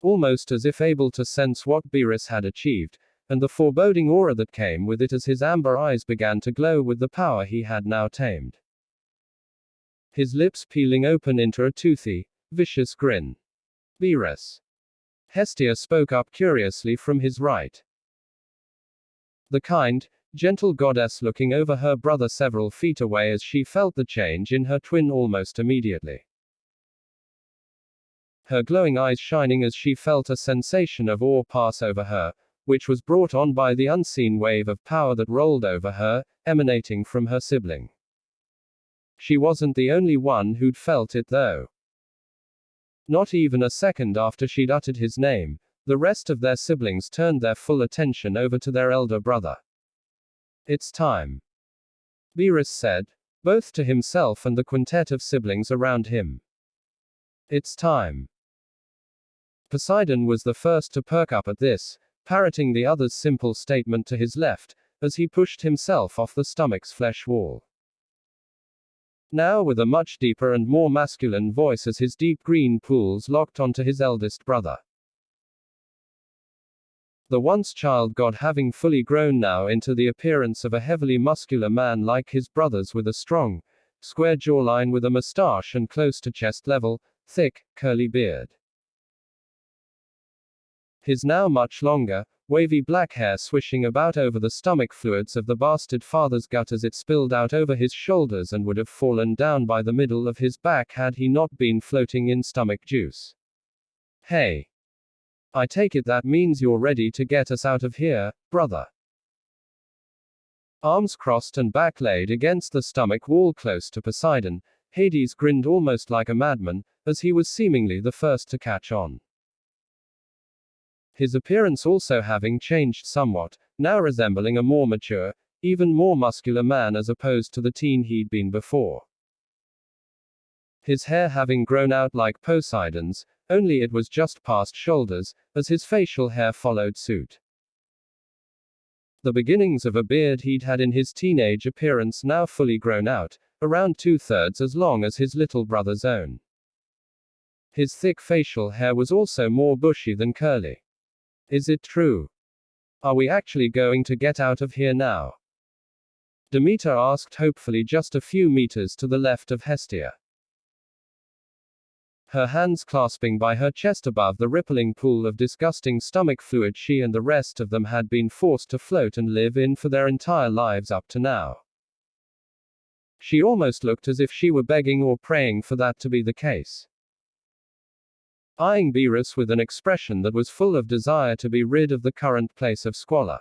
Almost as if able to sense what Beerus had achieved, and the foreboding aura that came with it as his amber eyes began to glow with the power he had now tamed. His lips peeling open into a toothy, vicious grin. Beerus. Hestia spoke up curiously from his right. The kind, gentle goddess looking over her brother several feet away as she felt the change in her twin almost immediately. Her glowing eyes shining as she felt a sensation of awe pass over her, which was brought on by the unseen wave of power that rolled over her, emanating from her sibling. She wasn't the only one who'd felt it though. Not even a second after she'd uttered his name, the rest of their siblings turned their full attention over to their elder brother. It's time. Beerus said, both to himself and the quintet of siblings around him. It's time. Poseidon was the first to perk up at this, parroting the other's simple statement to his left, as he pushed himself off the stomach's flesh wall. Now with a much deeper and more masculine voice as his deep green pools locked onto his eldest brother. The once child god having fully grown now into the appearance of a heavily muscular man like his brothers with a strong, square jawline with a mustache and close to chest level, thick, curly beard. His now much longer, wavy black hair swishing about over the stomach fluids of the bastard father's gut as it spilled out over his shoulders and would have fallen down by the middle of his back had he not been floating in stomach juice. Hey. I take it that means you're ready to get us out of here, brother. Arms crossed and back laid against the stomach wall close to Poseidon, Hades grinned almost like a madman, as he was seemingly the first to catch on. His appearance also having changed somewhat, now resembling a more mature, even more muscular man as opposed to the teen he'd been before. His hair having grown out like Poseidon's, only it was just past shoulders, as his facial hair followed suit. The beginnings of a beard he'd had in his teenage appearance now fully grown out, around 2/3 as long as his little brother's own. His thick facial hair was also more bushy than curly. Is it true? Are we actually going to get out of here now? Demeter asked hopefully just a few meters to the left of Hestia. Her hands clasping by her chest above the rippling pool of disgusting stomach fluid she and the rest of them had been forced to float and live in for their entire lives up to now. She almost looked as if she were begging or praying for that to be the case. Eyeing Beerus with an expression that was full of desire to be rid of the current place of squalor.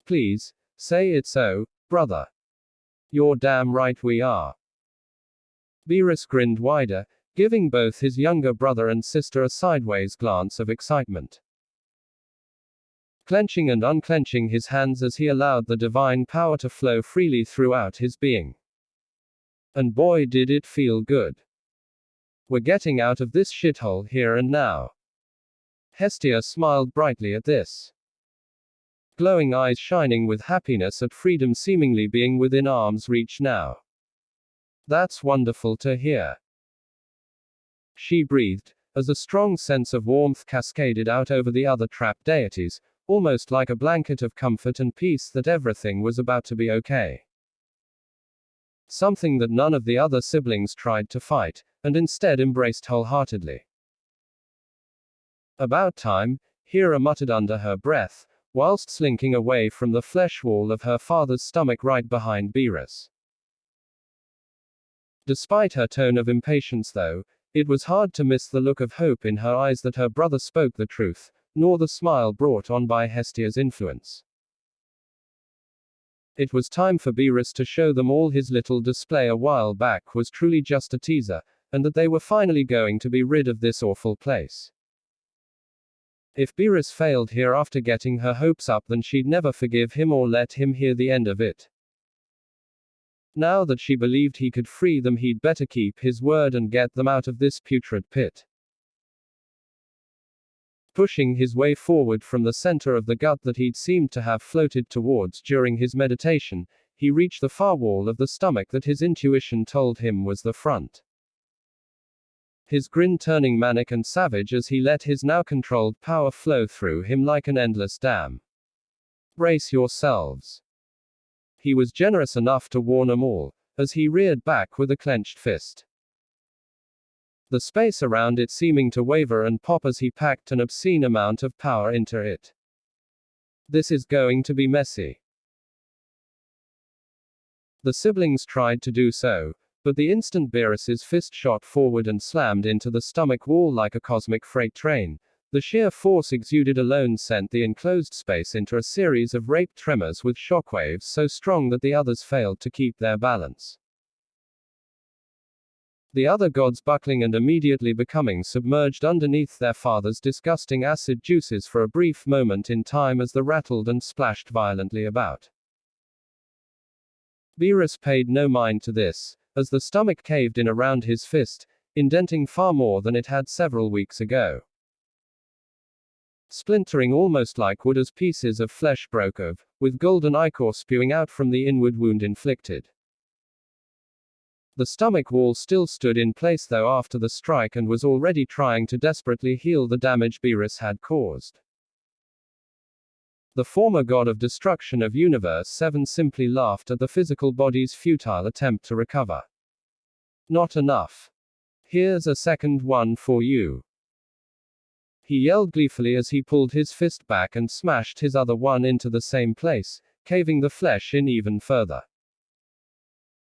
Please, say it so, brother. You're damn right we are. Beerus grinned wider, giving both his younger brother and sister a sideways glance of excitement. Clenching and unclenching his hands as he allowed the divine power to flow freely throughout his being. And boy did it feel good. We're getting out of this shithole here and now. Hestia smiled brightly at this. Glowing eyes shining with happiness at freedom seemingly being within arm's reach now. That's wonderful to hear. She breathed, as a strong sense of warmth cascaded out over the other trapped deities, almost like a blanket of comfort and peace that everything was about to be okay. Something that none of the other siblings tried to fight, and instead embraced wholeheartedly. About time, Hera muttered under her breath, whilst slinking away from the flesh wall of her father's stomach right behind Beerus. Despite her tone of impatience though, it was hard to miss the look of hope in her eyes that her brother spoke the truth, nor the smile brought on by Hestia's influence. It was time for Beerus to show them all his little display a while back was truly just a teaser, and that they were finally going to be rid of this awful place. If Beerus failed here after getting her hopes up, then she'd never forgive him or let him hear the end of it. Now that she believed he could free them, he'd better keep his word and get them out of this putrid pit. Pushing his way forward from the center of the gut that he'd seemed to have floated towards during his meditation, he reached the far wall of the stomach that his intuition told him was the front. His grin turning manic and savage as he let his now controlled power flow through him like an endless dam. Brace yourselves. He was generous enough to warn them all, as he reared back with a clenched fist, the space around it seeming to waver and pop as he packed an obscene amount of power into it. This is going to be messy. The siblings tried to do so, but the instant Beerus's fist shot forward and slammed into the stomach wall like a cosmic freight train, the sheer force exuded alone sent the enclosed space into a series of rape tremors with shockwaves so strong that the others failed to keep their balance. The other gods buckling and immediately becoming submerged underneath their father's disgusting acid juices for a brief moment in time as they rattled and splashed violently about. Beerus paid no mind to this, as the stomach caved in around his fist, indenting far more than it had several weeks ago, splintering almost like wood as pieces of flesh broke off, with golden ichor spewing out from the inward wound inflicted. The stomach wall still stood in place though after the strike and was already trying to desperately heal the damage Beerus had caused. The former god of destruction of Universe 7 simply laughed at the physical body's futile attempt to recover. Not enough. Here's a second one for you. He yelled gleefully as he pulled his fist back and smashed his other one into the same place, caving the flesh in even further,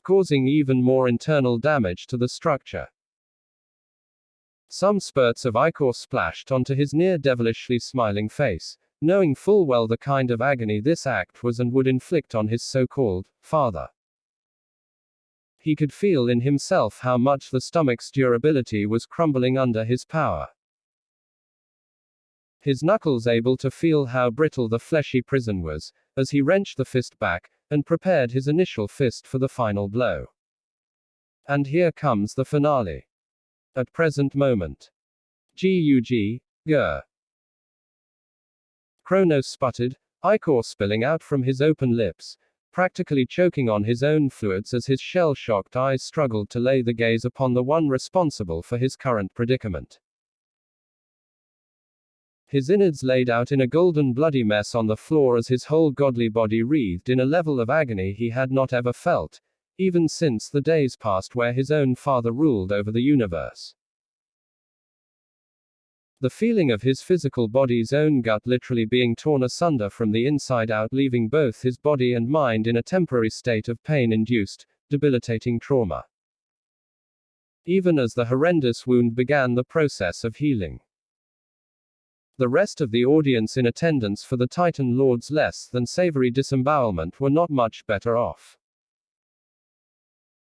causing even more internal damage to the structure. Some spurts of ichor splashed onto his near-devilishly smiling face, knowing full well the kind of agony this act was and would inflict on his so-called father. He could feel in himself how much the stomach's durability was crumbling under his power, his knuckles able to feel how brittle the fleshy prison was, as he wrenched the fist back, and prepared his initial fist for the final blow. And here comes the finale. At present moment. Gug. Grr. Kronos sputtered, ichor spilling out from his open lips, practically choking on his own fluids as his shell-shocked eyes struggled to lay the gaze upon the one responsible for his current predicament. His innards laid out in a golden bloody mess on the floor as his whole godly body wreathed in a level of agony he had not ever felt, even since the days past where his own father ruled over the universe. The feeling of his physical body's own gut literally being torn asunder from the inside out, leaving both his body and mind in a temporary state of pain-induced, debilitating trauma, even as the horrendous wound began the process of healing. The rest of the audience in attendance for the Titan Lord's less than savory disembowelment were not much better off.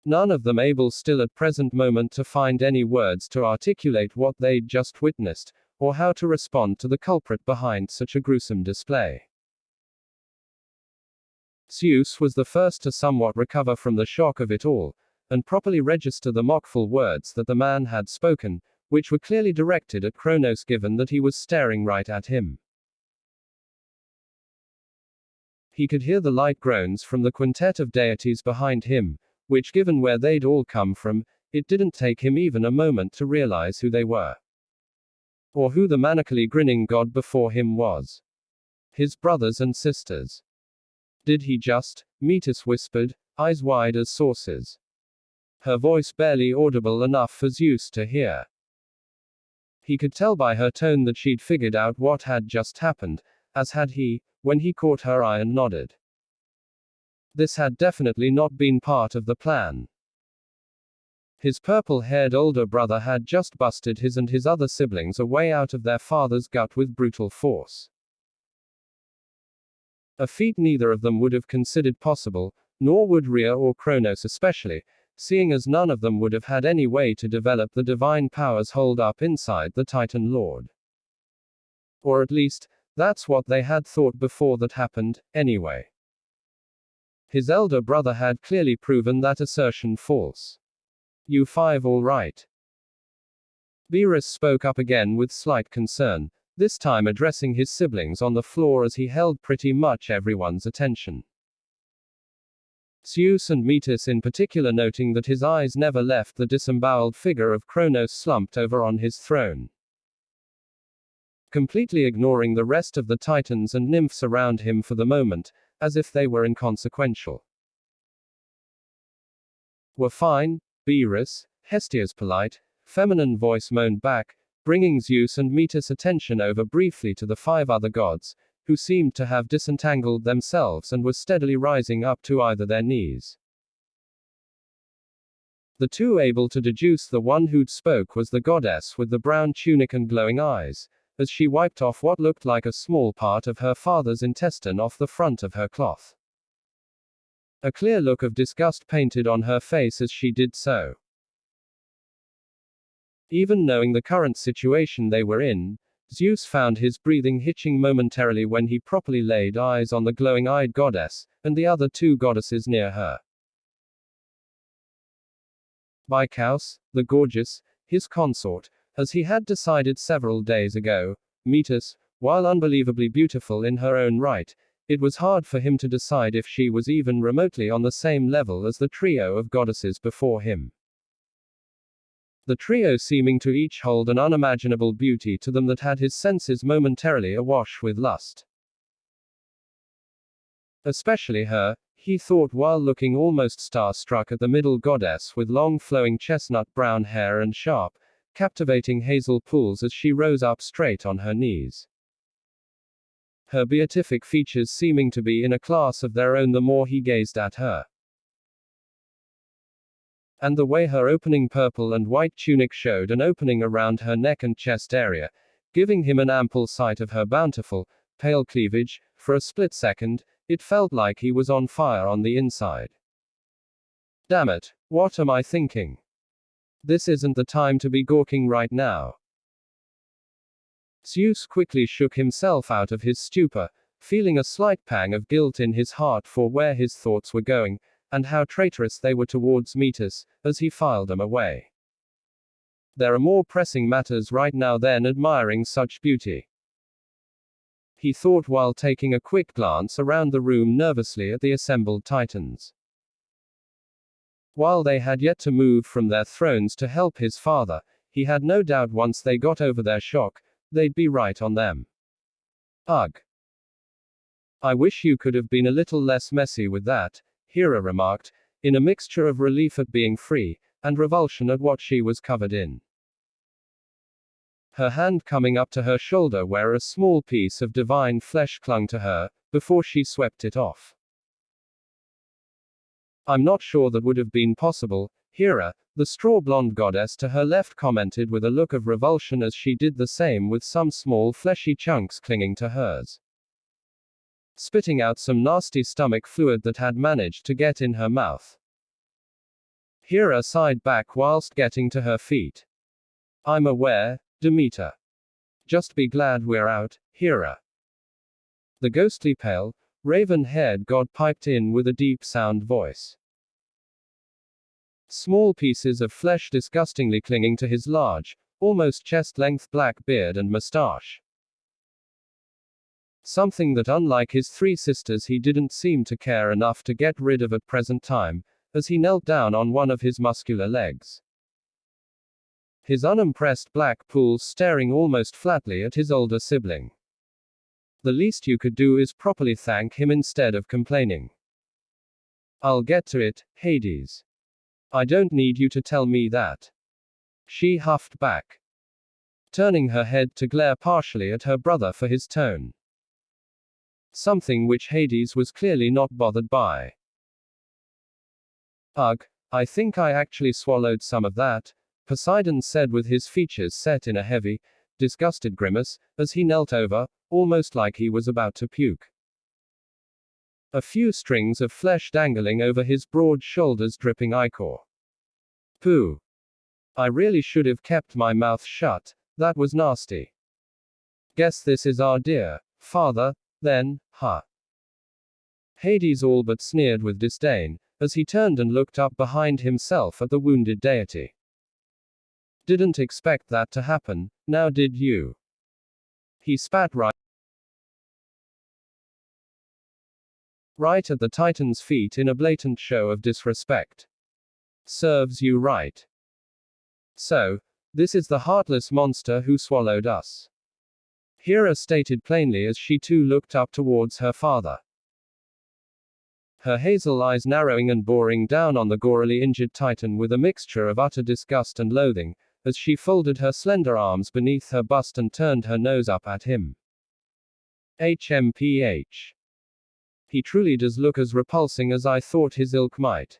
None of them able still at present moment to find any words to articulate what they'd just witnessed, or how to respond to the culprit behind such a gruesome display. Zeus was the first to somewhat recover from the shock of it all, and properly register the mockful words that the man had spoken, which were clearly directed at Kronos given that he was staring right at him. He could hear the light groans from the quintet of deities behind him, which given where they'd all come from, it didn't take him even a moment to realize who they were, or who the manically grinning god before him was. His brothers and sisters. Did he just? Metis whispered, eyes wide as saucers, her voice barely audible enough for Zeus to hear. He could tell by her tone that she'd figured out what had just happened, as had he, when he caught her eye and nodded. This had definitely not been part of the plan. His purple-haired older brother had just busted his and his other siblings away out of their father's gut with brutal force. A feat neither of them would have considered possible, nor would Rhea or Kronos especially, seeing as none of them would have had any way to develop the divine powers holed up inside the Titan Lord. Or at least, that's what they had thought before that happened, anyway. His elder brother had clearly proven that assertion false. You five all right? Beerus spoke up again with slight concern, this time addressing his siblings on the floor as he held pretty much everyone's attention. Zeus and Metis in particular, noting that his eyes never left the disemboweled figure of Kronos slumped over on his throne. Completely ignoring the rest of the titans and nymphs around him for the moment, as if they were inconsequential. We're fine, Beerus, Hestia's polite, feminine voice moaned back, bringing Zeus and Metis' attention over briefly to the five other gods, who seemed to have disentangled themselves and were steadily rising up to either their knees. The two able to deduce the one who'd spoke was the goddess with the brown tunic and glowing eyes, as she wiped off what looked like a small part of her father's intestine off the front of her cloth. A clear look of disgust painted on her face as she did so. Even knowing the current situation they were in, Zeus found his breathing hitching momentarily when he properly laid eyes on the glowing-eyed goddess, and the other two goddesses near her. Bringonthechaos, the gorgeous, his consort, as he had decided several days ago, Metis, while unbelievably beautiful in her own right, it was hard for him to decide if she was even remotely on the same level as the trio of goddesses before him. The trio seeming to each hold an unimaginable beauty to them that had his senses momentarily awash with lust. Especially her, he thought while looking almost star-struck at the middle goddess with long flowing chestnut brown hair and sharp, captivating hazel pools as she rose up straight on her knees. Her beatific features seeming to be in a class of their own the more he gazed at her. And the way her opening purple and white tunic showed an opening around her neck and chest area, giving him an ample sight of her bountiful, pale cleavage, for a split second, it felt like he was on fire on the inside. Damn it, what am I thinking? This isn't the time to be gawking right now. Zeus quickly shook himself out of his stupor, feeling a slight pang of guilt in his heart for where his thoughts were going, and how traitorous they were towards Metis, as he filed them away. There are more pressing matters right now than admiring such beauty, he thought while taking a quick glance around the room nervously at the assembled titans. While they had yet to move from their thrones to help his father, he had no doubt once they got over their shock, they'd be right on them. Ugh. I wish you could have been a little less messy with that, Hera remarked, in a mixture of relief at being free, and revulsion at what she was covered in. Her hand coming up to her shoulder where a small piece of divine flesh clung to her, before she swept it off. I'm not sure that would have been possible, Hera, the straw-blonde goddess to her left commented with a look of revulsion as she did the same with some small fleshy chunks clinging to hers, spitting out some nasty stomach fluid that had managed to get in her mouth. Hera sighed back whilst getting to her feet. I'm aware, Demeter. Just be glad we're out, Hera. The ghostly pale, raven-haired god piped in with a deep sound voice. Small pieces of flesh disgustingly clinging to his large, almost chest-length black beard and mustache. Something that unlike his three sisters he didn't seem to care enough to get rid of at present time, as he knelt down on one of his muscular legs. His unimpressed black pools staring almost flatly at his older sibling. The least you could do is properly thank him instead of complaining. I'll get to it, Hades. I don't need you to tell me that. She huffed back, turning her head to glare partially at her brother for his tone. something which Hades was clearly not bothered by. Ugh, I think I actually swallowed some of that, Poseidon said with his features set in a heavy, disgusted grimace, as he knelt over, almost like he was about to puke. A few strings of flesh dangling over his broad shoulders dripping ichor. Pooh. I really should have kept my mouth shut, that was nasty. Guess this is our dear father, then, huh? Hades all but sneered with disdain, as he turned and looked up behind himself at the wounded deity. Didn't expect that to happen, now did you? He spat right at the Titan's feet in a blatant show of disrespect. Serves you right. So, this is the heartless monster who swallowed us. Hera stated plainly as she too looked up towards her father. Her hazel eyes narrowing and boring down on the gorily injured Titan with a mixture of utter disgust and loathing, as she folded her slender arms beneath her bust and turned her nose up at him. HMPH. He truly does look as repulsing as I thought his ilk might.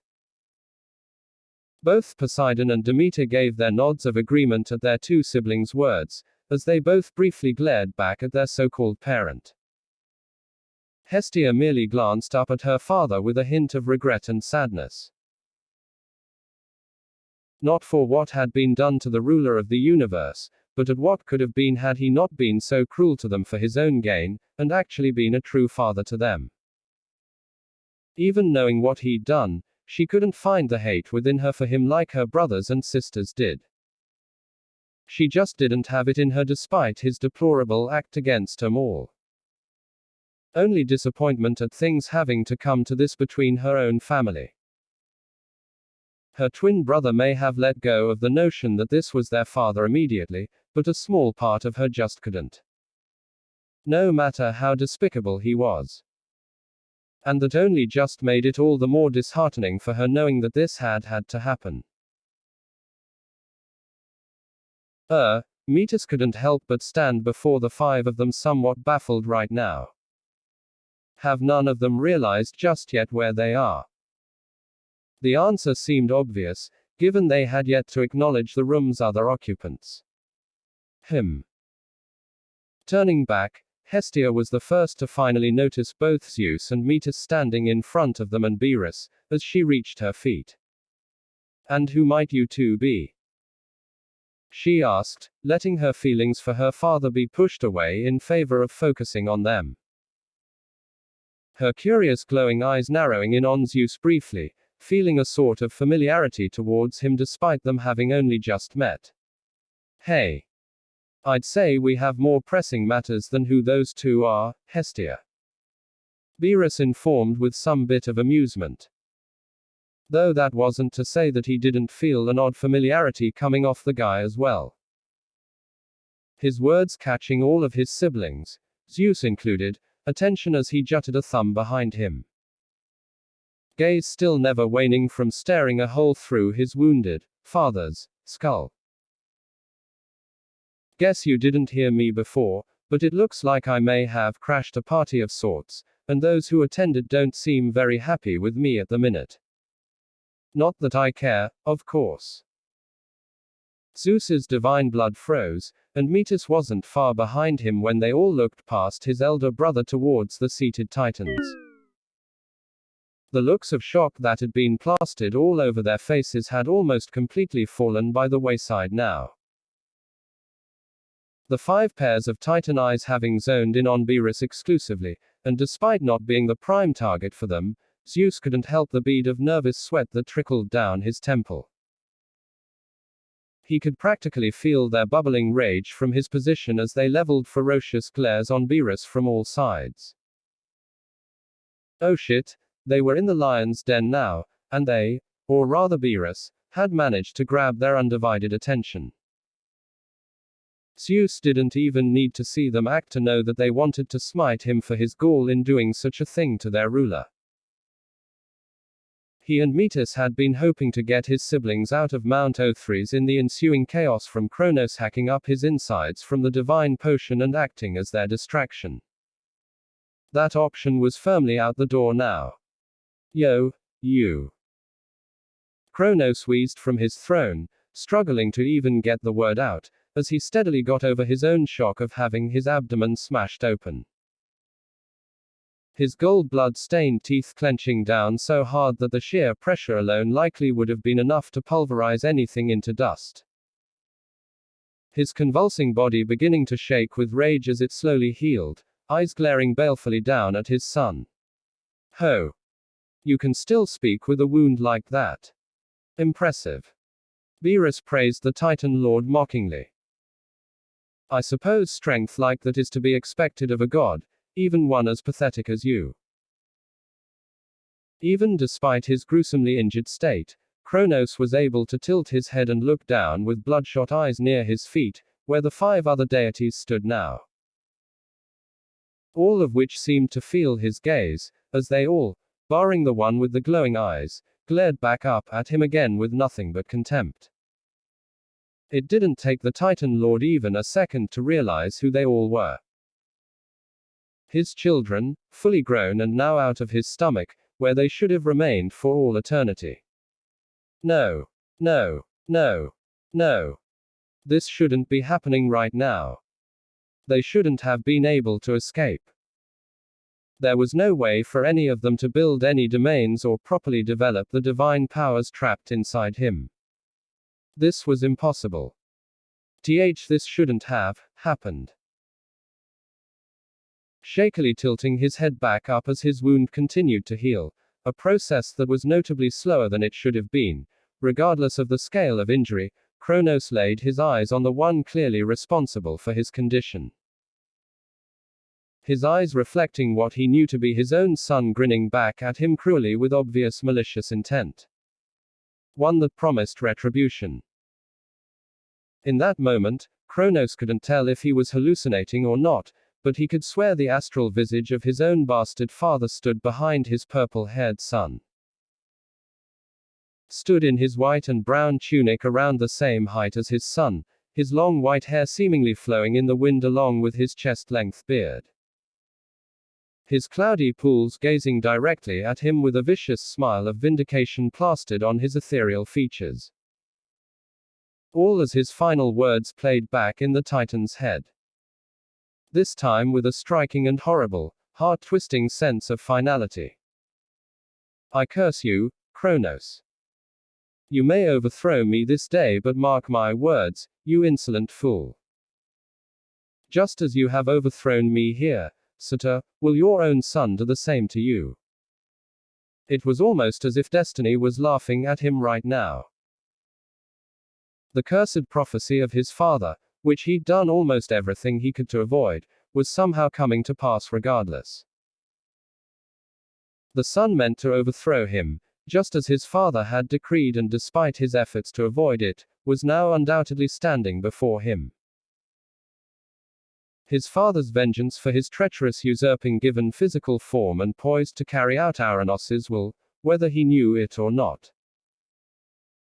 Both Poseidon and Demeter gave their nods of agreement at their two siblings' words, as they both briefly glared back at their so-called parent. Hestia merely glanced up at her father with a hint of regret and sadness. Not for what had been done to the ruler of the universe, but at what could have been had he not been so cruel to them for his own gain, and actually been a true father to them. Even knowing what he'd done, she couldn't find the hate within her for him like her brothers and sisters did. She just didn't have it in her despite his deplorable act against them all. Only disappointment at things having to come to this between her own family. Her twin brother may have let go of the notion that this was their father immediately, but a small part of her just couldn't. No matter how despicable he was. And that only just made it all the more disheartening for her knowing that this had to happen. Metis couldn't help but stand before the five of them somewhat baffled right now. Have none of them realized just yet where they are? The answer seemed obvious, given they had yet to acknowledge the room's other occupants. Turning back, Hestia was the first to finally notice both Zeus and Metis standing in front of them and Beerus, as she reached her feet. And who might you two be? She asked, letting her feelings for her father be pushed away in favor of focusing on them. Her curious glowing eyes narrowing in on Zeus briefly, feeling a sort of familiarity towards him despite them having only just met. Hey. I'd say we have more pressing matters than who those two are, Hestia. Beerus informed with some bit of amusement. Though that wasn't to say that he didn't feel an odd familiarity coming off the guy as well. His words catching all of his siblings, Zeus included, attention as he jutted a thumb behind him. Gaze still never waning from staring a hole through his wounded father's skull. Guess you didn't hear me before, but it looks like I may have crashed a party of sorts, and those who attended don't seem very happy with me at the minute. Not that I care, of course. Zeus's divine blood froze, and Metis wasn't far behind him when they all looked past his elder brother towards the seated Titans. The looks of shock that had been plastered all over their faces had almost completely fallen by the wayside now. The 5 pairs of Titan eyes having zoned in on Beerus exclusively, and despite not being the prime target for them, Zeus couldn't help the bead of nervous sweat that trickled down his temple. He could practically feel their bubbling rage from his position as they leveled ferocious glares on Beerus from all sides. Oh shit, they were in the lion's den now, and they, or rather Beerus, had managed to grab their undivided attention. Zeus didn't even need to see them act to know that they wanted to smite him for his gall in doing such a thing to their ruler. He and Metis had been hoping to get his siblings out of Mount Othries in the ensuing chaos from Kronos hacking up his insides from the divine potion and acting as their distraction. That option was firmly out the door now. Yo, you. Kronos wheezed from his throne, struggling to even get the word out, as he steadily got over his own shock of having his abdomen smashed open. His gold blood-stained teeth clenching down so hard that the sheer pressure alone likely would have been enough to pulverize anything into dust. His convulsing body beginning to shake with rage as it slowly healed, eyes glaring balefully down at his son. Ho! You can still speak with a wound like that. Impressive. Beerus praised the Titan Lord mockingly. I suppose strength like that is to be expected of a god, even one as pathetic as you. Even despite his gruesomely injured state, Kronos was able to tilt his head and look down with bloodshot eyes near his feet, where the 5 other deities stood now. All of which seemed to feel his gaze, as they all, barring the one with the glowing eyes, glared back up at him again with nothing but contempt. It didn't take the Titan Lord even a second to realize who they all were. His children, fully grown and now out of his stomach, where they should have remained for all eternity. No. No. No. No. This shouldn't be happening right now. They shouldn't have been able to escape. There was no way for any of them to build any domains or properly develop the divine powers trapped inside him. This was impossible. This shouldn't have happened. Shakily tilting his head back up as his wound continued to heal, a process that was notably slower than it should have been, regardless of the scale of injury, Kronos laid his eyes on the one clearly responsible for his condition. His eyes reflecting what he knew to be his own son grinning back at him cruelly with obvious malicious intent. One that promised retribution. In that moment, Kronos couldn't tell if he was hallucinating or not, but he could swear the astral visage of his own bastard father stood behind his purple-haired son. Stood in his white and brown tunic around the same height as his son, his long white hair seemingly flowing in the wind along with his chest-length beard. His cloudy pools gazing directly at him with a vicious smile of vindication plastered on his ethereal features. All as his final words played back in the Titan's head. This time with a striking and horrible, heart-twisting sense of finality. I curse you, Kronos. You may overthrow me this day, but mark my words, you insolent fool. Just as you have overthrown me here, Satyr, will your own son do the same to you. It was almost as if destiny was laughing at him right now. The cursed prophecy of his father, which he'd done almost everything he could to avoid, was somehow coming to pass regardless. The son meant to overthrow him, just as his father had decreed, and despite his efforts to avoid it, was now undoubtedly standing before him. His father's vengeance for his treacherous usurping given physical form and poised to carry out Aranos's will, whether he knew it or not.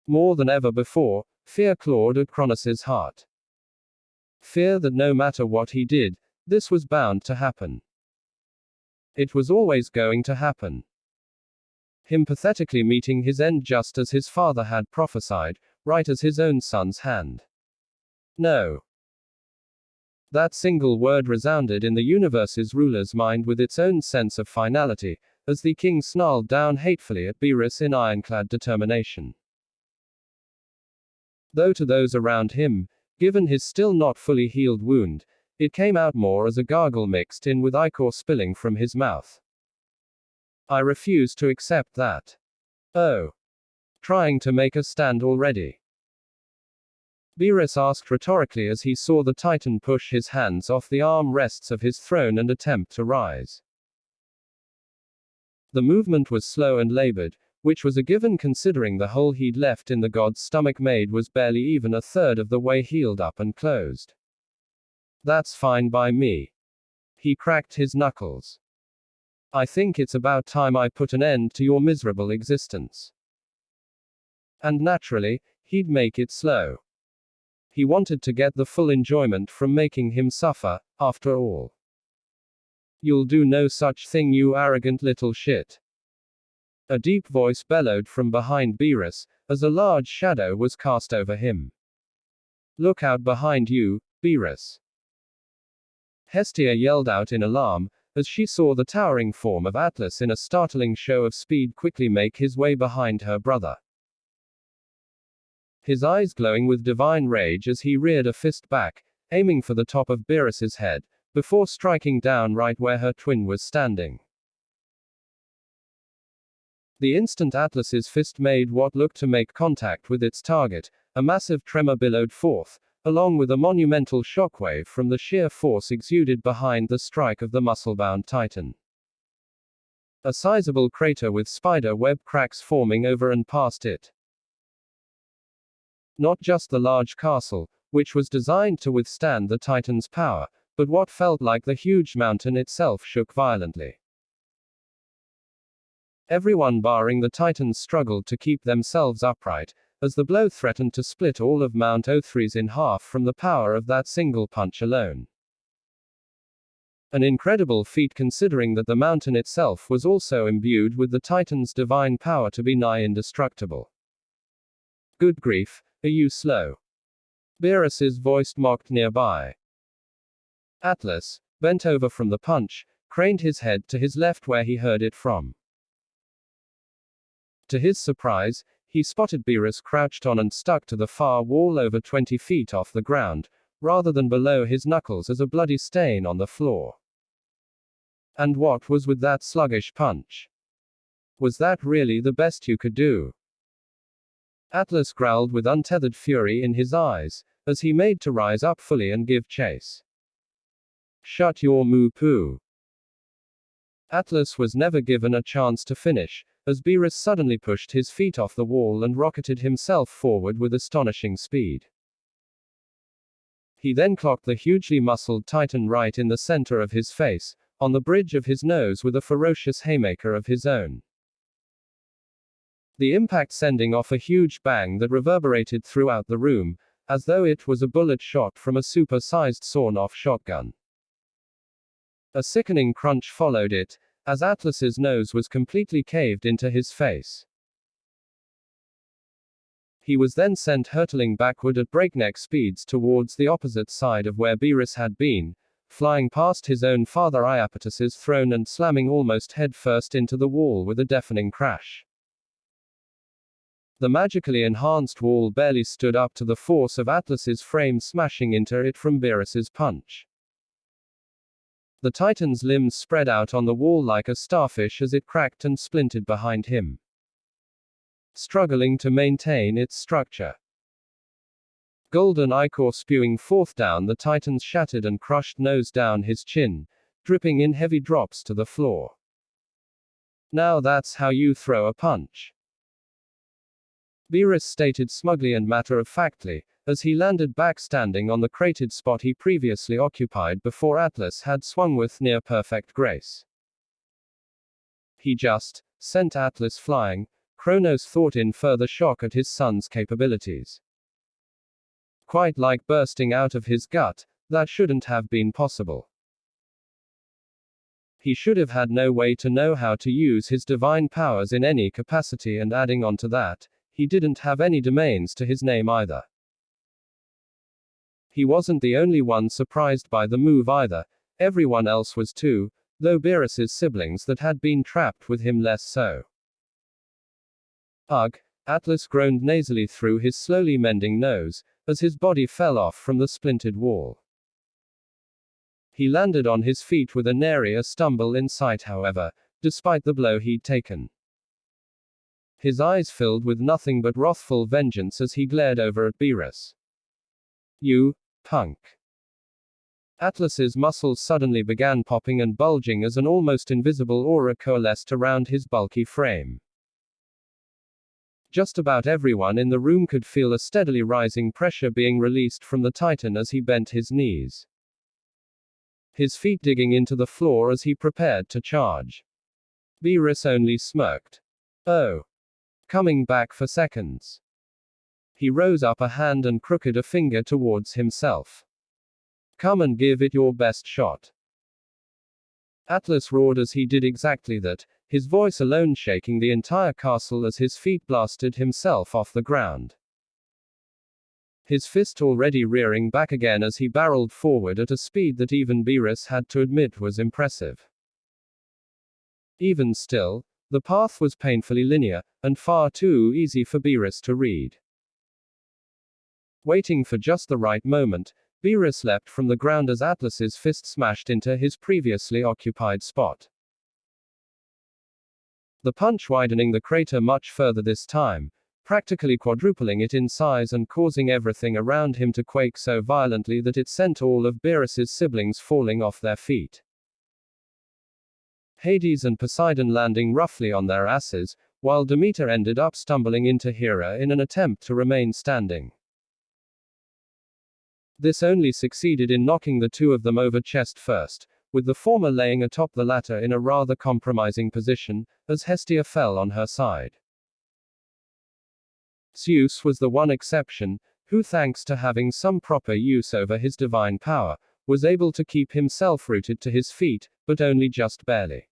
More than ever before, fear clawed at Kronos's heart. Fear that no matter what he did, this was bound to happen. It was always going to happen. Him pathetically meeting his end just as his father had prophesied, right as his own son's hand. No. That single word resounded in the universe's ruler's mind with its own sense of finality, as the king snarled down hatefully at Beerus in ironclad determination. Though to those around him, given his still not fully healed wound, it came out more as a gargle mixed in with ichor spilling from his mouth. I refuse to accept that. Oh. Trying to make a stand already? Beerus asked rhetorically as he saw the Titan push his hands off the arm rests of his throne and attempt to rise. The movement was slow and labored, which was a given considering the hole he'd left in the god's stomach made was barely even a third of the way healed up and closed. That's fine by me. He cracked his knuckles. I think it's about time I put an end to your miserable existence. And naturally, he'd make it slow. He wanted to get the full enjoyment from making him suffer, after all. You'll do no such thing, you arrogant little shit. A deep voice bellowed from behind Beerus, as a large shadow was cast over him. Look out behind you, Beerus. Hestia yelled out in alarm, as she saw the towering form of Atlas in a startling show of speed quickly make his way behind her brother. His eyes glowing with divine rage as he reared a fist back, aiming for the top of Beerus's head, before striking down right where her twin was standing. The instant Atlas's fist made what looked to make contact with its target, a massive tremor billowed forth, along with a monumental shockwave from the sheer force exuded behind the strike of the muscle-bound titan. A sizable crater with spider web cracks forming over and past it. Not just the large castle, which was designed to withstand the titan's power, but what felt like the huge mountain itself shook violently. Everyone barring the titans struggled to keep themselves upright, as the blow threatened to split all of Mount O3 in half from the power of that single punch alone. An incredible feat considering that the mountain itself was also imbued with the titan's divine power to be nigh indestructible. Good grief, are you slow? Beerus's voice mocked nearby. Atlas, bent over from the punch, craned his head to his left where he heard it from. To his surprise, he spotted Beerus crouched on and stuck to the far wall over 20 feet off the ground, rather than below his knuckles as a bloody stain on the floor. And what was with that sluggish punch? Was that really the best you could do? Atlas growled with untethered fury in his eyes, as he made to rise up fully and give chase. Shut your moo-poo. Atlas was never given a chance to finish, as Beerus suddenly pushed his feet off the wall and rocketed himself forward with astonishing speed. He then clocked the hugely muscled titan right in the center of his face, on the bridge of his nose with a ferocious haymaker of his own. The impact sending off a huge bang that reverberated throughout the room, as though it was a bullet shot from a super-sized sawn-off shotgun. A sickening crunch followed it, as Atlas's nose was completely caved into his face. He was then sent hurtling backward at breakneck speeds towards the opposite side of where Beerus had been, flying past his own father Iapetus's throne and slamming almost head-first into the wall with a deafening crash. The magically enhanced wall barely stood up to the force of Atlas's frame smashing into it from Beerus's punch. The titan's limbs spread out on the wall like a starfish as it cracked and splintered behind him, struggling to maintain its structure. Golden ichor spewing forth down the titan's shattered and crushed nose down his chin, dripping in heavy drops to the floor. Now that's how you throw a punch. Beerus stated smugly and matter-of-factly, as he landed back standing on the crated spot he previously occupied before Atlas had swung with near-perfect grace. He just sent Atlas flying, Kronos thought in further shock at his son's capabilities. Quite like bursting out of his gut, that shouldn't have been possible. He should have had no way to know how to use his divine powers in any capacity, and adding on to that, he didn't have any domains to his name either. He wasn't the only one surprised by the move either, everyone else was too, though Beerus's siblings that had been trapped with him less so. Ugh, Atlas groaned nasally through his slowly mending nose, as his body fell off from the splintered wall. He landed on his feet with a nary a stumble in sight however, despite the blow he'd taken. His eyes filled with nothing but wrathful vengeance as he glared over at Beerus. You punk. Atlas's muscles suddenly began popping and bulging as an almost invisible aura coalesced around his bulky frame. Just about everyone in the room could feel a steadily rising pressure being released from the titan as he bent his knees, his feet digging into the floor as he prepared to charge. Beerus only smirked. Oh. Coming back for seconds. He rose up a hand and crooked a finger towards himself. Come and give it your best shot. Atlas roared as he did exactly that, his voice alone shaking the entire castle as his feet blasted himself off the ground. His fist already rearing back again as he barreled forward at a speed that even Beerus had to admit was impressive. Even still, the path was painfully linear, and far too easy for Beerus to read. Waiting for just the right moment, Beerus leapt from the ground as Atlas's fist smashed into his previously occupied spot. The punch widening the crater much further this time, practically quadrupling it in size and causing everything around him to quake so violently that it sent all of Beerus's siblings falling off their feet. Hades and Poseidon landing roughly on their asses, while Demeter ended up stumbling into Hera in an attempt to remain standing. This only succeeded in knocking the two of them over chest first, with the former laying atop the latter in a rather compromising position, as Hestia fell on her side. Zeus was the one exception, who thanks to having some proper use over his divine power, was able to keep himself rooted to his feet, but only just barely.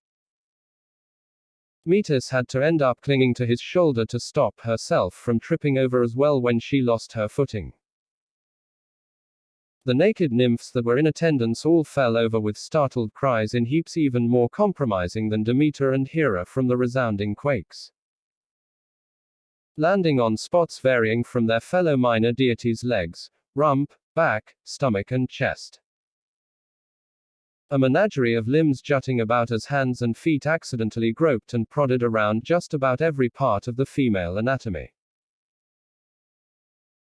Metis had to end up clinging to his shoulder to stop herself from tripping over as well when she lost her footing. The naked nymphs that were in attendance all fell over with startled cries in heaps, even more compromising than Demeter and Hera from the resounding quakes. Landing on spots varying from their fellow minor deities' legs, rump, back, stomach and chest. A menagerie of limbs jutting about as hands and feet accidentally groped and prodded around just about every part of the female anatomy.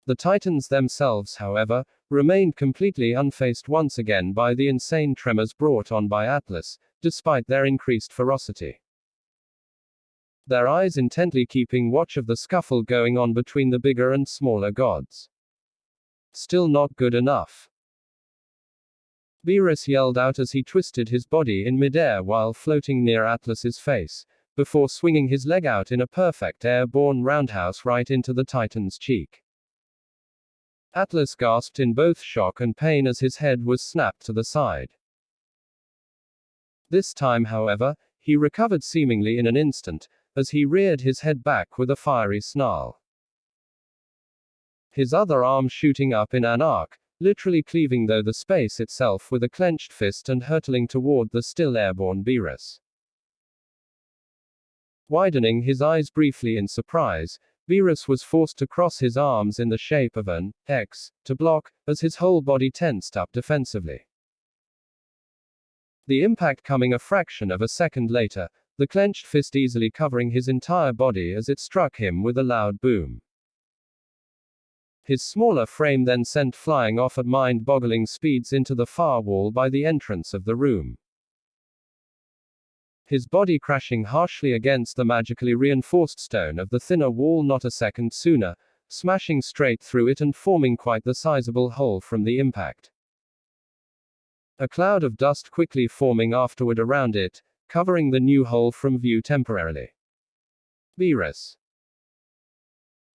The Titans themselves, however, remained completely unfazed once again by the insane tremors brought on by Atlas, despite their increased ferocity. Their eyes intently keeping watch of the scuffle going on between the bigger and smaller gods. Still not good enough. Beerus yelled out as he twisted his body in midair while floating near Atlas's face, before swinging his leg out in a perfect airborne roundhouse right into the Titan's cheek. Atlas gasped in both shock and pain as his head was snapped to the side. This time, however, he recovered seemingly in an instant, as he reared his head back with a fiery snarl. His other arm shooting up in an arc, literally cleaving though the space itself with a clenched fist and hurtling toward the still airborne Beerus. Widening his eyes briefly in surprise, Beerus was forced to cross his arms in the shape of an X to block, as his whole body tensed up defensively. The impact coming a fraction of a second later, the clenched fist easily covering his entire body as it struck him with a loud boom. His smaller frame then sent flying off at mind-boggling speeds into the far wall by the entrance of the room. His body crashing harshly against the magically reinforced stone of the thinner wall not a second sooner, smashing straight through it and forming quite the sizable hole from the impact. A cloud of dust quickly forming afterward around it, covering the new hole from view temporarily. Beerus.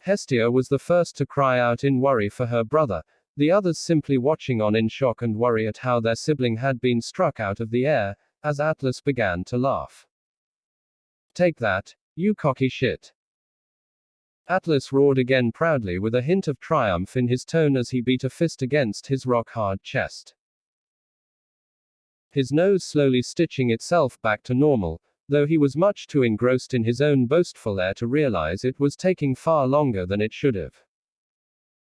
Hestia was the first to cry out in worry for her brother, the others simply watching on in shock and worry at how their sibling had been struck out of the air, as Atlas began to laugh. "Take that, you cocky shit." Atlas roared again proudly with a hint of triumph in his tone as he beat a fist against his rock-hard chest. His nose slowly stitching itself back to normal, though he was much too engrossed in his own boastful air to realize it was taking far longer than it should have.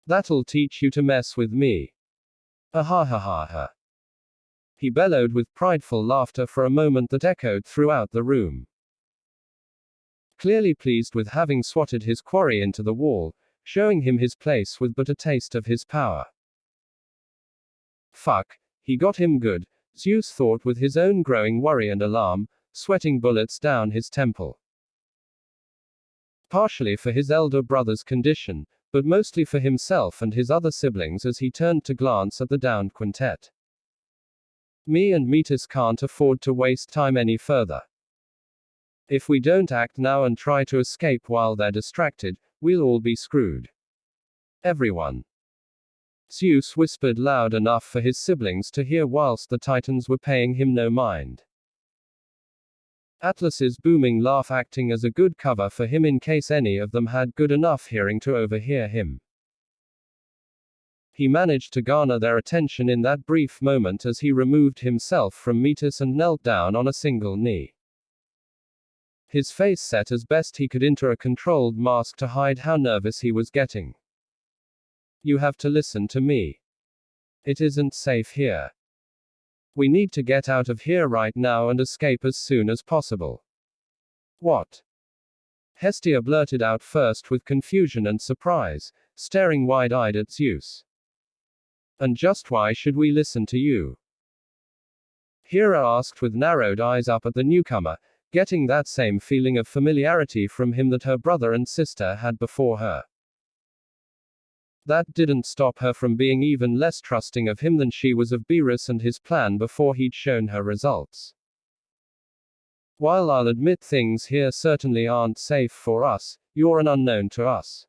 "That'll teach you to mess with me. Ah ha ha ha ha." He bellowed with prideful laughter for a moment that echoed throughout the room. Clearly pleased with having swatted his quarry into the wall, showing him his place with but a taste of his power. Fuck, he got him good, Zeus thought with his own growing worry and alarm, sweating bullets down his temple. Partially for his elder brother's condition, but mostly for himself and his other siblings as he turned to glance at the downed quintet. Me and Metis can't afford to waste time any further. If we don't act now and try to escape while they're distracted, we'll all be screwed. Everyone. Zeus whispered loud enough for his siblings to hear whilst the Titans were paying him no mind. Atlas's booming laugh acting as a good cover for him in case any of them had good enough hearing to overhear him. He managed to garner their attention in that brief moment as he removed himself from Metis and knelt down on a single knee. His face set as best he could into a controlled mask to hide how nervous he was getting. You have to listen to me. It isn't safe here. We need to get out of here right now and escape as soon as possible. What? Hestia blurted out first with confusion and surprise, staring wide-eyed at Zeus. And just why should we listen to you? Hera asked with narrowed eyes up at the newcomer, getting that same feeling of familiarity from him that her brother and sister had before her. That didn't stop her from being even less trusting of him than she was of Beerus and his plan before he'd shown her results. While I'll admit things here certainly aren't safe for us, you're an unknown to us.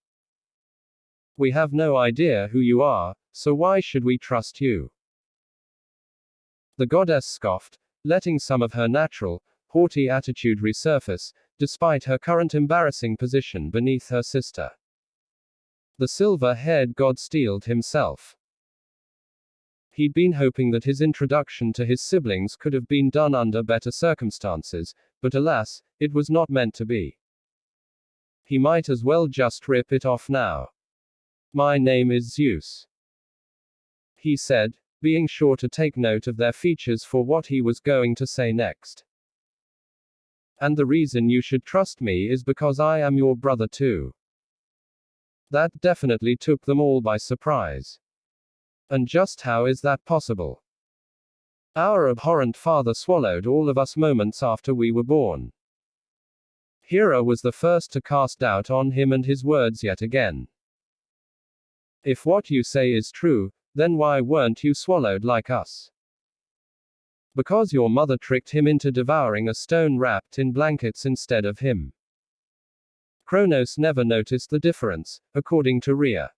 We have no idea who you are, so why should we trust you? The goddess scoffed, letting some of her natural, haughty attitude resurface, despite her current embarrassing position beneath her sister. The silver-haired god steeled himself. He'd been hoping that his introduction to his siblings could have been done under better circumstances, but alas, it was not meant to be. He might as well just rip it off now. My name is Zeus, he said, being sure to take note of their features for what he was going to say next. And the reason you should trust me is because I am your brother too. That definitely took them all by surprise. And just how is that possible? Our abhorrent father swallowed all of us moments after we were born. Hera was the first to cast doubt on him and his words yet again. If what you say is true, then why weren't you swallowed like us? Because your mother tricked him into devouring a stone wrapped in blankets instead of him. Kronos never noticed the difference, according to Rhea.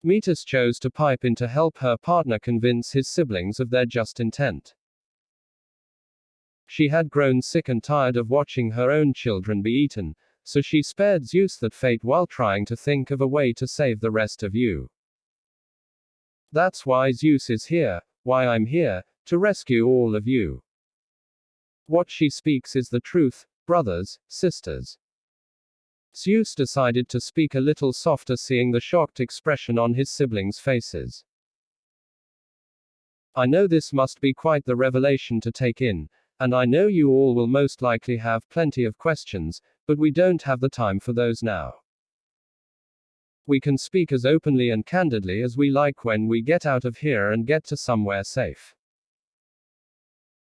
Metis chose to pipe in to help her partner convince his siblings of their just intent. She had grown sick and tired of watching her own children be eaten, so she spared Zeus that fate while trying to think of a way to save the rest of you. That's why Zeus is here, why I'm here, to rescue all of you. What she speaks is the truth, brothers, sisters. Zeus decided to speak a little softer, seeing the shocked expression on his siblings' faces. I know this must be quite the revelation to take in, and I know you all will most likely have plenty of questions, but we don't have the time for those now. We can speak as openly and candidly as we like when we get out of here and get to somewhere safe.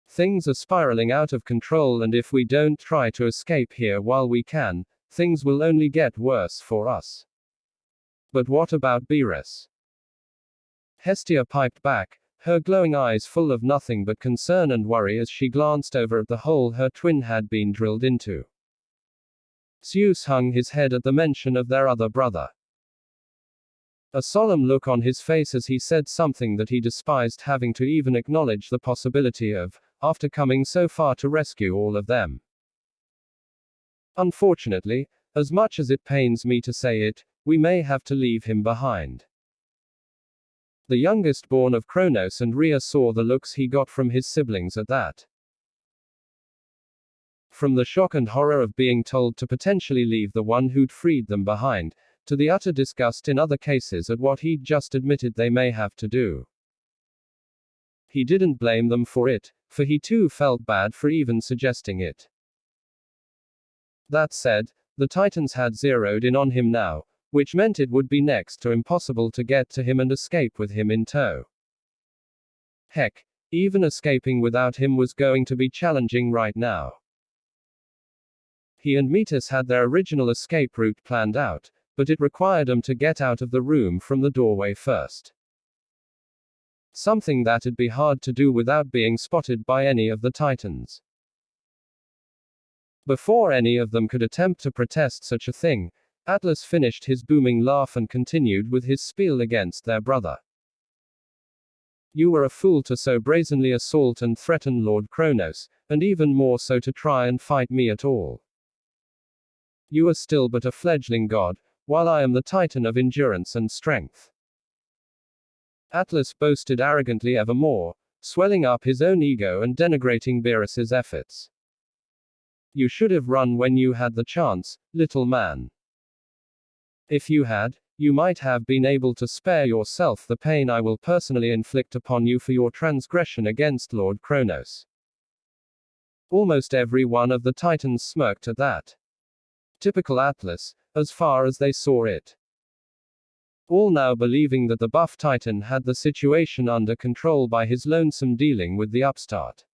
Things are spiraling out of control, and if we don't try to escape here while we can, things will only get worse for us. But what about Beerus? Hestia piped back, her glowing eyes full of nothing but concern and worry as she glanced over at the hole her twin had been drilled into. Zeus hung his head at the mention of their other brother. A solemn look on his face as he said something that he despised having to even acknowledge the possibility of, after coming so far to rescue all of them. Unfortunately, as much as it pains me to say it, we may have to leave him behind. The youngest born of Kronos and Rhea saw the looks he got from his siblings at that. From the shock and horror of being told to potentially leave the one who'd freed them behind, to the utter disgust in other cases at what he'd just admitted they may have to do. He didn't blame them for it, for he too felt bad for even suggesting it. That said, the Titans had zeroed in on him now, which meant it would be next to impossible to get to him and escape with him in tow. Heck, even escaping without him was going to be challenging right now. He and Metis had their original escape route planned out, but it required them to get out of the room from the doorway first. Something that'd be hard to do without being spotted by any of the Titans. Before any of them could attempt to protest such a thing, Atlas finished his booming laugh and continued with his spiel against their brother. You were a fool to so brazenly assault and threaten Lord Kronos, and even more so to try and fight me at all. You are still but a fledgling god, while I am the Titan of endurance and strength. Atlas boasted arrogantly evermore, swelling up his own ego and denigrating Beerus's efforts. You should have run when you had the chance, little man. If you had, you might have been able to spare yourself the pain I will personally inflict upon you for your transgression against Lord Kronos. Almost every one of the Titans smirked at that. Typical Atlas, as far as they saw it. All now believing that the buff Titan had the situation under control by his lonesome dealing with the upstart.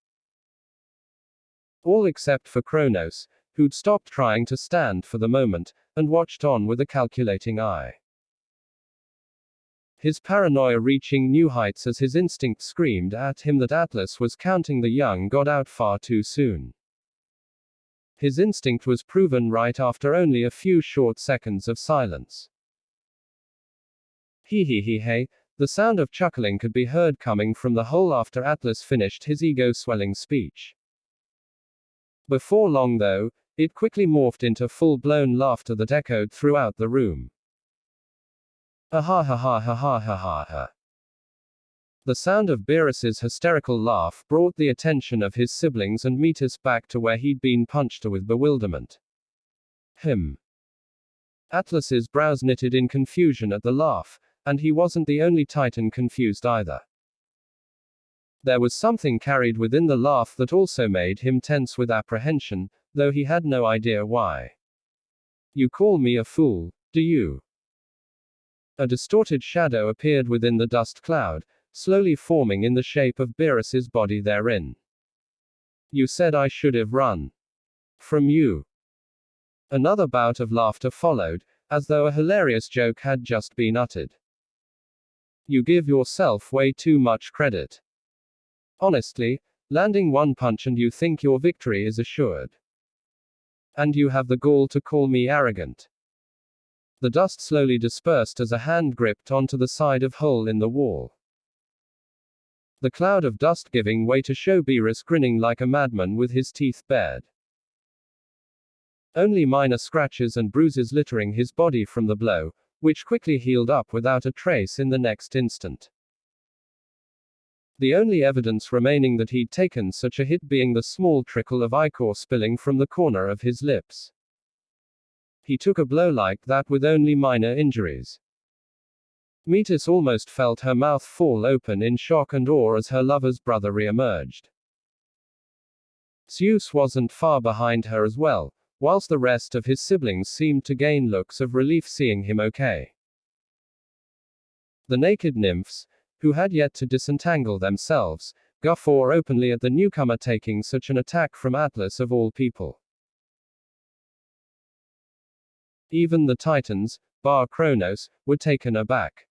All except for Kronos, who'd stopped trying to stand for the moment, and watched on with a calculating eye. His paranoia reaching new heights as his instinct screamed at him that Atlas was counting the young god out far too soon. His instinct was proven right after only a few short seconds of silence. Hey, the sound of chuckling could be heard coming from the hole after Atlas finished his ego-swelling speech. Before long though, it quickly morphed into full-blown laughter that echoed throughout the room. Ha ha ha ha ha ha ha ha ha. The sound of Beerus's hysterical laugh brought the attention of his siblings and Metis back to where he'd been punched with bewilderment. Atlas's brows knitted in confusion at the laugh, and he wasn't the only Titan confused either. There was something carried within the laugh that also made him tense with apprehension, though he had no idea why. You call me a fool, do you? A distorted shadow appeared within the dust cloud, slowly forming in the shape of Beerus's body therein. You said I should have run from you. Another bout of laughter followed, as though a hilarious joke had just been uttered. You give yourself way too much credit. Honestly, landing one punch and you think your victory is assured. And you have the gall to call me arrogant. The dust slowly dispersed as a hand gripped onto the side of hole in the wall. The cloud of dust giving way to show Beerus grinning like a madman with his teeth bared. Only minor scratches and bruises littering his body from the blow, which quickly healed up without a trace in the next instant. The only evidence remaining that he'd taken such a hit being the small trickle of ichor spilling from the corner of his lips. He took a blow like that with only minor injuries. Metis almost felt her mouth fall open in shock and awe as her lover's brother re-emerged. Zeus wasn't far behind her as well, whilst the rest of his siblings seemed to gain looks of relief seeing him okay. The naked nymphs, who had yet to disentangle themselves, guffaw openly at the newcomer taking such an attack from Atlas of all people. Even the Titans, bar Kronos, were taken aback.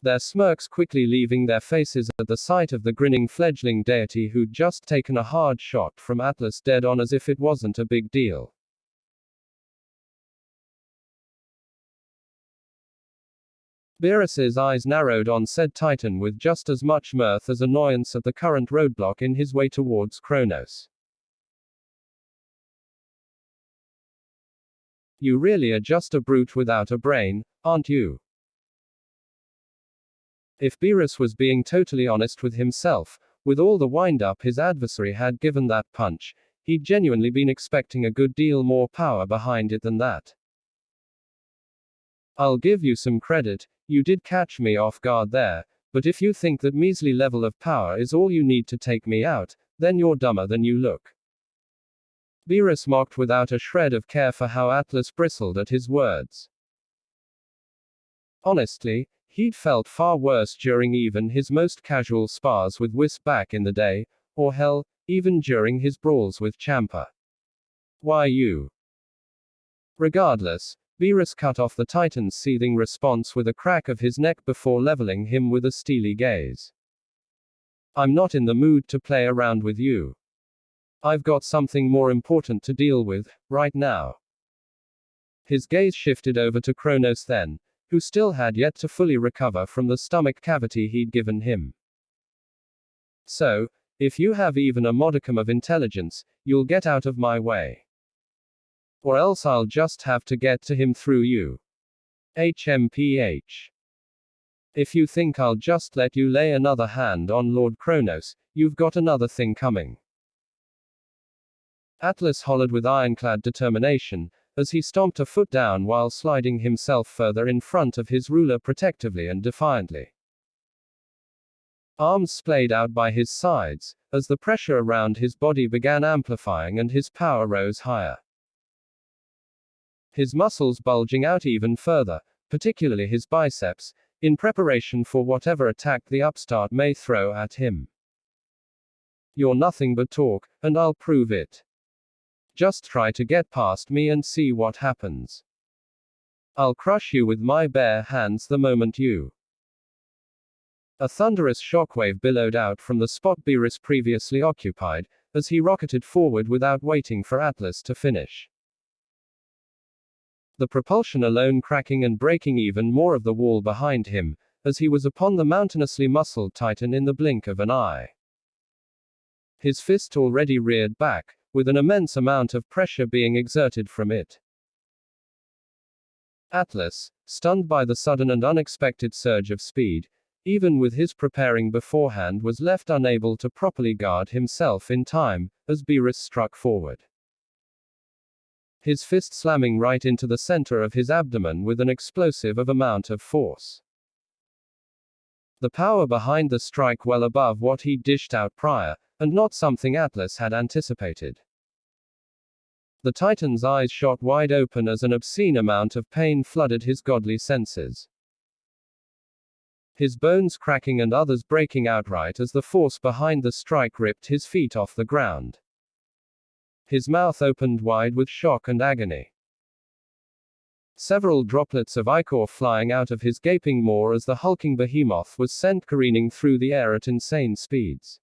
Their smirks quickly leaving their faces at the sight of the grinning fledgling deity who'd just taken a hard shot from Atlas dead on as if it wasn't a big deal. Beerus's eyes narrowed on said Titan with just as much mirth as annoyance at the current roadblock in his way towards Kronos. You really are just a brute without a brain, aren't you? If Beerus was being totally honest with himself, with all the wind-up his adversary had given that punch, he'd genuinely been expecting a good deal more power behind it than that. I'll give you some credit, you did catch me off guard there, but if you think that measly level of power is all you need to take me out, then you're dumber than you look. Beerus mocked without a shred of care for how Atlas bristled at his words. Honestly, he'd felt far worse during even his most casual spars with Wisp back in the day, or hell, even during his brawls with Champa. Why you? Regardless, Beerus cut off the Titan's seething response with a crack of his neck before leveling him with a steely gaze. I'm not in the mood to play around with you. I've got something more important to deal with, right now. His gaze shifted over to Kronos then, who still had yet to fully recover from the stomach cavity he'd given him. So, if you have even a modicum of intelligence, you'll get out of my way. Or else I'll just have to get to him through you. HMPH. If you think I'll just let you lay another hand on Lord Kronos, you've got another thing coming. Atlas hollered with ironclad determination, as he stomped a foot down while sliding himself further in front of his ruler protectively and defiantly. Arms splayed out by his sides, as the pressure around his body began amplifying and his power rose higher. His muscles bulging out even further, particularly his biceps, in preparation for whatever attack the upstart may throw at him. You're nothing but talk, and I'll prove it. Just try to get past me and see what happens. I'll crush you with my bare hands the moment you. A thunderous shockwave billowed out from the spot Beerus previously occupied, as he rocketed forward without waiting for Atlas to finish. The propulsion alone cracking and breaking even more of the wall behind him, as he was upon the mountainously muscled titan in the blink of an eye. His fist already reared back, with an immense amount of pressure being exerted from it. Atlas, stunned by the sudden and unexpected surge of speed, even with his preparing beforehand, was left unable to properly guard himself in time, as Beerus struck forward. His fist slamming right into the center of his abdomen with an explosive amount of force. The power behind the strike well above what he'd dished out prior, and not something Atlas had anticipated. The Titan's eyes shot wide open as an obscene amount of pain flooded his godly senses. His bones cracking and others breaking outright as the force behind the strike ripped his feet off the ground. His mouth opened wide with shock and agony. Several droplets of ichor flying out of his gaping maw as the hulking behemoth was sent careening through the air at insane speeds.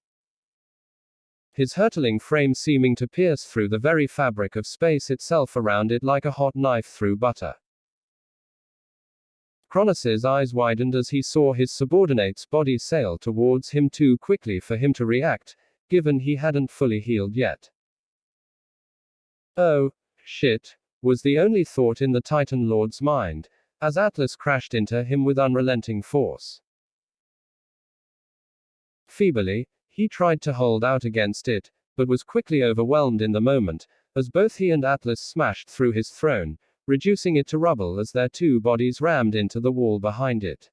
His hurtling frame seeming to pierce through the very fabric of space itself around it like a hot knife through butter. Kronos' eyes widened as he saw his subordinate's body sail towards him too quickly for him to react, given he hadn't fully healed yet. Oh, shit, was the only thought in the Titan Lord's mind, as Atlas crashed into him with unrelenting force. Feebly, he tried to hold out against it, but was quickly overwhelmed in the moment, as both he and Atlas smashed through his throne, reducing it to rubble as their two bodies rammed into the wall behind it.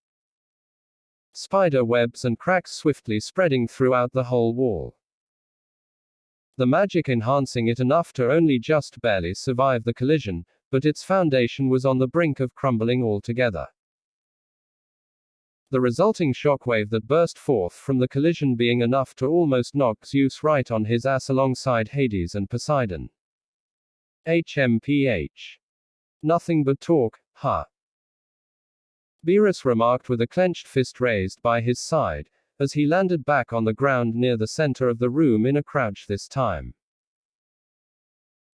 Spider webs and cracks swiftly spreading throughout the whole wall. The magic enhancing it enough to only just barely survive the collision, but its foundation was on the brink of crumbling altogether. The resulting shockwave that burst forth from the collision being enough to almost knock Zeus right on his ass alongside Hades and Poseidon. HMPH. Nothing but talk, huh? Beerus remarked with a clenched fist raised by his side, as he landed back on the ground near the center of the room in a crouch this time.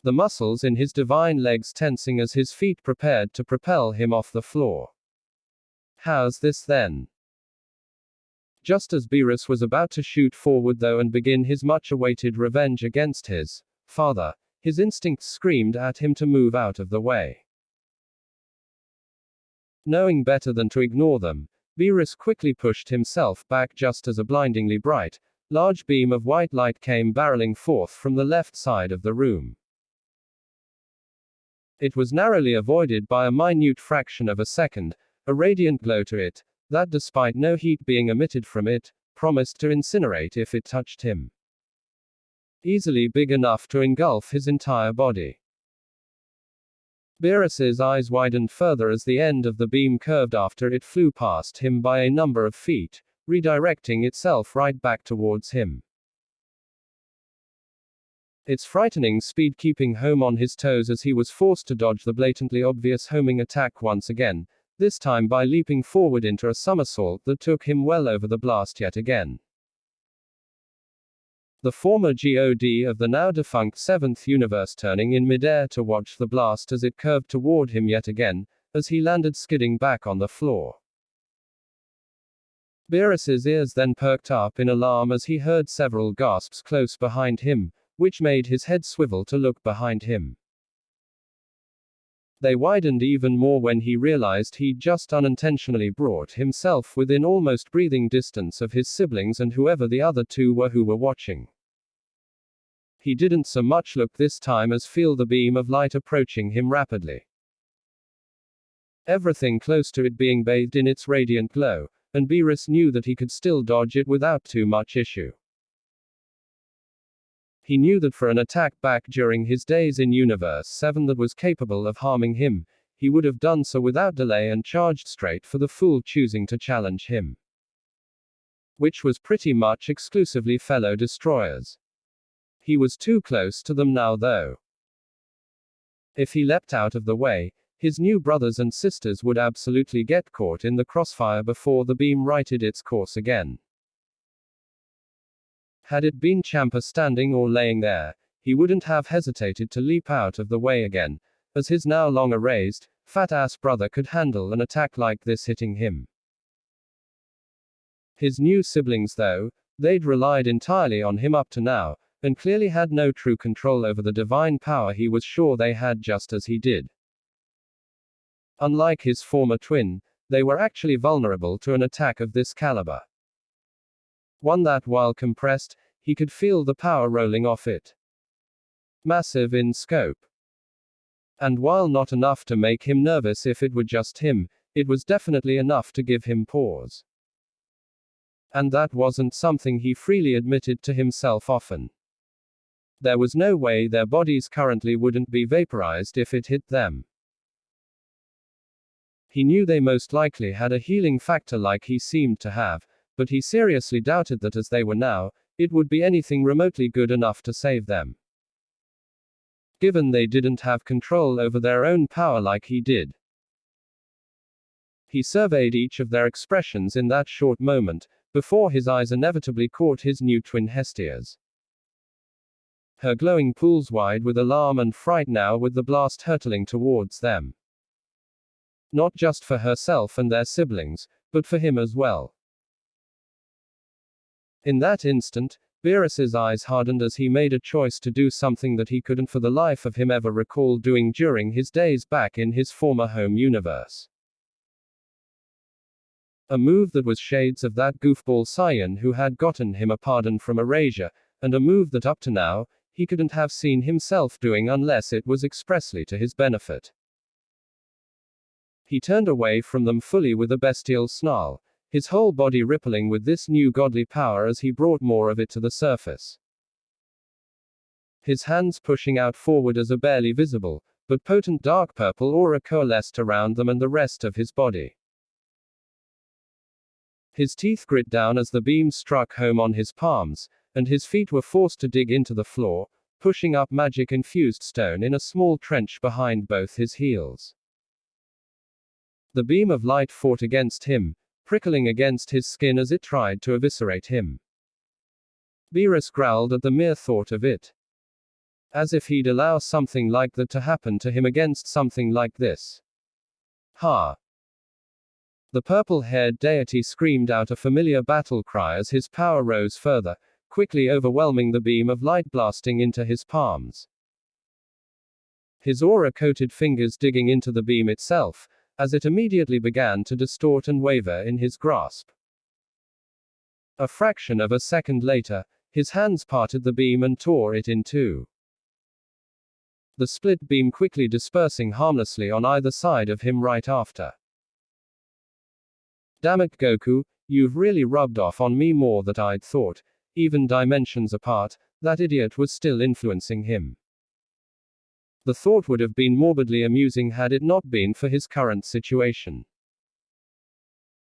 The muscles in his divine legs tensing as his feet prepared to propel him off the floor. How's this then? Just as Beerus was about to shoot forward though and begin his much-awaited revenge against his father, his instincts screamed at him to move out of the way. Knowing better than to ignore them, Beerus quickly pushed himself back just as a blindingly bright, large beam of white light came barreling forth from the left side of the room. It was narrowly avoided by a minute fraction of a second, a radiant glow to it, that despite no heat being emitted from it, promised to incinerate if it touched him. Easily big enough to engulf his entire body. Beerus's eyes widened further as the end of the beam curved after it flew past him by a number of feet, redirecting itself right back towards him. Its frightening speed keeping home on his toes as he was forced to dodge the blatantly obvious homing attack once again, this time by leaping forward into a somersault that took him well over the blast yet again. The former god of the now defunct Seventh Universe turning in midair to watch the blast as it curved toward him yet again, as he landed skidding back on the floor. Beerus's ears then perked up in alarm as he heard several gasps close behind him, which made his head swivel to look behind him. They widened even more when he realized he'd just unintentionally brought himself within almost breathing distance of his siblings and whoever the other two were who were watching. He didn't so much look this time as feel the beam of light approaching him rapidly. Everything close to it being bathed in its radiant glow, and Beerus knew that he could still dodge it without too much issue. He knew that for an attack back during his days in Universe 7 that was capable of harming him, he would have done so without delay and charged straight for the fool choosing to challenge him. Which was pretty much exclusively fellow destroyers. He was too close to them now though. If he leapt out of the way, his new brothers and sisters would absolutely get caught in the crossfire before the beam righted its course again. Had it been Champa standing or laying there, he wouldn't have hesitated to leap out of the way again, as his now long erased, fat-ass brother could handle an attack like this hitting him. His new siblings though, they'd relied entirely on him up to now, and clearly had no true control over the divine power he was sure they had just as he did. Unlike his former twin, they were actually vulnerable to an attack of this caliber. One that, while compressed, he could feel the power rolling off it. Massive in scope. And while not enough to make him nervous if it were just him, it was definitely enough to give him pause. And that wasn't something he freely admitted to himself often. There was no way their bodies currently wouldn't be vaporized if it hit them. He knew they most likely had a healing factor like he seemed to have, but he seriously doubted that as they were now, it would be anything remotely good enough to save them. Given they didn't have control over their own power like he did. He surveyed each of their expressions in that short moment, before his eyes inevitably caught his new twin Hestia's. Her glowing pools wide with alarm and fright now with the blast hurtling towards them. Not just for herself and their siblings, but for him as well. In that instant, Beerus's eyes hardened as he made a choice to do something that he couldn't for the life of him ever recall doing during his days back in his former home universe. A move that was shades of that goofball scion who had gotten him a pardon from erasure, and a move that up to now, he couldn't have seen himself doing unless it was expressly to his benefit. He turned away from them fully with a bestial snarl, his whole body rippling with this new godly power as he brought more of it to the surface. His hands pushing out forward as a barely visible, but potent dark purple aura coalesced around them and the rest of his body. His teeth grit down as the beam struck home on his palms, and his feet were forced to dig into the floor, pushing up magic-infused stone in a small trench behind both his heels. The beam of light fought against him, prickling against his skin as it tried to eviscerate him. Beerus growled at the mere thought of it. As if he'd allow something like that to happen to him against something like this. Ha! The purple-haired deity screamed out a familiar battle cry as his power rose further, quickly overwhelming the beam of light blasting into his palms. His aura-coated fingers digging into the beam itself, as it immediately began to distort and waver in his grasp. A fraction of a second later, his hands parted the beam and tore it in two. The split beam quickly dispersing harmlessly on either side of him right after. Damn it, Goku, you've really rubbed off on me more than I'd thought. Even dimensions apart, that idiot was still influencing him. The thought would have been morbidly amusing had it not been for his current situation.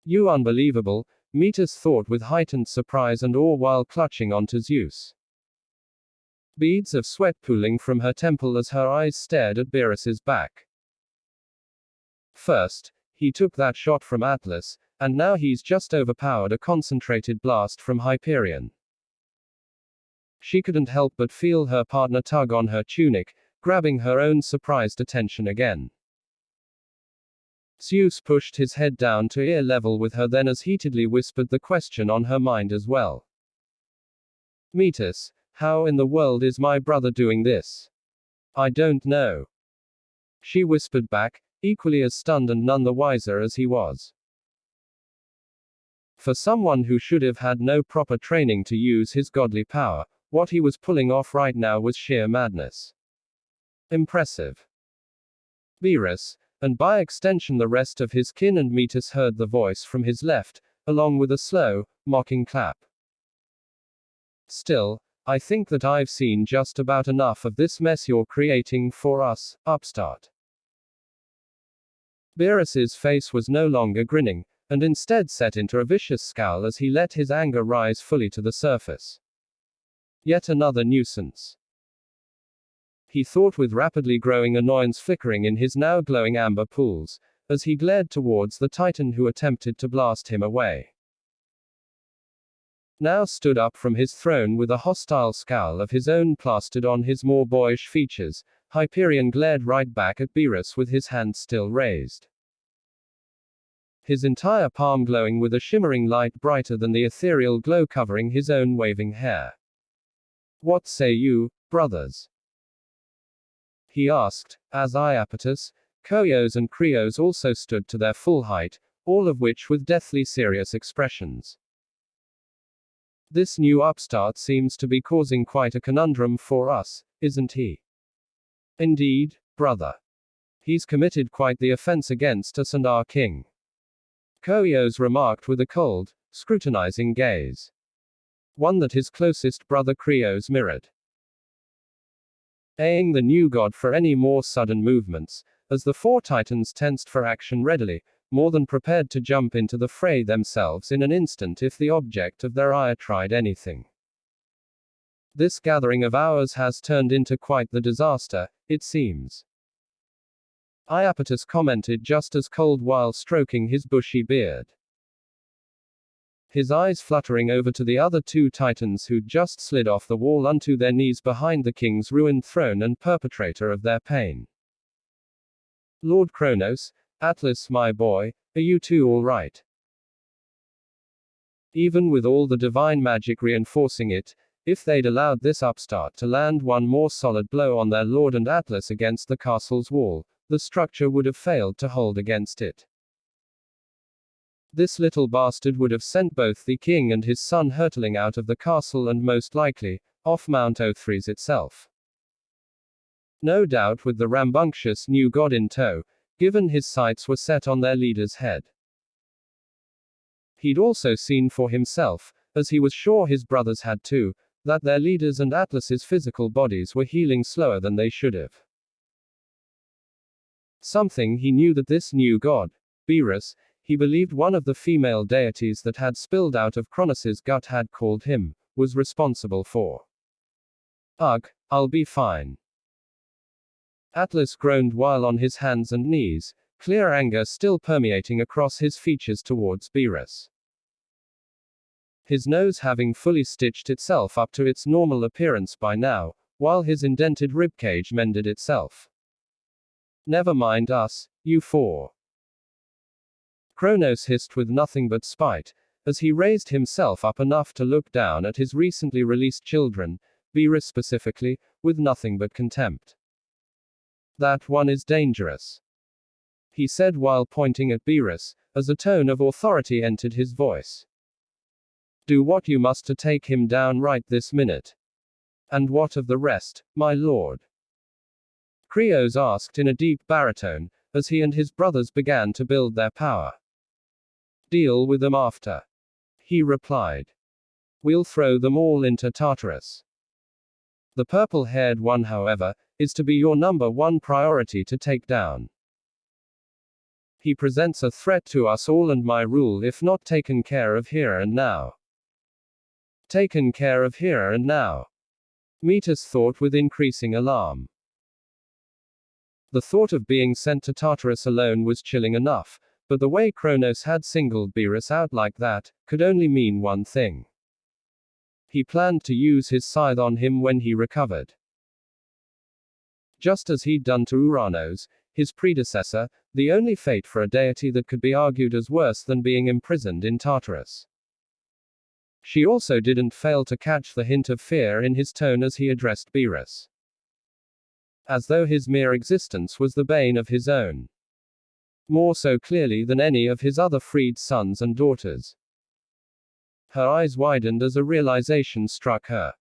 You unbelievable, Mita's thought with heightened surprise and awe while clutching onto Zeus. Beads of sweat pooling from her temple as her eyes stared at Beerus's back. First, he took that shot from Atlas, and now he's just overpowered a concentrated blast from Hyperion. She couldn't help but feel her partner tug on her tunic, grabbing her own surprised attention again. Zeus pushed his head down to ear level with her, then as heatedly whispered the question on her mind as well. Metis, how in the world is my brother doing this? I don't know. She whispered back, equally as stunned and none the wiser as he was. For someone who should have had no proper training to use his godly power, what he was pulling off right now was sheer madness. Impressive. Beerus, and by extension the rest of his kin and Metis, heard the voice from his left, along with a slow, mocking clap. Still, I think that I've seen just about enough of this mess you're creating for us, upstart. Beerus's face was no longer grinning, and instead set into a vicious scowl as he let his anger rise fully to the surface. Yet another nuisance, he thought, with rapidly growing annoyance flickering in his now glowing amber pools, as he glared towards the Titan who attempted to blast him away. Now stood up from his throne with a hostile scowl of his own plastered on his more boyish features, Hyperion glared right back at Beerus with his hand still raised, his entire palm glowing with a shimmering light brighter than the ethereal glow covering his own waving hair. What say you, brothers? He asked, as Iapetus, Koios and Krios also stood to their full height, all of which with deathly serious expressions. This new upstart seems to be causing quite a conundrum for us, isn't he? Indeed, brother. He's committed quite the offense against us and our king. Koios remarked with a cold, scrutinizing gaze. One that his closest brother Krios mirrored. Eyeing the new god for any more sudden movements, as the four titans tensed for action readily, more than prepared to jump into the fray themselves in an instant if the object of their ire tried anything. This gathering of ours has turned into quite the disaster, it seems. Iapetus commented just as cold while stroking his bushy beard, his eyes fluttering over to the other two titans who'd just slid off the wall unto their knees behind the king's ruined throne and perpetrator of their pain. Lord Kronos, Atlas my boy, are you two all right? Even with all the divine magic reinforcing it, if they'd allowed this upstart to land one more solid blow on their lord and Atlas against the castle's wall, the structure would have failed to hold against it. This little bastard would have sent both the king and his son hurtling out of the castle and most likely, off Mount Othries itself. No doubt with the rambunctious new god in tow, given his sights were set on their leader's head. He'd also seen for himself, as he was sure his brothers had too, that their leaders and Atlas's physical bodies were healing slower than they should have. Something he knew that this new god, Beerus, he believed one of the female deities that had spilled out of Kronos's gut had called him, was responsible for. Ugh, I'll be fine. Atlas groaned while on his hands and knees, clear anger still permeating across his features towards Beerus. His nose having fully stitched itself up to its normal appearance by now, while his indented ribcage mended itself. Never mind us, you four. Kronos hissed with nothing but spite, as he raised himself up enough to look down at his recently released children, Beerus specifically, with nothing but contempt. That one is dangerous, he said while pointing at Beerus, as a tone of authority entered his voice. Do what you must to take him down right this minute. And what of the rest, my lord? Krios asked in a deep baritone, as he and his brothers began to build their power. Deal with them after, he replied. We'll throw them all into Tartarus. The purple-haired one, however, is to be your number one priority to take down. He presents a threat to us all and my rule if not taken care of here and now. Taken care of here and now, Metis thought with increasing alarm. The thought of being sent to Tartarus alone was chilling enough, but the way Kronos had singled Beerus out like that, could only mean one thing. He planned to use his scythe on him when he recovered. Just as he'd done to Uranos, his predecessor, The only fate for a deity that could be argued as worse than being imprisoned in Tartarus. She also didn't fail to catch the hint of fear in his tone as he addressed Beerus. As though his mere existence was the bane of his own. More so clearly than any of his other freed sons and daughters. Her eyes widened as a realization struck her.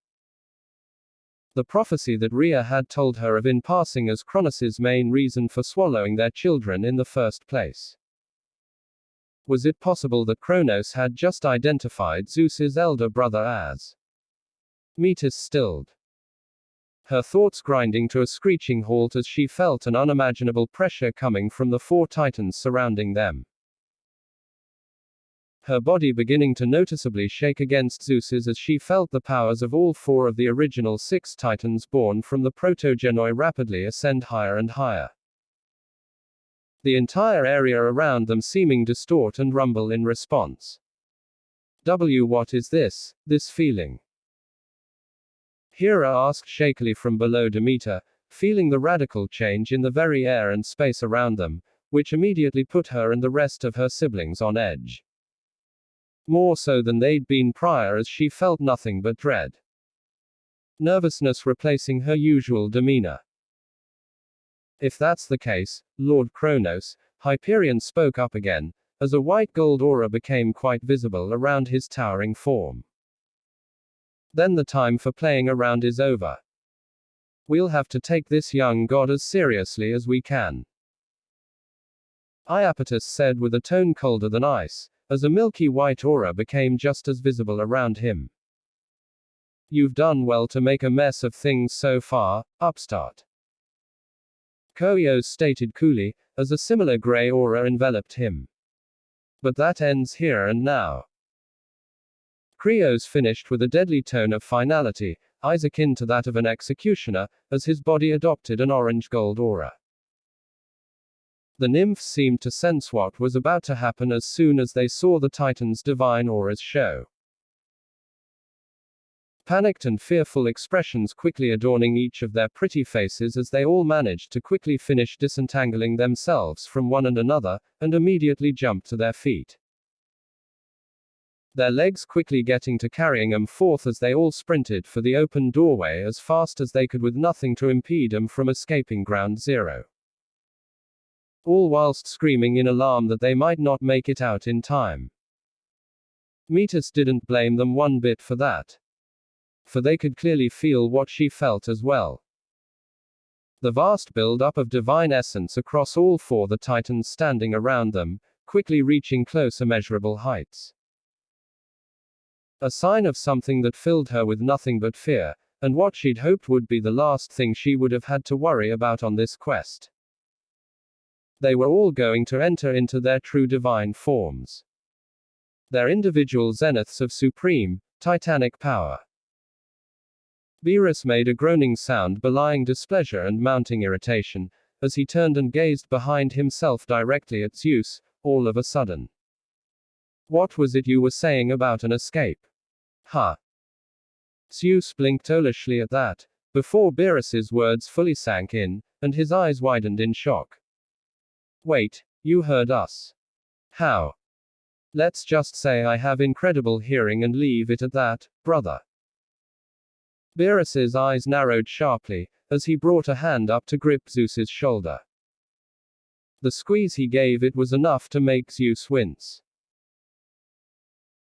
The prophecy that Rhea had told her of in passing as Kronos' main reason for swallowing their children in the first place. Was it possible that Kronos had just identified Zeus's elder brother as Metis stilled? Her thoughts grinding to a screeching halt as she felt an unimaginable pressure coming from the 4 titans surrounding them. Her body beginning to noticeably shake against Zeus's as she felt the powers of all 4 of the original 6 titans born from the protogenoi rapidly ascend higher and higher. The entire area around them seeming distort and rumble in response. What is this feeling? Hera asked shakily from below Demeter, feeling the radical change in the very air and space around them, which immediately put her and the rest of her siblings on edge. More so than they'd been prior, as she felt nothing but dread. Nervousness replacing her usual demeanor. If that's the case, Lord Kronos, Hyperion spoke up again, as a white gold aura became quite visible around his towering form. Then the time for playing around is over. We'll have to take this young god as seriously as we can. Iapetus said with a tone colder than ice, as a milky white aura became just as visible around him. You've done well to make a mess of things so far, upstart. Koios stated coolly, as a similar grey aura enveloped him. But that ends here and now. Krios finished with a deadly tone of finality, eyes akin to that of an executioner, as his body adopted an orange-gold aura. The nymphs seemed to sense what was about to happen as soon as they saw the Titans' divine auras show. Panicked and fearful expressions quickly adorning each of their pretty faces as they all managed to quickly finish disentangling themselves from one and another, and immediately jumped to their feet. Their legs quickly getting to carrying them forth as they all sprinted for the open doorway as fast as they could with nothing to impede them from escaping ground zero. All whilst screaming in alarm that they might not make it out in time. Metis didn't blame them one bit for that. For they could clearly feel what she felt as well. The vast build-up of divine essence across all 4 the Titans standing around them, quickly reaching close immeasurable heights. A sign of something that filled her with nothing but fear, and what she'd hoped would be the last thing she would have had to worry about on this quest. They were all going to enter into their true divine forms. Their individual zeniths of supreme, titanic power. Beerus made a groaning sound belying displeasure and mounting irritation, as he turned and gazed behind himself directly at Zeus, all of a sudden. What was it you were saying about an escape? Huh? Zeus blinked owlishly at that, before Beerus's words fully sank in, and his eyes widened in shock. Wait, you heard us. How? Let's just say I have incredible hearing and leave it at that, brother. Beerus's eyes narrowed sharply, as he brought a hand up to grip Zeus's shoulder. The squeeze he gave it was enough to make Zeus wince.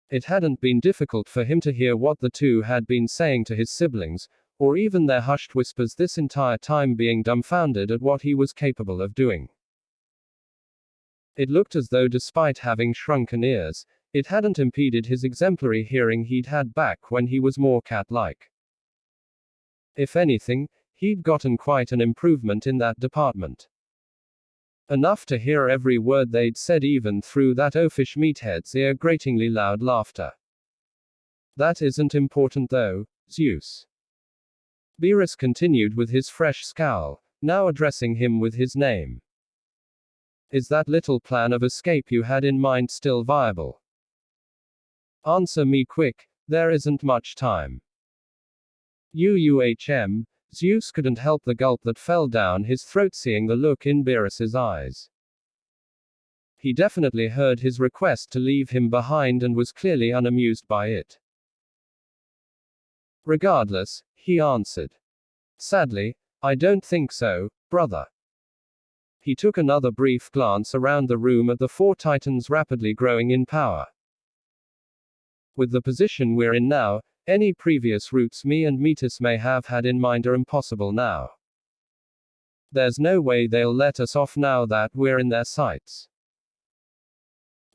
It hadn't been difficult for him to hear what the two had been saying to his siblings, or even their hushed whispers this entire time, being dumbfounded at what he was capable of doing. It looked as though despite having shrunken ears, it hadn't impeded his exemplary hearing he'd had back when he was more cat-like. If anything, he'd gotten quite an improvement in that department. Enough to hear every word they'd said even through that oafish meathead's ear gratingly loud laughter. That isn't important though, Zeus. Beerus continued with his fresh scowl, now addressing him with his name. Is that little plan of escape you had in mind still viable? Answer me quick, there isn't much time. Zeus couldn't help the gulp that fell down his throat seeing the look in Beerus's eyes. He definitely heard his request to leave him behind and was clearly unamused by it. Regardless, he answered. Sadly, I don't think so, brother. He took another brief glance around the room at the four titans rapidly growing in power. With the position we're in now, any previous routes me and Metis may have had in mind are impossible now. There's no way they'll let us off now that we're in their sights.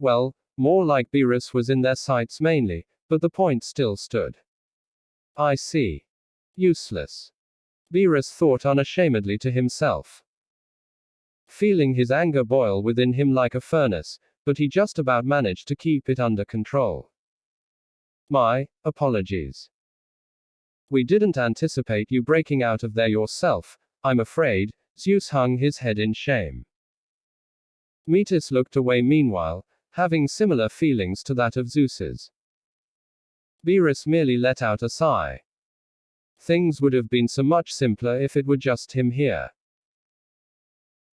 Well, more like Beerus was in their sights mainly, but the point still stood. I see. Useless. Beerus thought unashamedly to himself. Feeling his anger boil within him like a furnace, but he just about managed to keep it under control. My apologies. We didn't anticipate you breaking out of there yourself, I'm afraid. Zeus hung his head in shame. Metis looked away meanwhile, having similar feelings to that of Zeus's. Beerus merely let out a sigh. Things would have been so much simpler if it were just him here.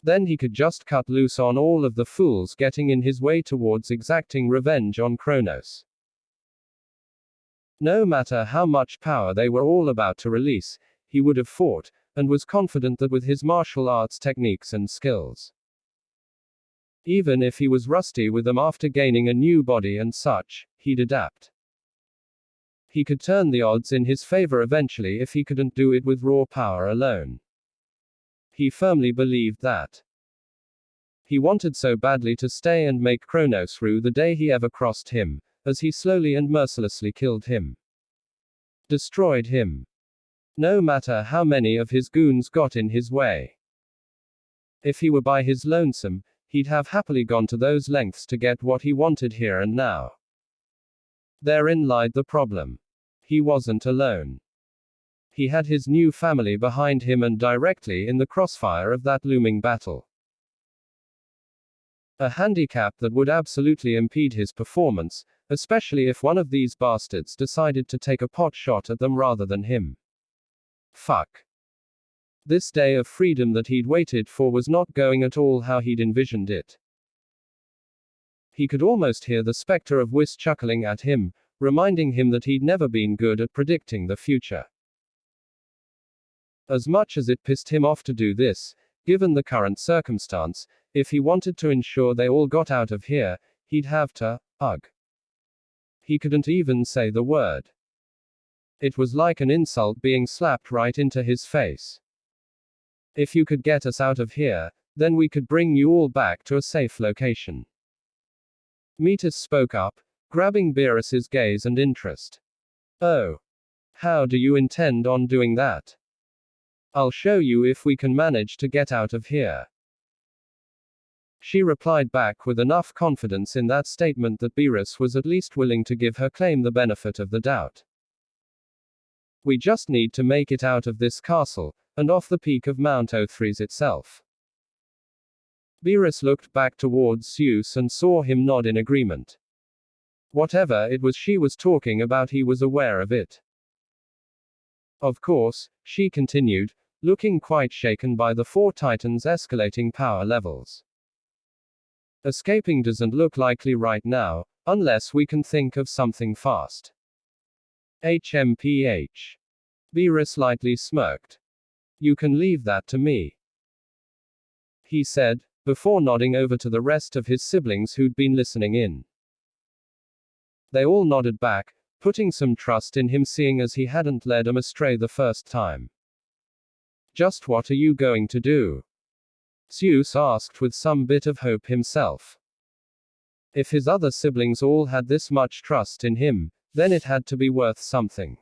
Then he could just cut loose on all of the fools getting in his way towards exacting revenge on Kronos. No matter how much power they were all about to release, he would have fought, and was confident that with his martial arts techniques and skills, even if he was rusty with them after gaining a new body and such, he'd adapt. He could turn the odds in his favor eventually if he couldn't do it with raw power alone. He firmly believed that. He wanted so badly to stay and make Kronos rue the day he ever crossed him, as he slowly and mercilessly killed him. Destroyed him. No matter how many of his goons got in his way. If he were by his lonesome, he'd have happily gone to those lengths to get what he wanted here and now. Therein lied the problem. He wasn't alone. He had his new family behind him and directly in the crossfire of that looming battle. A handicap that would absolutely impede his performance, especially if one of these bastards decided to take a pot shot at them rather than him. Fuck. This day of freedom that he'd waited for was not going at all how he'd envisioned it. He could almost hear the specter of Whis chuckling at him, reminding him that he'd never been good at predicting the future. As much as it pissed him off to do this, given the current circumstance, if he wanted to ensure they all got out of here, he'd have to, ugh. He couldn't even say the word. It was like an insult being slapped right into his face. If you could get us out of here, then we could bring you all back to a safe location. Metis spoke up, grabbing Beerus's gaze and interest. Oh. How do you intend on doing that? I'll show you if we can manage to get out of here. She replied back with enough confidence in that statement that Beerus was at least willing to give her claim the benefit of the doubt. We just need to make it out of this castle, and off the peak of Mount Othries itself. Beerus looked back towards Zeus and saw him nod in agreement. Whatever it was she was talking about, he was aware of it. Of course, she continued, looking quite shaken by the four titans' escalating power levels. Escaping doesn't look likely right now, unless we can think of something fast. HMPH. Beerus lightly smirked. You can leave that to me, he said, before nodding over to the rest of his siblings who'd been listening in. They all nodded back, putting some trust in him seeing as he hadn't led them astray the first time. Just what are you going to do? Zeus asked with some bit of hope himself. If his other siblings all had this much trust in him, then it had to be worth something.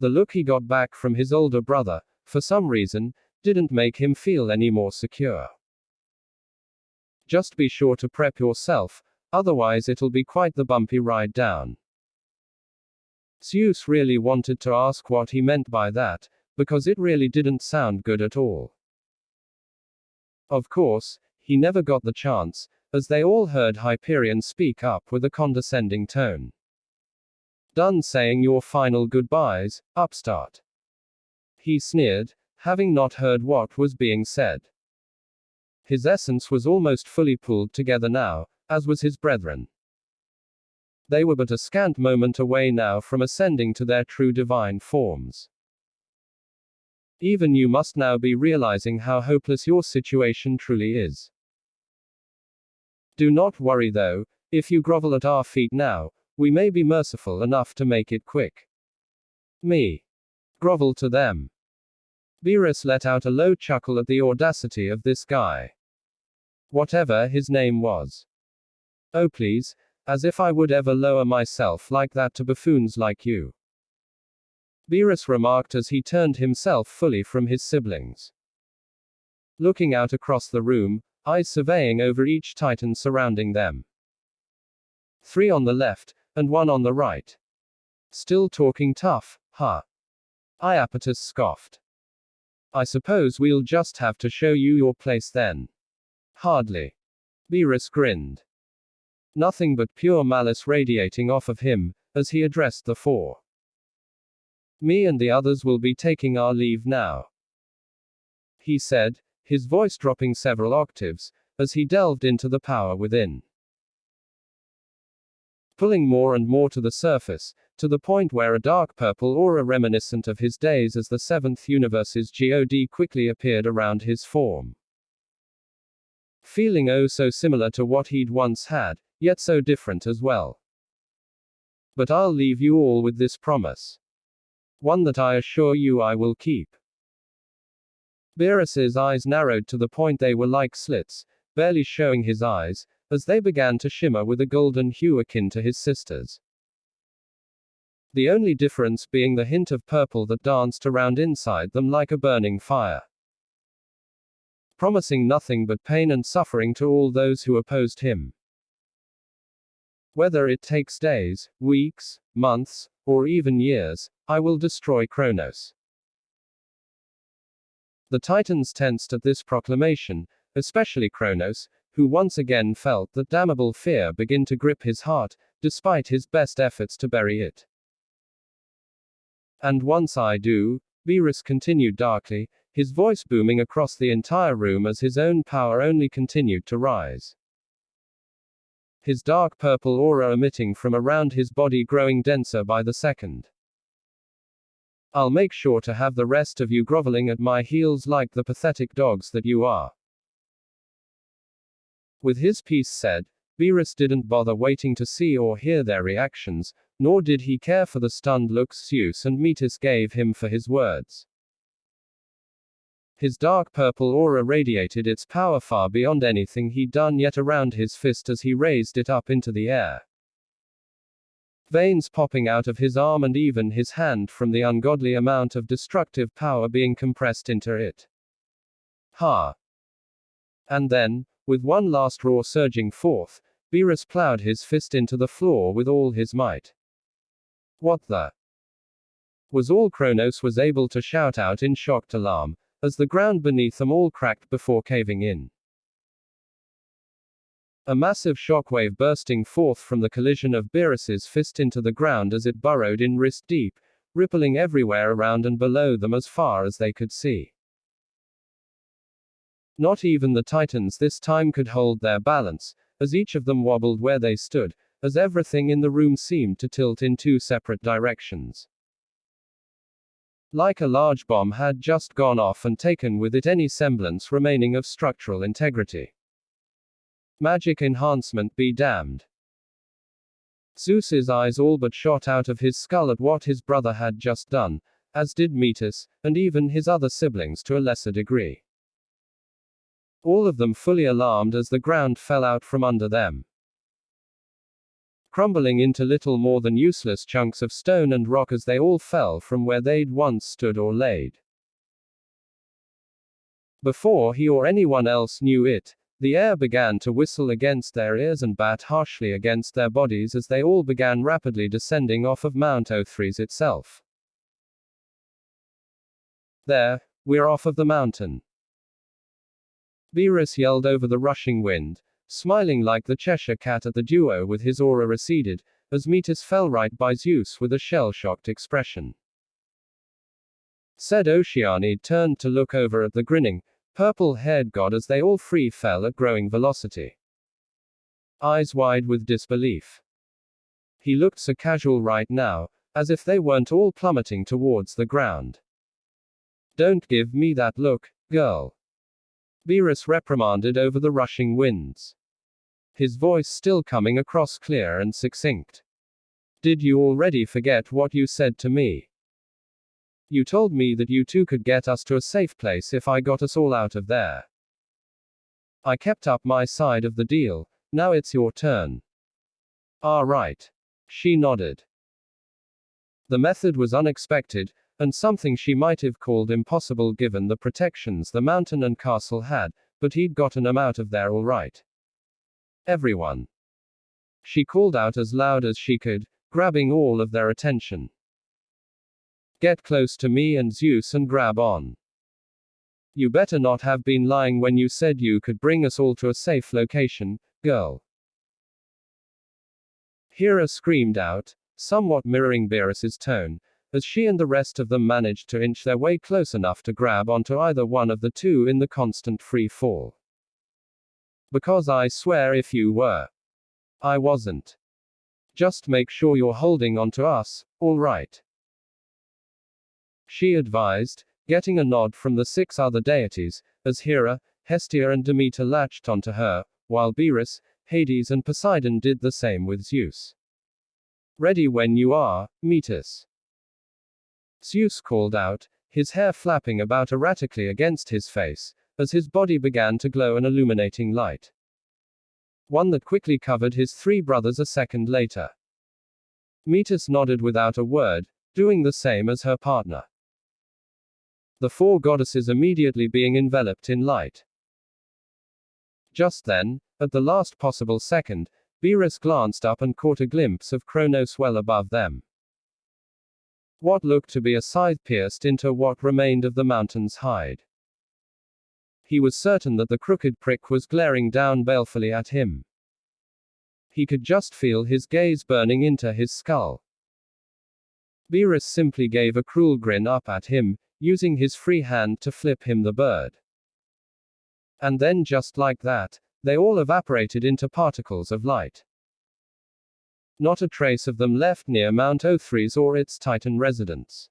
The look he got back from his older brother, for some reason, didn't make him feel any more secure. Just be sure to prep yourself, otherwise it'll be quite the bumpy ride down. Zeus really wanted to ask what he meant by that, because it really didn't sound good at all. Of course, he never got the chance, as they all heard Hyperion speak up with a condescending tone. Done saying your final goodbyes, upstart? He sneered, having not heard what was being said. His essence was almost fully pulled together now, as was his brethren. They were but a scant moment away now from ascending to their true divine forms. Even you must now be realizing how hopeless your situation truly is. Do not worry though, if you grovel at our feet now, we may be merciful enough to make it quick. Me. Grovel to them. Beerus let out a low chuckle at the audacity of this guy. Whatever his name was. Oh please, as if I would ever lower myself like that to buffoons like you. Beerus remarked as he turned himself fully from his siblings. Looking out across the room, eyes surveying over each titan surrounding them. 3 on the left, and 1 on the right. Still talking tough, huh? Iapetus scoffed. I suppose we'll just have to show you your place then. Hardly. Beerus grinned. Nothing but pure malice radiating off of him, as he addressed the 4. Me and the others will be taking our leave now, he said, his voice dropping several octaves, as he delved into the power within. Pulling more and more to the surface, to the point where a dark purple aura reminiscent of his days as the 7th universe's god quickly appeared around his form. Feeling oh so similar to what he'd once had, yet so different as well. But I'll leave you all with this promise. One that I assure you I will keep. Beerus's eyes narrowed to the point they were like slits, barely showing his eyes, as they began to shimmer with a golden hue akin to his sister's. The only difference being the hint of purple that danced around inside them like a burning fire. Promising nothing but pain and suffering to all those who opposed him. Whether it takes days, weeks, months, or even years, I will destroy Kronos. The Titans tensed at this proclamation, especially Kronos, who once again felt that damnable fear begin to grip his heart, despite his best efforts to bury it. And once I do, Beerus continued darkly, his voice booming across the entire room as his own power only continued to rise. His dark purple aura emitting from around his body growing denser by the second. I'll make sure to have the rest of you groveling at my heels like the pathetic dogs that you are. With his piece said, Beerus didn't bother waiting to see or hear their reactions, nor did he care for the stunned looks Zeus and Metis gave him for his words. His dark purple aura radiated its power far beyond anything he'd done yet around his fist as he raised it up into the air. Veins popping out of his arm and even his hand from the ungodly amount of destructive power being compressed into it. Ha! And then, with one last roar surging forth, Beerus plowed his fist into the floor with all his might. What the? Was all Kronos was able to shout out in shocked alarm, as the ground beneath them all cracked before caving in. A massive shockwave bursting forth from the collision of Beerus's fist into the ground as it burrowed in wrist deep, rippling everywhere around and below them as far as they could see. Not even the Titans this time could hold their balance, as each of them wobbled where they stood, as everything in the room seemed to tilt in 2 separate directions. Like a large bomb had just gone off and taken with it any semblance remaining of structural integrity. Magic enhancement be damned. Zeus's eyes all but shot out of his skull at what his brother had just done, as did Metis, and even his other siblings to a lesser degree. All of them fully alarmed as the ground fell out from under them, crumbling into little more than useless chunks of stone and rock as they all fell from where they'd once stood or laid. Before he or anyone else knew it, the air began to whistle against their ears and bat harshly against their bodies as they all began rapidly descending off of Mount Othries itself. There, we're off of the mountain. Beerus yelled over the rushing wind, smiling like the Cheshire cat at the duo with his aura receded, as Metis fell right by Zeus with a shell-shocked expression. Said Oceanid turned to look over at the grinning, purple-haired god as they all three fell at growing velocity. Eyes wide with disbelief. He looked so casual right now, as if they weren't all plummeting towards the ground. Don't give me that look, girl. Beerus reprimanded over the rushing winds. His voice still coming across clear and succinct. Did you already forget what you said to me? You told me that you two could get us to a safe place if I got us all out of there. I kept up my side of the deal, now it's your turn. Ah, right. She nodded. The method was unexpected, and something she might have called impossible given the protections the mountain and castle had, but he'd gotten them out of there all right. Everyone. She called out as loud as she could, grabbing all of their attention. Get close to me and Zeus and grab on. You better not have been lying when you said you could bring us all to a safe location, girl. Hera screamed out, somewhat mirroring Beerus's tone, as she and the rest of them managed to inch their way close enough to grab onto either one of the two in the constant free fall. Because I swear if you were. I wasn't. Just make sure you're holding onto us, all right? She advised, getting a nod from the 6 other deities, as Hera, Hestia and Demeter latched onto her, while Beerus, Hades and Poseidon did the same with Zeus. Ready when you are, meet us. Zeus called out, his hair flapping about erratically against his face, as his body began to glow an illuminating light. One that quickly covered his 3 brothers a second later. Metis nodded without a word, doing the same as her partner. The 4 goddesses immediately being enveloped in light. Just then, at the last possible second, Beerus glanced up and caught a glimpse of Kronos well above them. What looked to be a scythe pierced into what remained of the mountain's hide. He was certain that the crooked prick was glaring down balefully at him. He could just feel his gaze burning into his skull. Beerus simply gave a cruel grin up at him, using his free hand to flip him the bird. And then just like that, they all evaporated into particles of light. Not a trace of them left near Mount Othries or its Titan residence.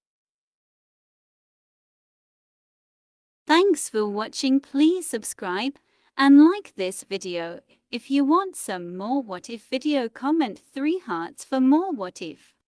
Thanks for watching. Please subscribe and like this video. If you want some more what if video, comment 3 hearts for more what if.